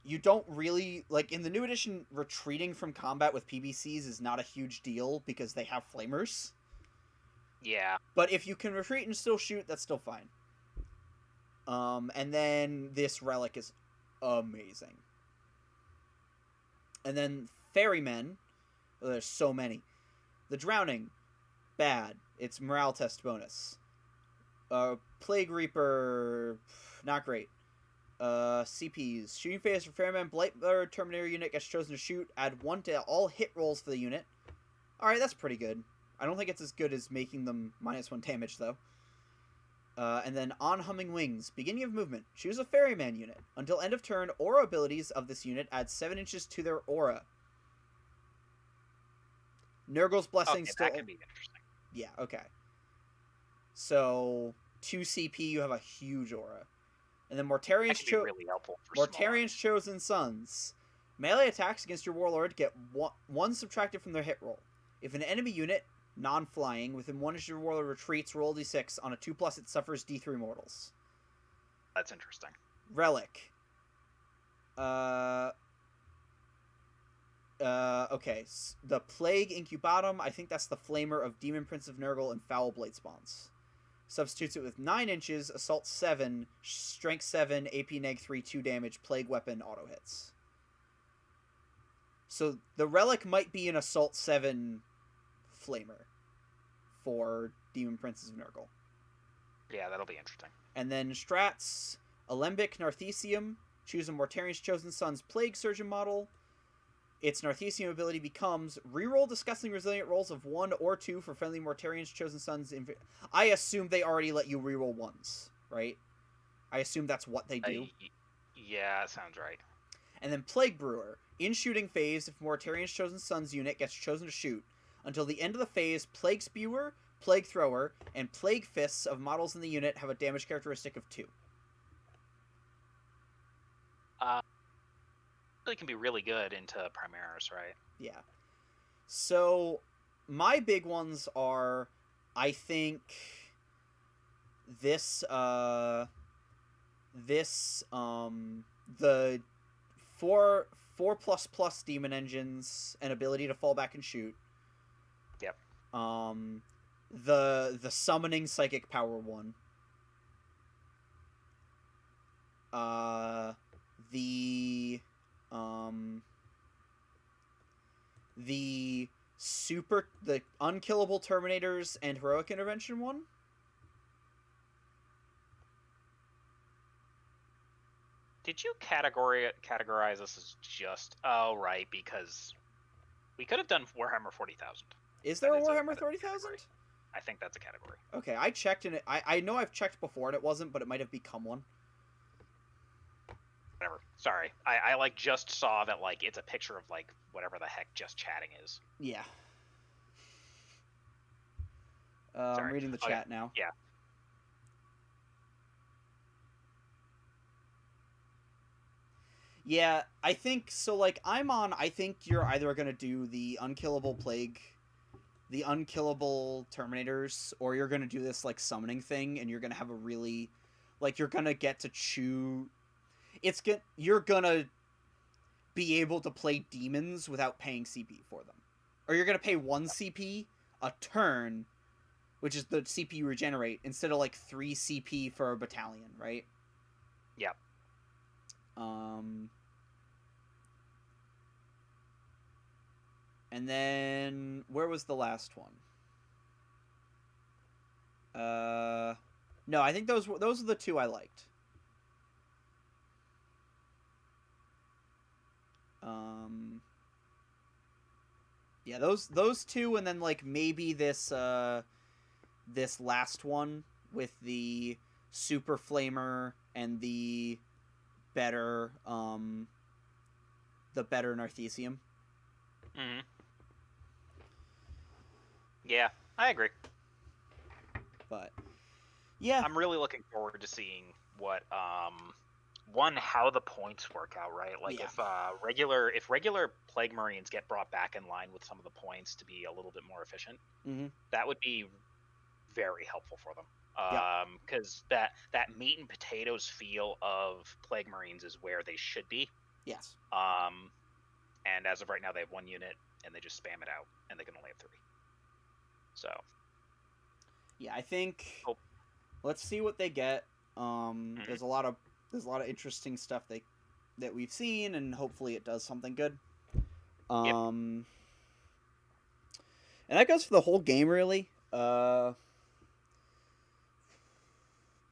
you don't really like in the new edition. Retreating from combat with PBCs is not a huge deal because they have flamers. Yeah. But if you can retreat and still shoot, that's still fine. And then this relic is amazing. And then ferrymen. Oh, there's so many. The drowning, bad. It's morale test bonus. Plague Reaper, not great. CPs. Shooting phase for Ferryman. Blightbird Terminator unit gets chosen to shoot. Add 1 to all hit rolls for the unit. Alright, that's pretty good. I don't think it's as good as making them -1 damage, though. And then on Humming Wings. Beginning of movement. Choose a Ferryman unit. Until end of turn, aura abilities of this unit add 7 inches to their aura. Nurgle's Blessing still... that can be interesting. Yeah, okay. So, 2 CP, you have a huge aura. And then Mortarian's really helpful for Mortarian's Chosen Sons. Melee attacks against your Warlord get 1 subtracted from their hit roll. If an enemy unit, non-flying, within 1 inch of your Warlord retreats, roll d6. On a 2+, it suffers d3 mortals. That's interesting. Relic. Okay. The Plague Incubatum, I think that's the Flamer of Demon Prince of Nurgle and Foul Blade Spawns. Substitutes it with 9 inches, Assault 7, Strength 7, AP Neg 3, 2 damage, Plague Weapon, auto hits. So the Relic might be an Assault 7 Flamer for Demon Princes of Nurgle. Yeah, that'll be interesting. And then Strats, Alembic Narthecium, choose a Mortarian's Chosen Sons Plague Surgeon model. Its Narthecium ability becomes reroll disgusting resilient rolls of 1 or 2 for friendly Mortarian's Chosen Sons. I assume they already let you reroll 1s, right? I assume that's what they do. Yeah, that sounds right. And then Plague Brewer. In shooting phase, if Mortarian's Chosen Sons unit gets chosen to shoot, until the end of the phase, Plague Spewer, Plague Thrower, and Plague Fists of models in the unit have a damage characteristic of 2. It can be really good into Primaris, right? Yeah. So my big ones are, I think, the 4++ demon engines and ability to fall back and shoot. Yep. The summoning psychic power one. The unkillable Terminators and heroic intervention one. Did you categorize this as just... Oh, right, because we could have done Warhammer 40,000. Is there a Warhammer 30,000? I think that's a category. Okay, I checked and I know I've checked before and it wasn't, but it might have become one. Whatever. Sorry. I like just saw that like it's a picture of like whatever the heck just chatting is. Yeah. I'm reading the chat now. Yeah. Yeah, I think so. Like I think you're either gonna do the unkillable plague, the unkillable Terminators, or you're gonna do this like summoning thing, and you're gonna have a really, like you're gonna get to choose. You're gonna be able to play demons without paying CP for them, or you're gonna pay 1 CP a turn, which is the CP you regenerate, instead of like 3 CP for a battalion, right? Yep. And then where was the last one? No, I think those are the 2 I liked. Yeah, those 2, and then like maybe this this last one with the super flamer and the better Narthecium. Mm-hmm. Yeah, I agree. But yeah, I'm really looking forward to seeing what how the points work out, right? Like if regular Plague Marines get brought back in line with some of the points to be a little bit more efficient, that would be very helpful for them. Because that meat and potatoes feel of Plague Marines is where they should be. Yes. And as of right now, they have 1 unit, and they just spam it out, and they can only have 3. So. Yeah, I think. Oh. Let's see what they get. There's a lot of interesting stuff that we've seen, and hopefully it does something good. And that goes for the whole game, really. But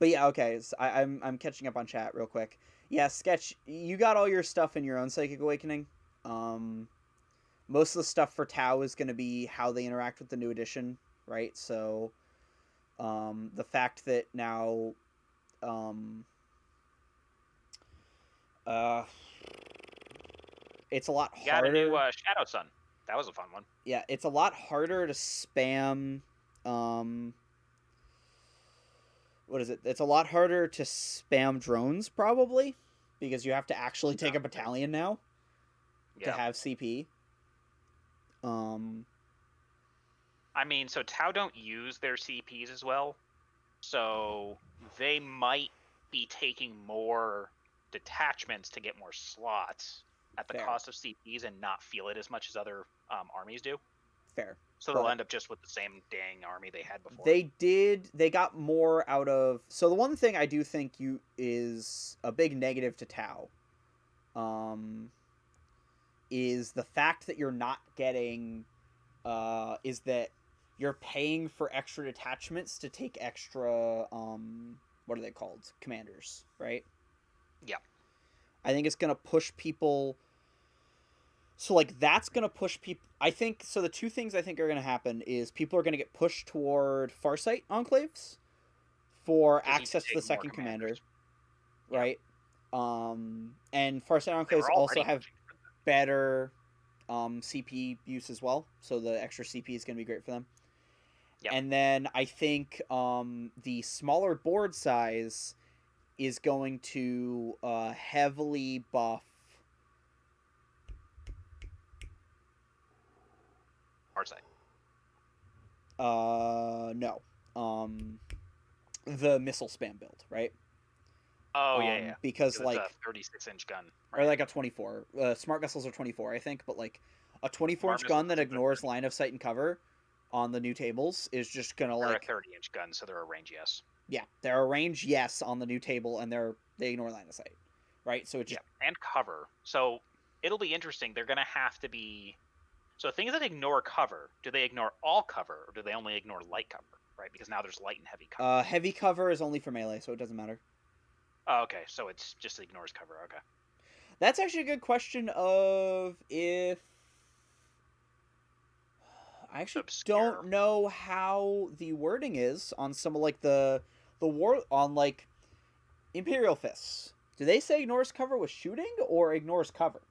yeah, okay. So I'm catching up on chat real quick. Yeah, Sketch, you got all your stuff in your own Psychic Awakening. Most of the stuff for Tau is going to be how they interact with the new edition, right? So, the fact that now, it's a lot harder. Got a new Shadow Sun. That was a fun one. Yeah, it's a lot harder to spam. What is it? It's a lot harder to spam drones, probably, because you have to actually take a battalion now to have CP. I mean, so Tau don't use their CPs as well, so they might be taking more detachments to get more slots at the cost of CPs and not feel it as much as other armies do. Fair. So they'll end up just with the same dang army they had before. They got more out of... So the one thing I do think is a big negative to Tau, is the fact that you're not getting... is that you're paying for extra detachments to take extra... what are they called? Commanders, right? Yeah. I think it's going to push people... So, like, that's going to push people... I think... So, the two things I think are going to happen is people are going to get pushed toward Farsight Enclaves for access to the second commander. Right? And Farsight Enclaves also have better CP use as well. So, the extra CP is going to be great for them. Yep. And then I think the smaller board size is going to heavily buff... Farsight. No. The missile spam build, right? Oh, yeah. Because, like... a 36-inch gun. Right? Or, like, a 24. Smart missiles are 24, I think, but, like, a 24-inch gun that ignores line of sight and cover on the new tables is just gonna, like... They're a 30-inch gun, so they're a range yes. Yeah, they're a range yes on the new table, and they ignore line of sight, right? So it's just... Yeah, and cover. So it'll be interesting. They're gonna have to be... So things that ignore cover, do they ignore all cover, or do they only ignore light cover, right? Because now there's light and heavy cover. Heavy cover is only for melee, so it doesn't matter. Oh, okay, so it's just ignores cover, okay. That's actually a good question of if... I actually don't know how the wording is on some of, like, the war... On, like, Imperial Fists. Do they say ignores cover with shooting, or ignores cover?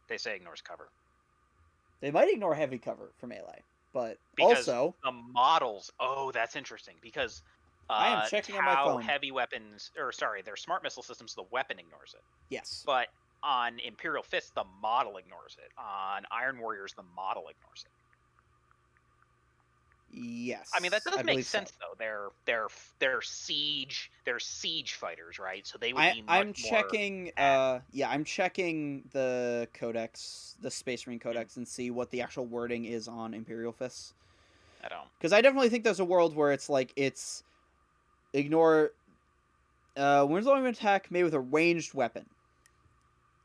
They say ignores cover. They might ignore heavy cover for melee, but because also... the models... Oh, that's interesting, because... I am checking on my phone. Heavy weapons... Or, sorry, their smart missile systems, the weapon ignores it. Yes. But on Imperial Fists, the model ignores it. On Iron Warriors, the model ignores it. Yes. I mean, that does make sense, though. They're siege fighters, right? So they would be much I'm checking I'm checking the codex, the Space Marine codex, and see what the actual wording is on Imperial Fists. I don't. Because I definitely think there's a world where it's like it's ignore wounds only attack made with a ranged weapon.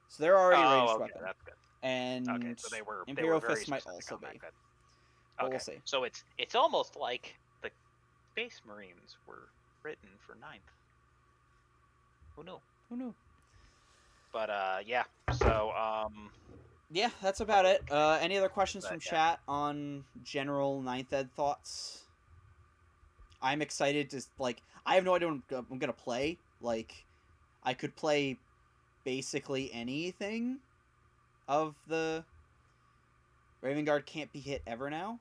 So they're already a ranged weapon. That's good. And so Imperial Fists might also be. Okay. We'll see. So it's almost like the Space Marines were written for 9th. Who knew? But yeah. So yeah, that's about it. Any other questions from chat on general 9th Ed thoughts? I'm excited to, like, I have no idea what I'm gonna play. Like, I could play basically anything of the Raven Guard can't be hit ever now.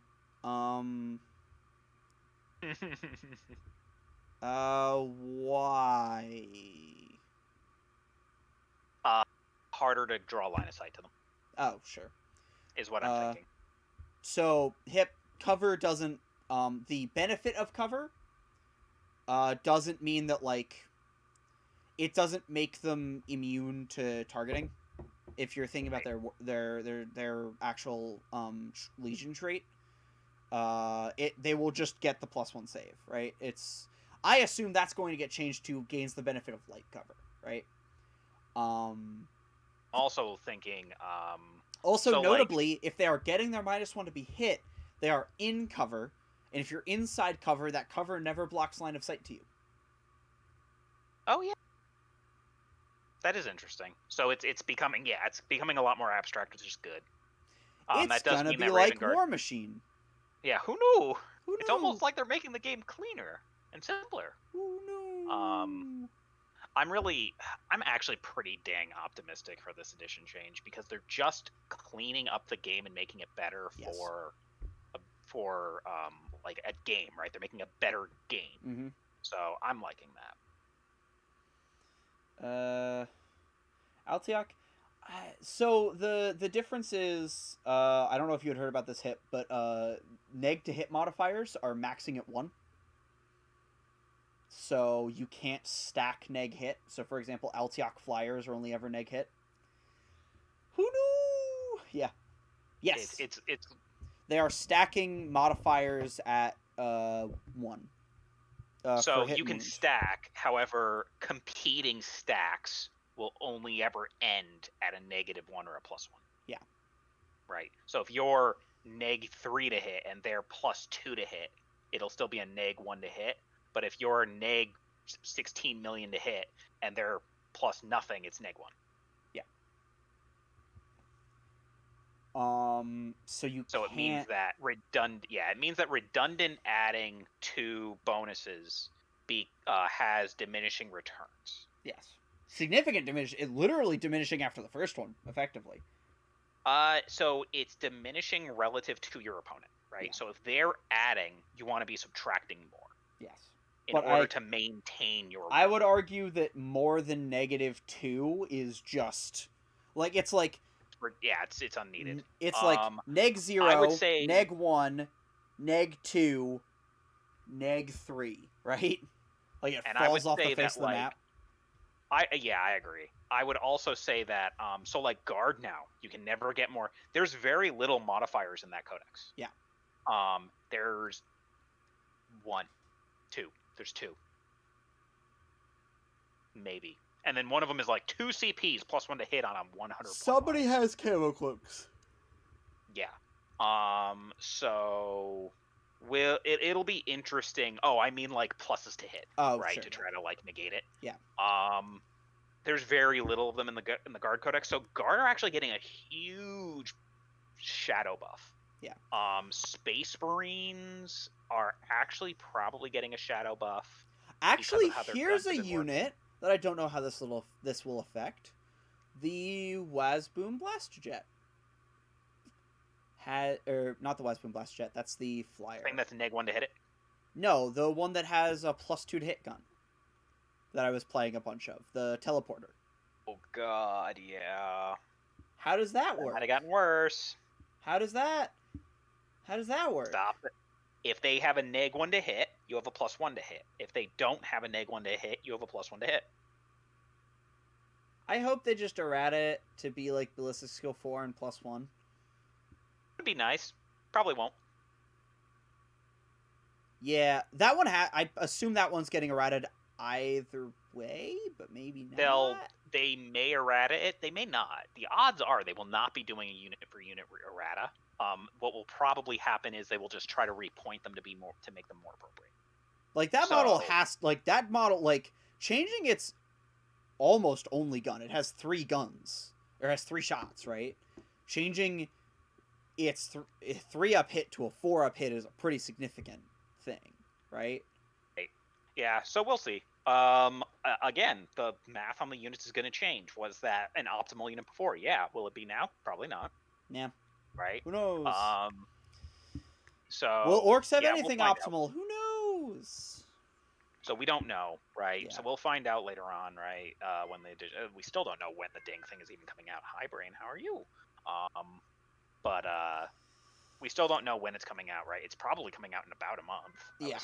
Why? Harder to draw line of sight to them. Oh, sure. Is what I'm thinking. So, cover doesn't, the benefit of cover, doesn't mean that, like, it doesn't make them immune to targeting. if you're thinking about their actual Legion trait, they will just get the +1 save, right? I assume that's going to get changed to gains the benefit of light cover, right? Also thinking. Also, notably, if they are getting their -1 to be hit, they are in cover, and if you're inside cover, that cover never blocks line of sight to you. Oh yeah, that is interesting. So it's becoming a lot more abstract, which is good. It's that does gonna mean be that like Raven Guard. War Machine. Yeah, who knew? Who It's knew? almost like they're making the game cleaner and simpler. Who knew? I'm actually pretty dang optimistic for this edition change because they're just cleaning up the game and making it better for like a game, right? They're making a better game. Mm-hmm. So I'm liking that. Altiok. So the difference is, I don't know if you had heard about this hit, but neg to hit modifiers are maxing at 1. So you can't stack neg hit. So for example, Altiok flyers are only ever neg hit. Who knew? Yeah. Yes. It's they are stacking modifiers at 1. So you can stack, however, competing stacks will only ever end at a -1 or a +1. Yeah. Right. So if you're -3 to hit and they're +2 to hit, it'll still be a -1 to hit. But if you're -16 million to hit and they're +0, it's -1. Yeah. So it means that redundant adding 2 bonuses has diminishing returns. Yes. Significant literally diminishing after the first one, effectively. So it's diminishing relative to your opponent, right? Yeah. So if they're adding, you want to be subtracting more. Yes. In order to maintain your. I would argue that more than -2 is just like it's like. Yeah, it's unneeded. It's like -0, I would say -1, -2, -3, right? Like it falls off the face of the map. I agree. I would also say that so like guard now, you can never get more. There's very little modifiers in that codex. Yeah. There's 1, 2. There's 2. Maybe. And then one of them is like 2 CPs +1 to hit on a 100. Somebody has camo cloaks. Yeah. So it'll be interesting. Oh, I mean like pluses to hit, right? Sure. To try to like negate it. Yeah. There's very little of them in the guard codex. So guard are actually getting a huge shadow buff. Yeah. Space Marines are actually probably getting a shadow buff. Actually, here's a unit that I don't know how this will affect. The Wazboom Blasterjet. Not the Wazboom Blasterjet, that's the flyer. I think that's a -1 to hit it? No, the one that has a +2 to hit gun. That I was playing a bunch of. The teleporter. Oh god, yeah. How does that work? Might have gotten worse. How does that work? Stop it. If they have a -1 to hit, you have a +1 to hit. If they don't have a -1 to hit, you have a +1 to hit. I hope they just errata it to be like Ballistic Skill 4 and +1. Would be nice. Probably won't. Yeah, that one I assume that one's getting errated either way, but maybe not. They may errata it. They may not. The odds are they will not be doing a unit for unit errata. What will probably happen is they will just try to repoint them to make them more appropriate. Like that model changing its almost only gun. It has 3 guns, or has 3 shots, right? Changing its 3-up hit to a 4-up hit is a pretty significant thing, right? Yeah, so we'll see. Again, the math on the units is going to change. Was that an optimal unit before? Yeah. Will it be now? Probably not. Yeah. Right? Who knows? So will orcs have anything optimal? Who knows? So we don't know, right? Yeah. So we'll find out later on, right? When we still don't know when the dang thing is even coming out. Hi, Brain. How are you? But we still don't know when it's coming out, right? It's probably coming out in about a month. Yeah.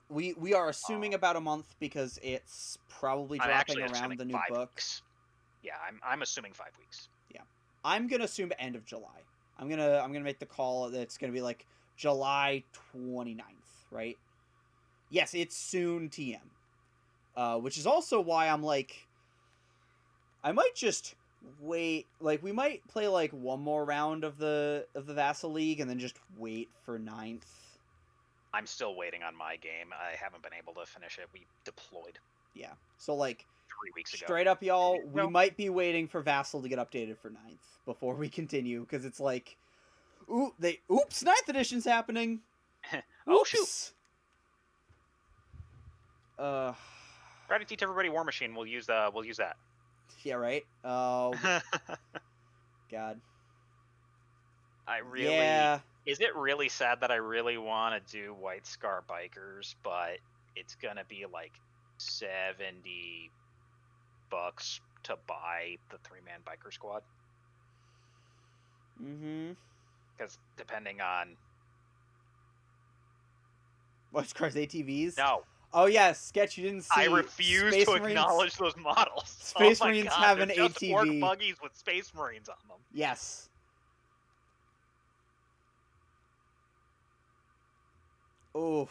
We are assuming about a month because it's probably dropping around the new book. Weeks. Yeah, I'm assuming 5 weeks. Yeah. I'm gonna assume end of July. I'm gonna make the call that it's gonna be like July 29th, right? Yes, it's soon TM. Which is also why I'm like, I might just wait. Like, we might play like one more round of the Vassal League and then just wait for 9th. I'm still waiting on my game. I haven't been able to finish it. We deployed. Yeah. So like 3 weeks ago. Straight up, y'all, we might be waiting for Vassal to get updated for 9th before we continue, because it's like, oops, 9th edition's happening. Oh, shoot. Try to teach everybody War Machine. We'll use that. Yeah, right. Oh, God. Yeah. Is it really sad that I really want to do White Scar Bikers, but it's gonna be like $70 to buy the 3-man biker squad? Mm-hmm. Because depending on White Scar's ATVs? No. Oh yeah, Sketch, you didn't see. I refuse to acknowledge those models. Space Marines have an just ATV. Orc buggies with Space Marines on them. Yes. Oof.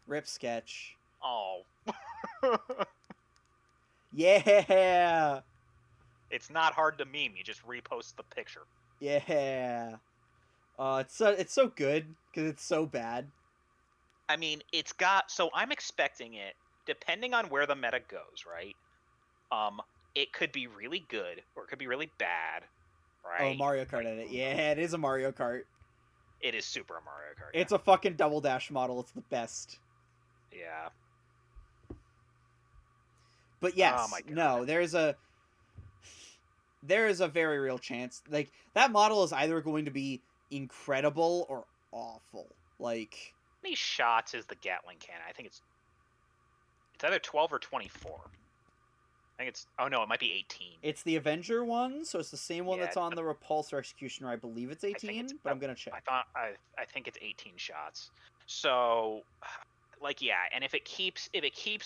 Rip Sketch. Oh. Yeah. It's not hard to meme. You just repost the picture. Yeah. It's so good because it's so bad. I mean, so I'm expecting it, depending on where the meta goes, right? It could be really good or it could be really bad, right? Oh, Mario Kart in it. Yeah, it is a Mario Kart. It is super Mario Kart. It's a fucking double dash model. It's the best. Yeah. But yes, no, there is a very real chance. Like, that model is either going to be incredible or awful. Like, how many shots is the Gatling cannon? I think it's either 12 or 24. I think it's... Oh, no, it might be 18. It's the Avenger one, so it's the same one that's on the Repulsor Executioner. I believe it's 18, but I'm going to check. I think it's 18 shots. So, like, yeah, and if it keeps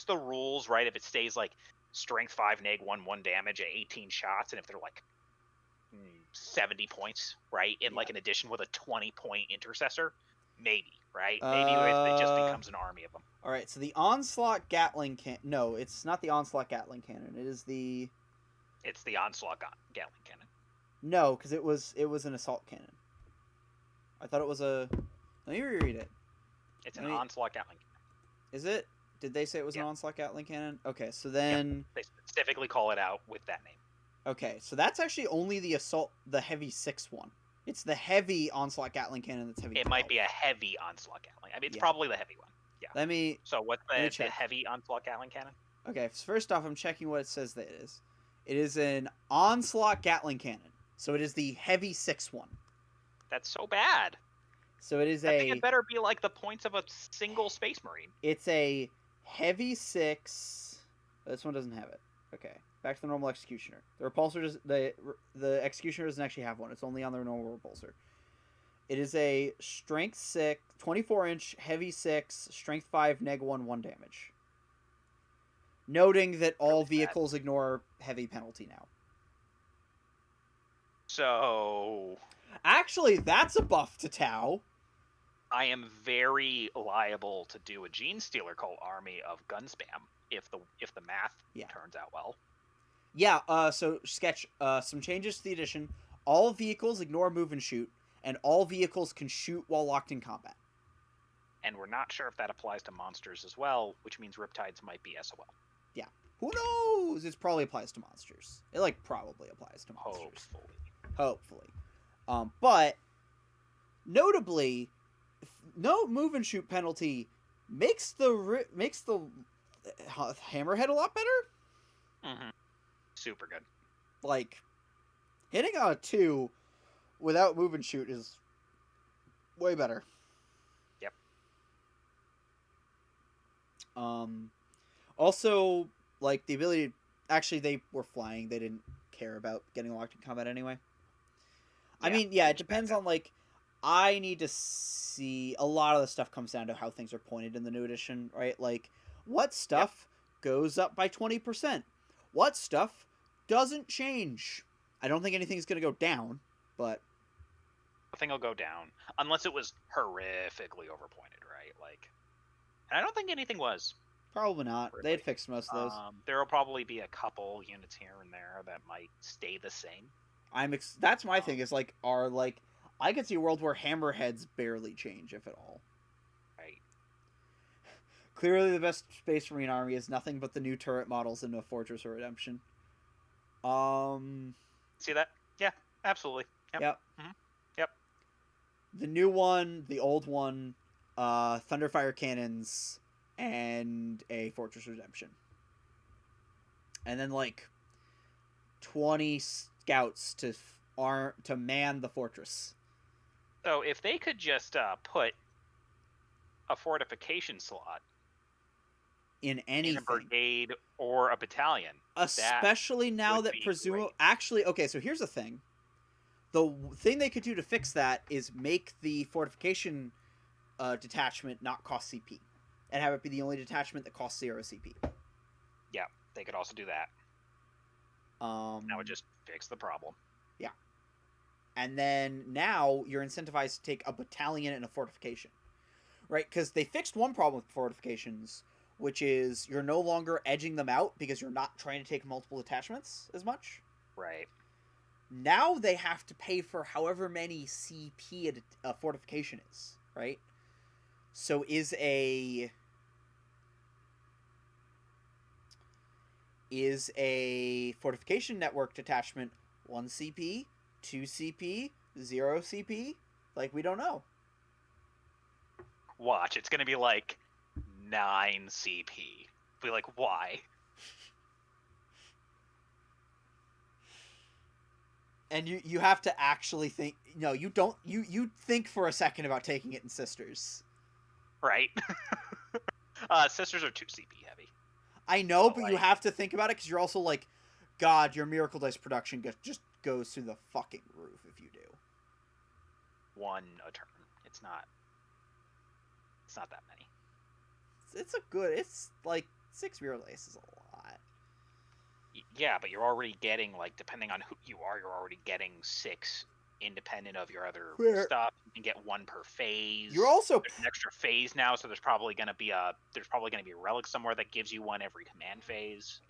the rules, right, if it stays, like, Strength 5, Neg 1, 1 damage at 18 shots, and if they're, like, 70 points, right, in, like, an addition with a 20-point Intercessor, maybe, right? Maybe it just becomes an army of them. All right, so the Onslaught Gatling Cannon... No, it's not the Onslaught Gatling Cannon. It is the... It's the Onslaught Gatling Cannon. No, because it was an Assault Cannon. I thought it was a... Let me reread it. It's an Onslaught Gatling Cannon. Is it? Did they say it was an Onslaught Gatling Cannon? Okay, so then... They specifically call it out with that name. Okay, so that's actually only the Heavy 6 one. It's the heavy Onslaught Gatling Cannon that's heavy 12. It might be a heavy Onslaught Gatling. I mean, it's probably the heavy one. Yeah. So what's the heavy Onslaught Gatling Cannon? Okay, so first off, I'm checking what it says that it is. It is an Onslaught Gatling Cannon. So it is the heavy 6 one. That's so bad. So it is I think it better be like the points of a single Space Marine. It's a heavy 6. This one doesn't have it. Okay. Back to the normal Executioner. The Repulsor the Executioner doesn't actually have one. It's only on the normal Repulsor. It is a Strength 6, 24-inch, Heavy 6, Strength 5, Neg 1, 1 damage. Noting that all vehicles ignore heavy penalty now. So... Actually, that's a buff to Tau. I am very liable to do a Gene Stealer called Army of Gun Spam if the math turns out well. Yeah, so, Sketch, some changes to the edition. All vehicles ignore move and shoot, and all vehicles can shoot while locked in combat. And we're not sure if that applies to monsters as well, which means Riptides might be SOL. Yeah. Who knows? It probably applies to monsters. It, like, probably applies to monsters. Hopefully. But, notably, no move and shoot penalty makes the Hammerhead a lot better. Mm-hmm. Super good. Like, hitting on a 2 without move and shoot is way better. Yep. Also, like, the ability... Actually, they were flying. They didn't care about getting locked in combat anyway. Yeah, I mean, yeah, it depends on, like... I need to see... A lot of the stuff comes down to how things are pointed in the new edition, right? Like, what stuff goes up by 20%? What stuff doesn't change? I don't think anything's gonna go down, but nothing will go down unless it was horrifically overpointed, right? Like, and I don't think anything was. Probably not. Really. They'd fixed most of those. There will probably be a couple units here and there that might stay the same. That's my thing. Is like I could see a world where hammerheads barely change, if at all. Right. Clearly, the best Space Marine army is nothing but the new turret models in a Fortress of Redemption. See that? Yeah, absolutely. Yep. Mm-hmm. Yep. The new one, the old one, Thunderfire cannons, and a Fortress Redemption. And then 20 scouts to man the fortress. So if they could just put a fortification slot in anything, in a brigade or a battalion, especially now that presumably actually, okay, so here's the thing. The thing they could do to fix that is make the fortification detachment not cost CP, and have it be the only detachment that costs 0 CP. Yeah, they could also do that. That would just fix the problem. Yeah. And then now you're incentivized to take a battalion and a fortification. Right? Because they fixed one problem with fortifications, which is you're no longer edging them out because you're not trying to take multiple detachments as much. Right. Now they have to pay for however many CP a fortification is. Right? So is a fortification network detachment 1 CP, 2 CP, 0 CP? Like, we don't know. Watch, it's gonna be 9 CP. Be like, why? And you have to actually think. No, you don't. You think for a second about taking it in Sisters. Right. Sisters are 2 CP heavy. I know, but you have to think about it because you're also like, God, your Miracle Dice production just goes through the fucking roof if you do. 1 a turn. It's not that many. It's 6 Miracle Dice is a lot. Yeah, but you're already getting, depending on who you are, you're already getting 6 independent of your other stuff. You can get 1 per phase. You're also there's an extra phase now, so there's probably gonna be a relic somewhere that gives you 1 every command phase.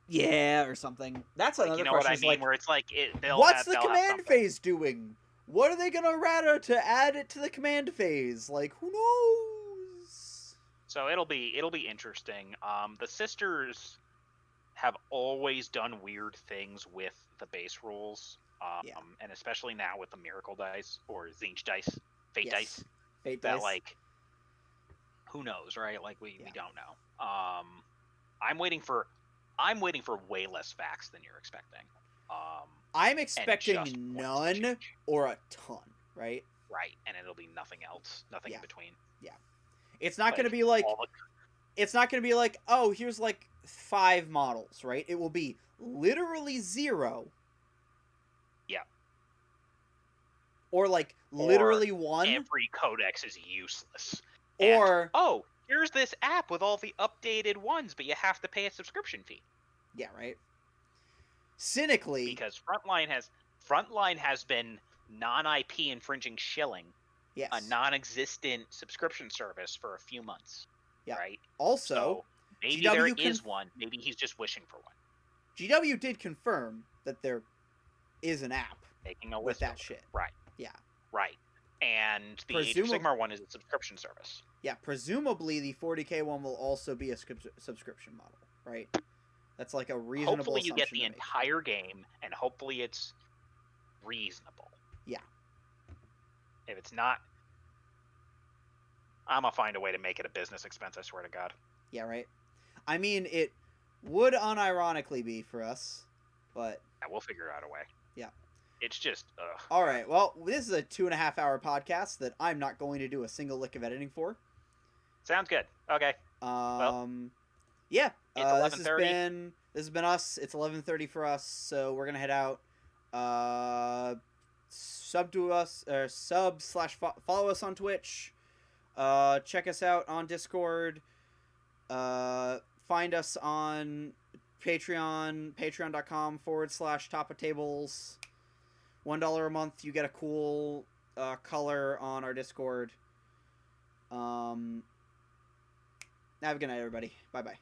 Yeah, or something. That's another question. What I mean? Where it's what's the command phase doing? What are they gonna rather to add it to the command phase? Who knows? So it'll be interesting. The Sisters have always done weird things with the base rules. And especially now with the Miracle Dice or Zinch Dice, Fate Dice. Fate Dice. Who knows, right? We don't know. I'm waiting for way less facts than you're expecting. I'm expecting none or a ton, right? Right, and it'll be nothing else, nothing in between. Yeah, it's not going to be it's not going to be oh, here's 5 models, right? It will be literally 0. Yeah. Or literally 1. Every codex is useless. Or here's this app with all the updated ones, but you have to pay a subscription fee. Yeah, right. Cynically, because Frontline has been non-IP infringing shilling, a non-existent subscription service for a few months. Yeah. Right. Also, so maybe there is one. Maybe he's just wishing for one. GW did confirm that there is an app making a with that shit. Right. Yeah. Right. And the Age of Sigmar one is a subscription service. Yeah, presumably the 40K one will also be a subscription model, right? That's a reasonable hopefully you get the make. entire game, and hopefully it's reasonable. Yeah. If it's not, I'm going to find a way to make it a business expense, I swear to God. Yeah, right? I mean, it would unironically be for us, but... Yeah, we'll figure out a way. Yeah. It's just, All right, well, this is a 2.5-hour podcast that I'm not going to do a single lick of editing for. Sounds good. Okay. Yeah. It's 11:30. This has been us. It's 11:30 for us, so we're gonna head out. Sub to us or sub/follow us on Twitch. Check us out on Discord. Find us on patreon.com/top of tables. $1 a month, you get a cool color on our Discord. Have a good night, everybody. Bye bye.